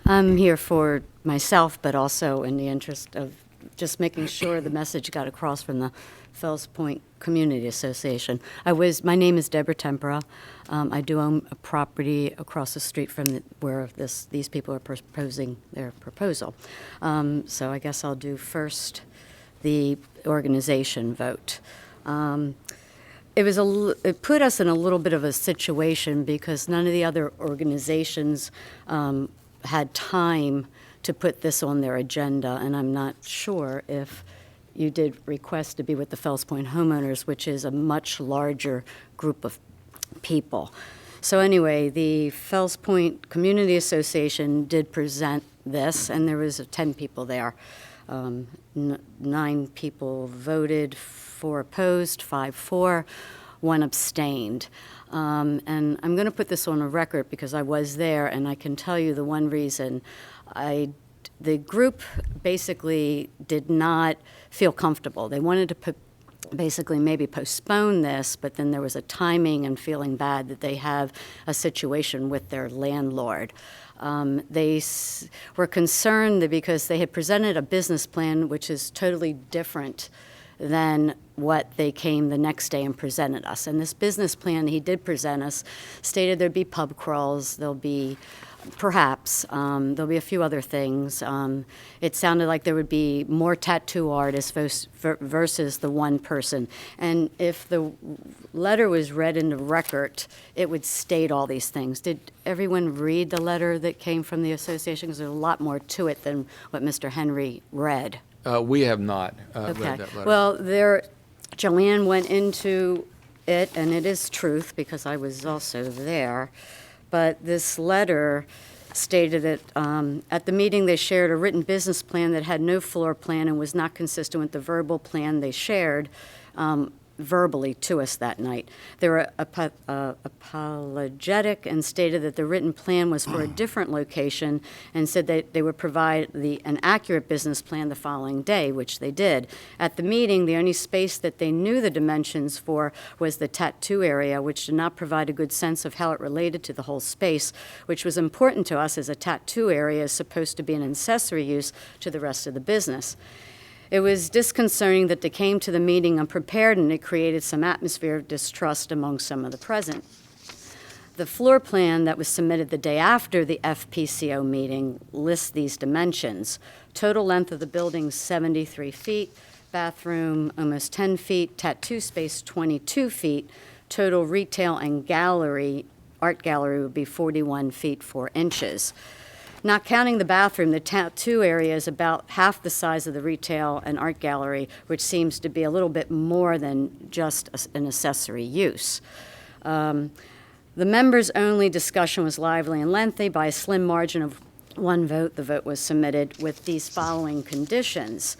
I'm here for myself, but also in the interest of just making sure the message got across from the Fells Point Community Association. My name is Deborah Tempera. I do own a property across the street from where these people are proposing their proposal. So I guess I'll do first the organization vote. It put us in a little bit of a situation because none of the other organizations had time to put this on their agenda, and I'm not sure if you did request to be with the Fells Point homeowners, which is a much larger group of people. So anyway, the Fells Point Community Association did present this, and there was 10 people there. 9 people voted, 4 opposed, 5 for, 1 abstained. And I'm going to put this on a record because I was there, and I can tell you the one reason. The group basically did not feel comfortable. They wanted to basically maybe postpone this, but then there was a timing and feeling bad that they have a situation with their landlord. They were concerned because they had presented a business plan which is totally different than what they came the next day and presented us. And this business plan he did present us stated there'd be pub crawls, there'll be there'll be a few other things. It sounded like there would be more tattoo artists versus the one person. And if the letter was read in the record, it would state all these things. Did everyone read the letter that came from the association? Because there's a lot more to it than what Mr. Henry read. We have not read Okay. that letter. Well, Joanne went into it, and it is truth because I was also there. But this letter stated that at the meeting they shared a written business plan that had no floor plan and was not consistent with the verbal plan they shared verbally to us that night. They were apologetic and stated that the written plan was for a different location and said that they would provide an accurate business plan the following day, which they did. At the meeting, the only space that they knew the dimensions for was the tattoo area, which did not provide a good sense of how it related to the whole space, which was important to us as a tattoo area is supposed to be an accessory use to the rest of the business. It was disconcerting that they came to the meeting unprepared, and it created some atmosphere of distrust among some of the present. The floor plan that was submitted the day after the FPCO meeting lists these dimensions. Total length of the building, 73 feet, bathroom, almost 10 feet, tattoo space, 22 feet, total retail and art gallery would be 41 feet, 4 inches. Not counting the bathroom, the tattoo area is about half the size of the retail and art gallery, which seems to be a little bit more than just an accessory use. The members-only discussion was lively and lengthy. By a slim margin of one vote, the vote was submitted with these following conditions.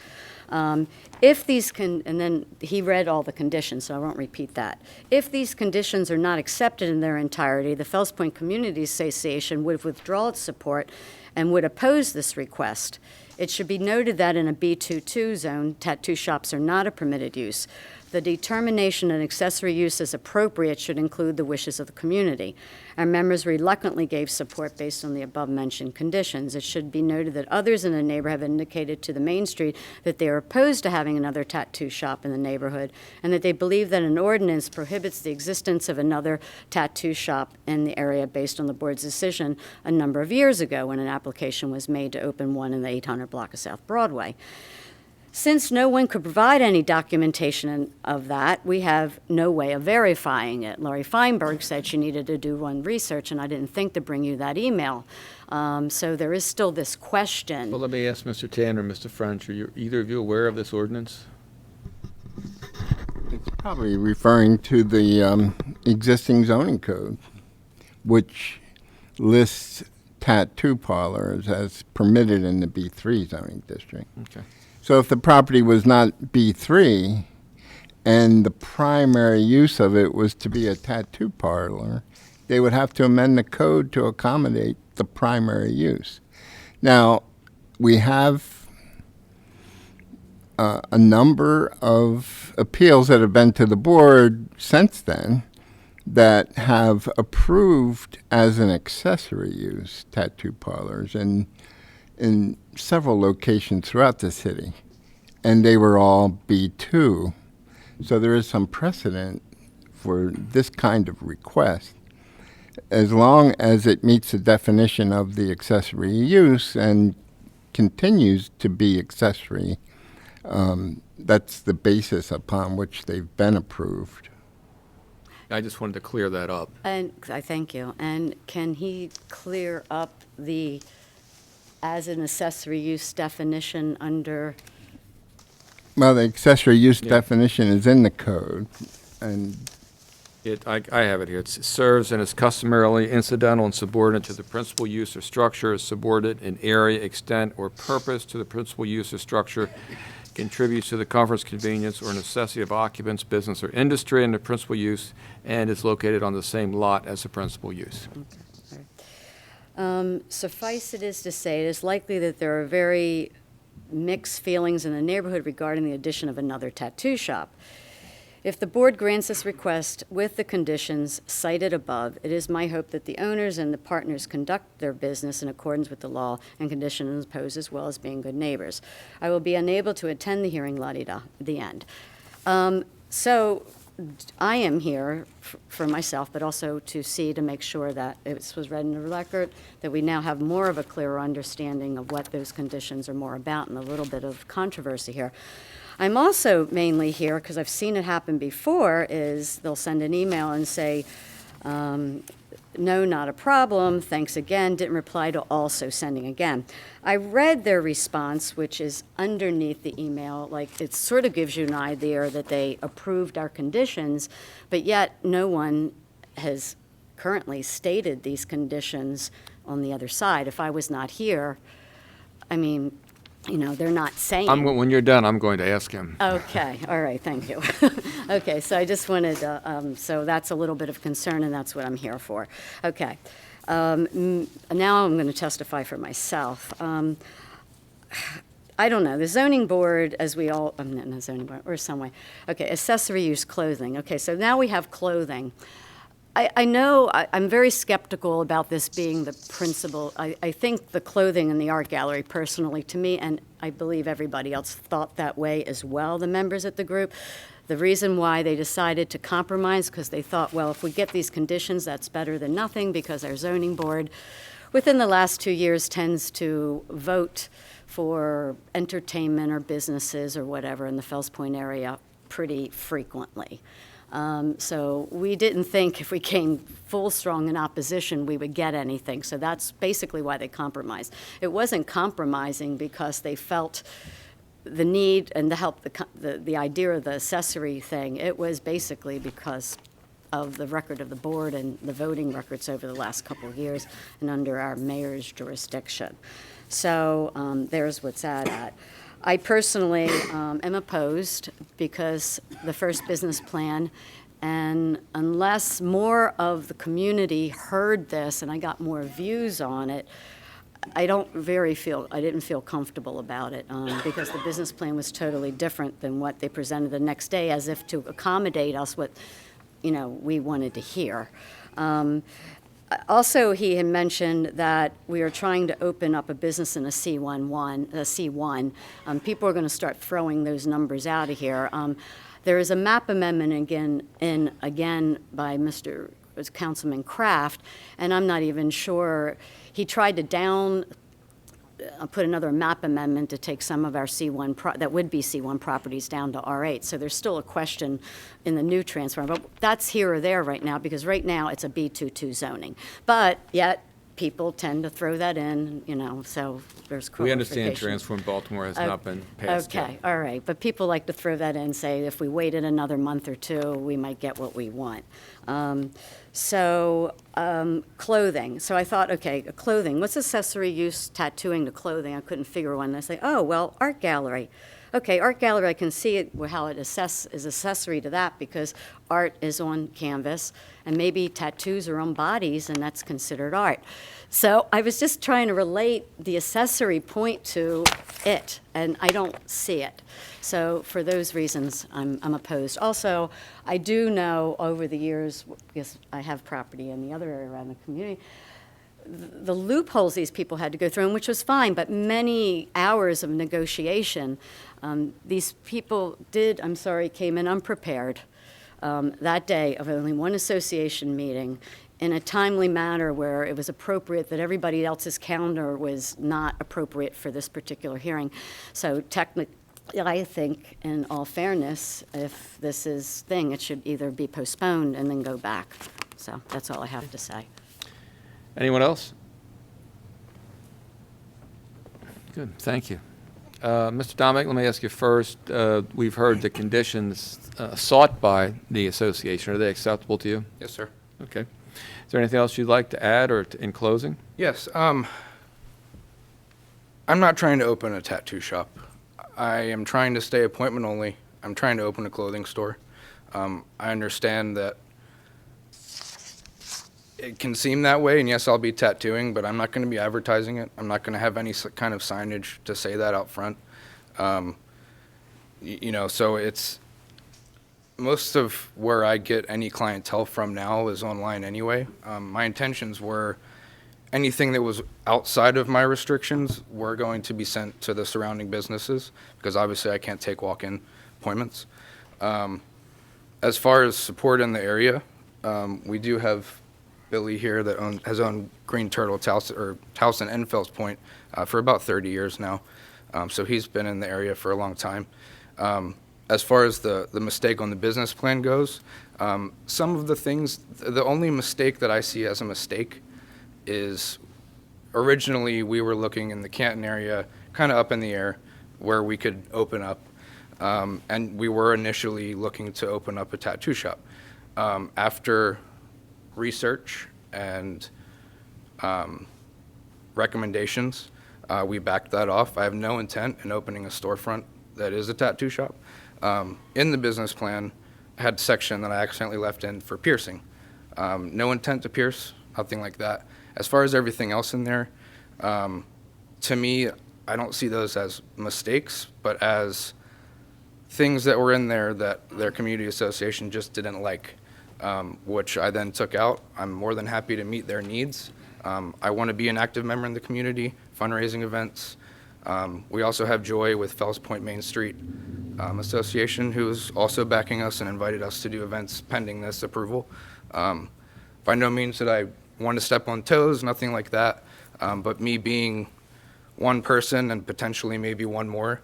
If these and then he read all the conditions, so I won't repeat that. If these conditions are not accepted in their entirety, the Fells Point Community Association would withdraw its support and would oppose this request. It should be noted that in a B22 zone, tattoo shops are not a permitted use. The determination an accessory use is appropriate should include the wishes of the community. Our members reluctantly gave support based on the above-mentioned conditions. It should be noted that others in the neighborhood have indicated to the Main Street that they are opposed to having another tattoo shop in the neighborhood, and that they believe that an ordinance prohibits the existence of another tattoo shop in the area based on the board's decision a number of years ago when an application was made to open one in the 800 block of South Broadway. Since no one could provide any documentation of that, we have no way of verifying it. Laurie Feinberg said she needed to do one research, and I didn't think to bring you that email. So there is still this question. Well, let me ask Mr. Tanner, Mr. French, are either of you aware of this ordinance? It's probably referring to the existing zoning code, which lists tattoo parlors as permitted in the B3 zoning district. Okay. So if the property was not B3 and the primary use of it was to be a tattoo parlor, they would have to amend the code to accommodate the primary use. Now, we have a number of appeals that have been to the board since then that have approved as an accessory use tattoo parlors in several locations throughout the city, and they were all B2. So there is some precedent for this kind of request, as long as it meets the definition of the accessory use and continues to be accessory. That's the basis upon which they've been approved. I just wanted to clear that up. And I thank you. And can he clear up the as an accessory use definition under? Well, the accessory use definition is in the code, and I have it here. It serves and is customarily incidental and subordinate to the principal use or structure, is subordinate in area, extent, or purpose to the principal use or structure, contributes to the comfort, convenience, or necessity of occupants, business, or industry in the principal use, and is located on the same lot as the principal use. Suffice it is to say, it is likely that there are very mixed feelings in the neighborhood regarding the addition of another tattoo shop. If the board grants this request with the conditions cited above, it is my hope that the owners and the partners conduct their business in accordance with the law and conditions imposed, as well as being good neighbors. I will be unable to attend the hearing, la-di-da, the end. So I am here for myself, but also to make sure that it was read in the record, that we now have more of a clearer understanding of what those conditions are more about, and a little bit of controversy here. I'm also mainly here because I've seen it happen before, is they'll send an email and say, no, not a problem, thanks again, didn't reply to also sending again. I read their response, which is underneath the email, like it sort of gives you an idea that they approved our conditions, but yet no one has currently stated these conditions on the other side. If I was not here, I mean, you know, they're not saying. When you're done, I'm going to ask him. Okay, all right, thank you. Okay, so I just wanted to, so that's a little bit of concern, and that's what I'm here for. Okay, now I'm going to testify for myself. I don't know, the zoning board, as we all, not zoning board, or some way. Okay, accessory use clothing. Okay, so now we have clothing. I know I'm very skeptical about this being the principal. I think the clothing in the art gallery, personally, to me, and I believe everybody else thought that way as well, the members at the group. The reason why they decided to compromise, because they thought, well, if we get these conditions, that's better than nothing, because our zoning board, within the last 2 years, tends to vote for entertainment or businesses or whatever in the Fells Point area pretty frequently. So we didn't think if we came full strong in opposition we would get anything. So that's basically why they compromised. It wasn't compromising because they felt the need and the help, the idea of the accessory thing. It was basically because of the record of the board and the voting records over the last couple of years and under our mayor's jurisdiction. So there's what's at. I personally am opposed because the first business plan, and unless more of the community heard this and I got more views on it, I didn't feel comfortable about it because the business plan was totally different than what they presented the next day, as if to accommodate us what, we wanted to hear. Also, he had mentioned that we are trying to open up a business in a C1. People are going to start throwing those numbers out of here. There is a map amendment again by Councilman Kraft, and I'm not even sure. He tried to put another map amendment to take some of our C1 that would be C1 properties down to R8. So there's still a question in the new transfer, but that's here or there right now because right now it's a B22 zoning. But yet people tend to throw that in, so there's We understand qualification. transfer in Baltimore has not been passed yet. Okay, all right. But people like to throw that in, say if we waited another month or two, we might get what we want. Clothing. So I thought, okay, clothing. What's accessory use tattooing to clothing? I couldn't figure one. I say, oh, well, art gallery. Okay, art gallery, I can see how it is accessory to that because art is on canvas and maybe tattoos are on bodies and that's considered art. So I was just trying to relate the accessory point to it, and I don't see it. So for those reasons, I'm opposed. Also, I do know over the years, because I have property in the other area around the community, the loopholes these people had to go through, and which was fine, but many hours of negotiation. These people came in unprepared that day of only one association meeting in a timely manner where it was appropriate that everybody else's calendar was not appropriate for this particular hearing. So technically, I think, in all fairness, if this is it should either be postponed and then go back. So that's all I have to say. Anyone else? Good, thank you. Mr. Dominic, let me ask you first. We've heard the conditions sought by the association. Are they acceptable to you? Yes, sir. Okay. Is there anything else you'd like to add or in closing? Yes. I'm not trying to open a tattoo shop. I am trying to stay appointment only. I'm trying to open a clothing store. I understand that it can seem that way, and yes, I'll be tattooing, but I'm not going to be advertising it. I'm not going to have any kind of signage to say that out front. So it's most of where I get any clientele from now is online anyway. My intentions were anything that was outside of my restrictions were going to be sent to the surrounding businesses because obviously I can't take walk-in appointments. As far as support in the area, we do have Billy here that has owned Green Turtle, Towson and Fells Point for about 30 years now. So he's been in the area for a long time. As far as the mistake on the business plan goes, some of the things, the only mistake that I see as a mistake is originally we were looking in the Canton area, kind of up in the air, where we could open up. And we were initially looking to open up a tattoo shop. After research and recommendations, we backed that off. I have no intent in opening a storefront that is a tattoo shop. In the business plan, I had a section that I accidentally left in for piercing. No intent to pierce, nothing like that. As far as everything else in there, to me, I don't see those as mistakes, but as things that were in there that their community association just didn't like, which I then took out. I'm more than happy to meet their needs. I want to be an active member in the community, fundraising events. We also have Joy with Fells Point Main Street Association, who's also backing us and invited us to do events pending this approval. By no means did I want to step on toes, nothing like that. But me being one person and potentially maybe one more,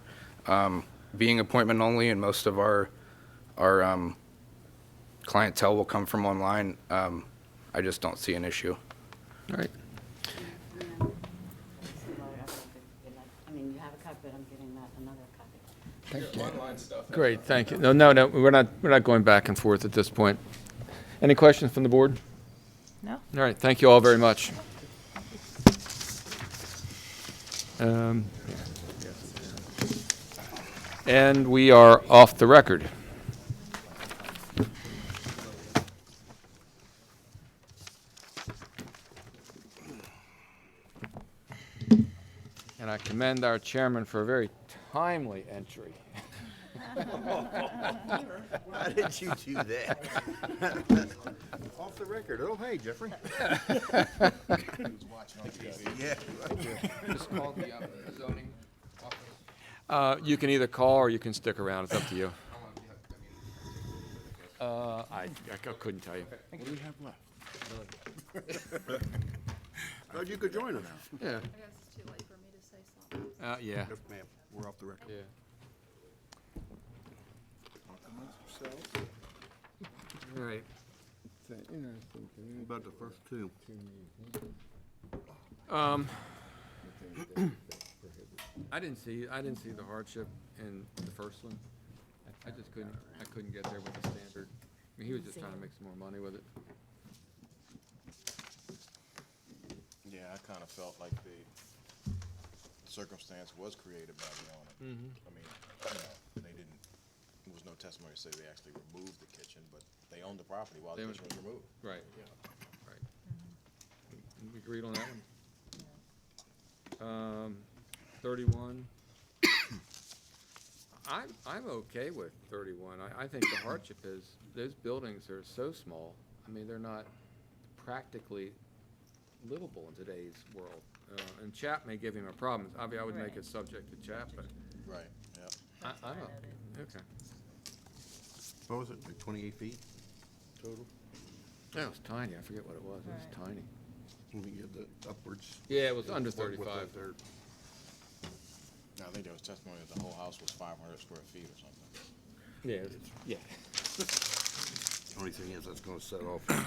being appointment only, and most of our clientele will come from online, I just don't see an issue. All right. I mean, you have a copy, but I'm giving Matt another copy. Great, thank you. No, we're not going back and forth at this point. Any questions from the board? No? All right, thank you all very much. And we are off the record. And I commend our chairman for a very timely entry. Why did you do that? Off the record. Oh, hey, Jeffrey. Yeah. Just call the zoning office. You can either call or you can stick around. It's up to you. I couldn't tell you. What do we have left? Glad you could join us now. Yeah. I guess it's too late for me to say something. Yeah. Yes, ma'am. We're off the record. Yeah. All right. It's interesting to me. About the first two. I didn't see the hardship in the first one. I just couldn't get there with the standard. I mean, he was just trying to make some more money with it. Yeah, I kind of felt like the circumstance was created by the owner. I mean, they didn't, there was no testimony to say they actually removed the kitchen, but they owned the property while the kitchen was removed. Right, right. We agreed on that one. 31. I'm okay with 31. I think the hardship is, those buildings are so small. I mean, they're not practically livable in today's world. And CHAP may give him a problem. Obviously, I would make it subject to CHAP, but Right, yeah. okay. What was it, like 28 feet total? Yeah, it was tiny. I forget what it was. It was tiny. When we get the upwards. Yeah, it was under What- what 35. they're- I think there was testimony that the whole house was 500 square feet or something. Yeah, yeah. Only thing is, that's gonna set off. I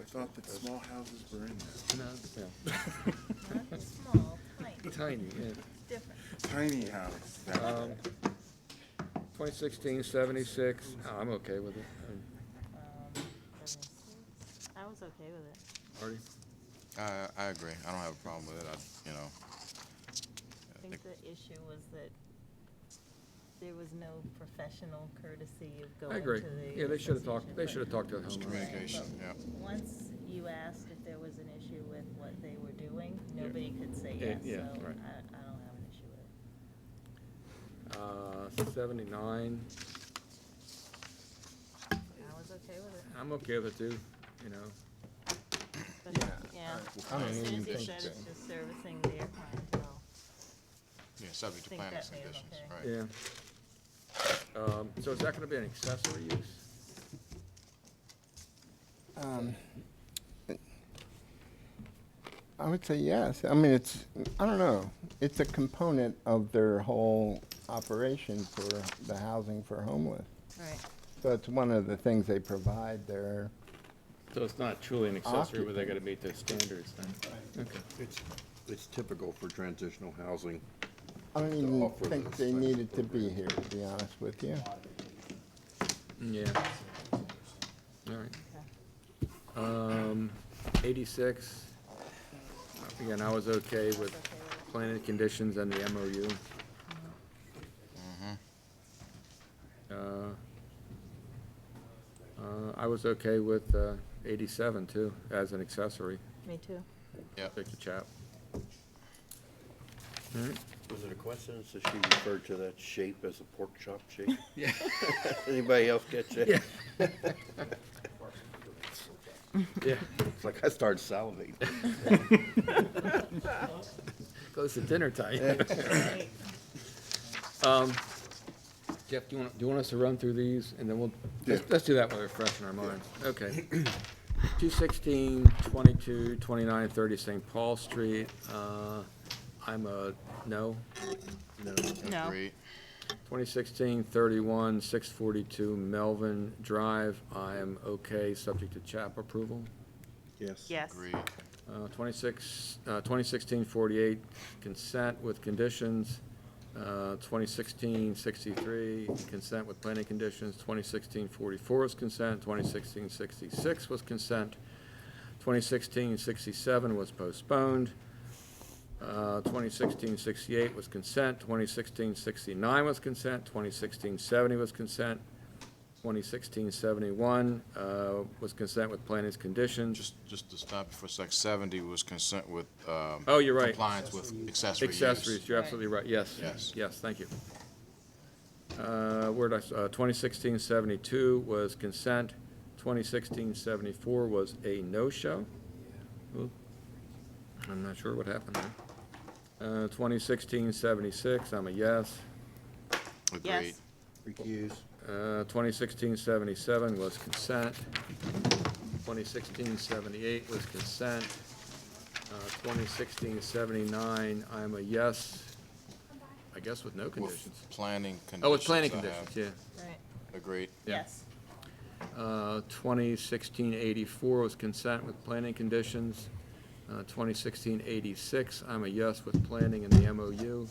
thought that small houses were in there. No, Not small, tiny. Tiny, yeah. Different. Tiny house. 2016, 76. Oh, I'm okay with it. 76. I was okay with it. Artie? I agree. I don't have a problem with it. I think the issue was that there was no professional courtesy of I going agree. to the. Yeah, they should have talked, they association. should have talked to the homeowner. Communication, yeah. Once you asked if there was an issue with what they were doing, nobody could say Yeah, yes, yeah, so right. I don't have an issue with it. 79. I was okay with it. I'm okay with it too, you know. But, yeah, I don't as soon even as you think said so. it's just servicing their clientele. Yeah, subject to Think planning that made it conditions, okay. right. Yeah. So is that gonna be an accessory use? I would say yes. I mean, I don't know. It's a component of their whole operation for the housing for homeless. Right. So it's one of the things they provide there. So it's not truly an accessory where they gotta meet the standards then? Okay. It's typical for transitional housing. I don't to even offer think this they type of needed to be here, to be honest with you. Yeah. All right. 86. Again, I was okay with planning conditions and the MOU. I was okay with 87 too, as an accessory. Me too. Yep. Take the chap. All right. Was it a coincidence that she referred to that shape as a pork chop shape? Yeah. Anybody else get that? Yeah. Yeah. It's like I started salivating. Close to dinner time. Jeff, do you want us to run through these, and then let's do that while they're fresh in our minds. Okay. 216, 22, 29, 30 St. Paul Street. I'm a no. No. Agreed. 2016, 31, 642 Melvin Drive. I am okay, subject to CHAP approval. Yes. Yes. Agreed. 2016, 48 consent with conditions. 2016-63, consent with planning conditions. 2016-44 was consent. 2016-66 was consent. 2016-67 was postponed. 2016-68 was consent. 2016-69 was consent. 2016-70 was consent. 2016-71 was consent with planning's conditions. Just to stop you for a sec, 70 was consent with, Oh, you're right. compliance with accessory use. Accessories, you're absolutely right, yes. Yes. Yes, thank you. Where did 2016-72 was consent. 2016-74 was a no-show. Ooh, I'm not sure what happened there. 2016-76, I'm a yes. Agreed. Recuse. 2016-77 was consent. 2016-78 was consent. 2016-79, I'm a yes, I guess with no conditions. Planning conditions. Oh, with planning I have. conditions, yeah. Right. Agreed. Yes. 2016-84 was consent with planning conditions. 2016-86, I'm a yes with planning and the MOU.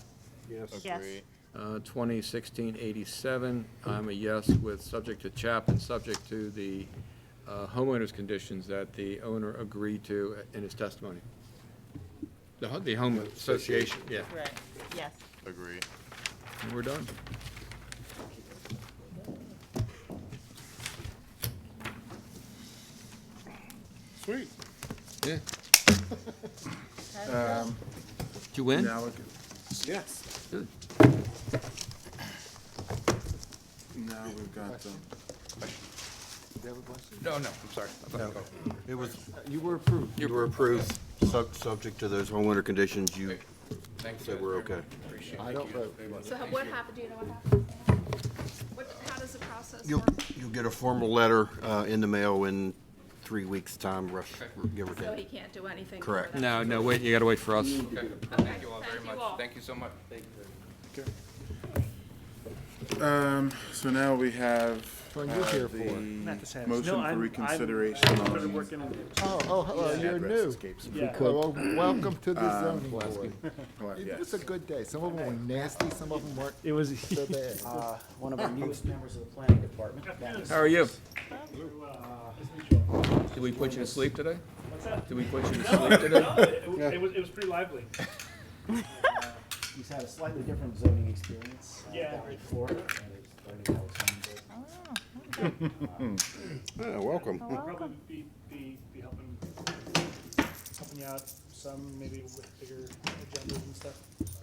Yes. Agreed. 2016-87, I'm a yes with subject to CHAP and subject to the homeowner's conditions that the owner agreed to in his testimony. The home association, yeah. Right. Yes. Agreed. And we're done. Sweet. Yeah. How'd Did you win? Now we can, yes. Good. Now we've got, No, I'm sorry. It was, you were approved. You were approved, subject to those homeowner conditions you said were okay. I don't vote. So what happened, do you know what happened? How does the process You'll work? get a formal letter in the mail in 3 weeks' time, give or So he take. can't do anything? Correct. No, no, wait, you gotta wait for us. Okay. Thank you all very Thank you much. all. Thank you so much. So now we have What are you here the for? motion for reconsideration on. Oh, hello, you're new. Yeah. Well, welcome to the zoning Well, board. It yes. was a good day. Some of them were nasty, some of them weren't It was so bad. one of our newest members of the planning department. How are you? Did we put you to sleep today? What's that? Did we put you to sleep today? It was pretty lively. He's had a slightly different zoning experience. Yeah. Down in Florida, and he's learning how it's done. Yeah, welcome. I'll probably be helping you out some, maybe with bigger agendas and stuff.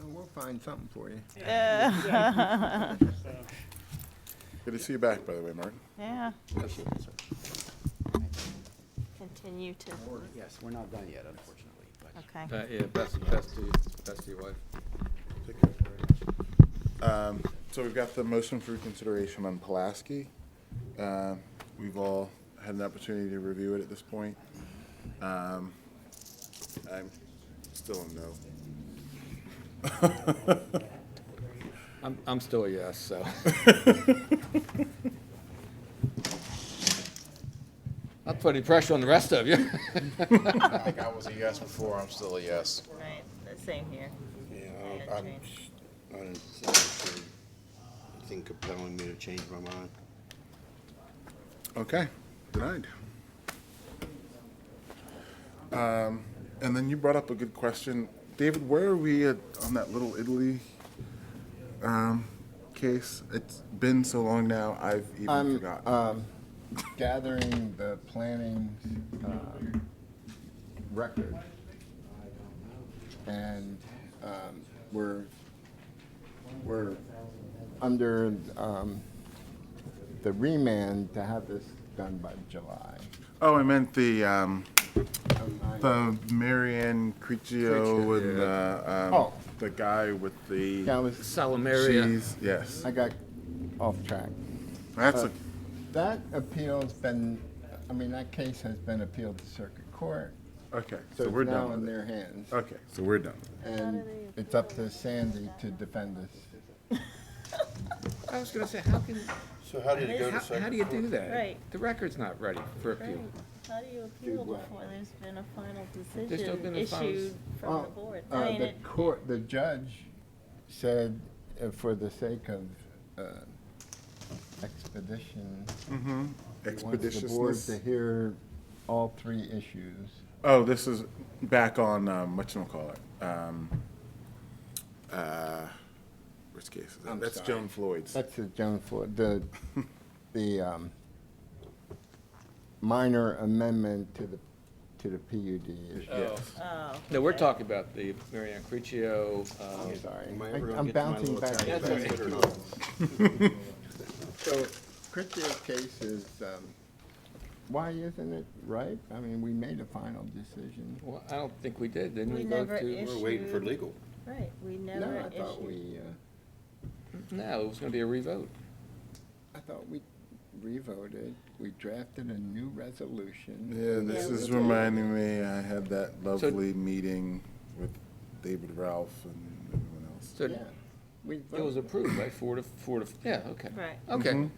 We'll find something for you. Yeah. So, Good to see you back, by the way, Martin. Yeah. Continue to. Yes, we're not done yet, unfortunately. But Okay. Yeah, best to your wife. Take care. So we've got the motion for reconsideration on Pulaski. We've all had an opportunity to review it at this point. I'm still a no. I'm still a yes, so. Not putting pressure on the rest of you. I think I was a yes before, I'm still a yes. Right. The same here. Yeah, Had I changed. don't see anything compelling me to change my mind. Okay, denied. And then you brought up a good question. David, where are we on that Little Italy case? It's been so long now, I've even forgotten. Gathering the planning record. And we're under the remand to have this done by July. Oh, I meant the Marianne Criccio and Oh. the guy with the Yeah, I was, Salamaria. cheese. Yes. I got off track. That's a, That appeal's been, I mean, that case has been appealed to circuit court. okay, So so we're it's now done in with their it. hands. Okay, so we're done. And it's up to Sandy to defend us. I was gonna say, how can, So how did it go to how do you do that? Right. The record's not ready for appeal. Right. How do you appeal before there's been a final There's still decision been a final issued from the board? I mean, The court, the judge said for the sake of expedition, Mm-hmm. he wants the board Expeditiousness. to hear all three issues. Oh, this is back on, whatchamacallit? Which case is that? I'm That's sorry. Joan Floyd's. That's the Joan Floyd, the minor amendment to the PUD issue. Yes. Oh. No, we're talking about the Marianne Criccio. I'm sorry. Am I ever gonna I'm get to my bouncing little back. tax and credit or forth. not? So, Christie's case is, why isn't it right? I mean, we made a final decision. Well, I don't think we did, didn't we We vote never to? issued. We're waiting for legal. Right, we No, never I thought issued. we, No, it was gonna be a revote. I thought we revoted. We drafted a new resolution. Yeah, this Yeah, is we did. reminding me, I had that lovely meeting with David Ralph and everyone else. So Yeah. We it was voted. approved, right? Four to, yeah, okay. Right. Okay. Mhm.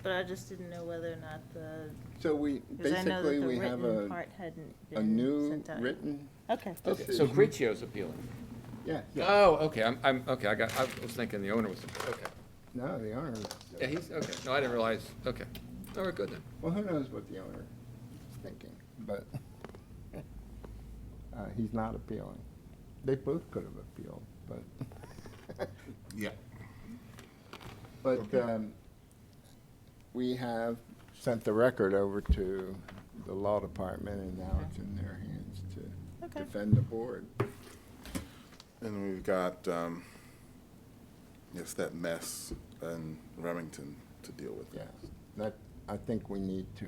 But I just didn't know whether or not the, So we, because I know that basically, the we have written part hadn't a been new sent out. written, Okay. Okay, so Decision. Criccio's appealing. yeah. Oh, okay, okay, I was thinking the owner was, okay. No, the owner, Yeah, he's, okay, no, I didn't realize, okay. No, we're good then. well, who knows what the owner is thinking, but he's not appealing. They both could have appealed, but. Yeah. But we have sent the record over to the law department, and now it's in their hands to Okay. defend the board. And we've got, yes, that mess in Remington to deal with. Yeah, that, I think we need to,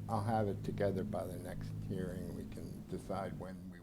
I'll have it together by the next hearing. We can decide when we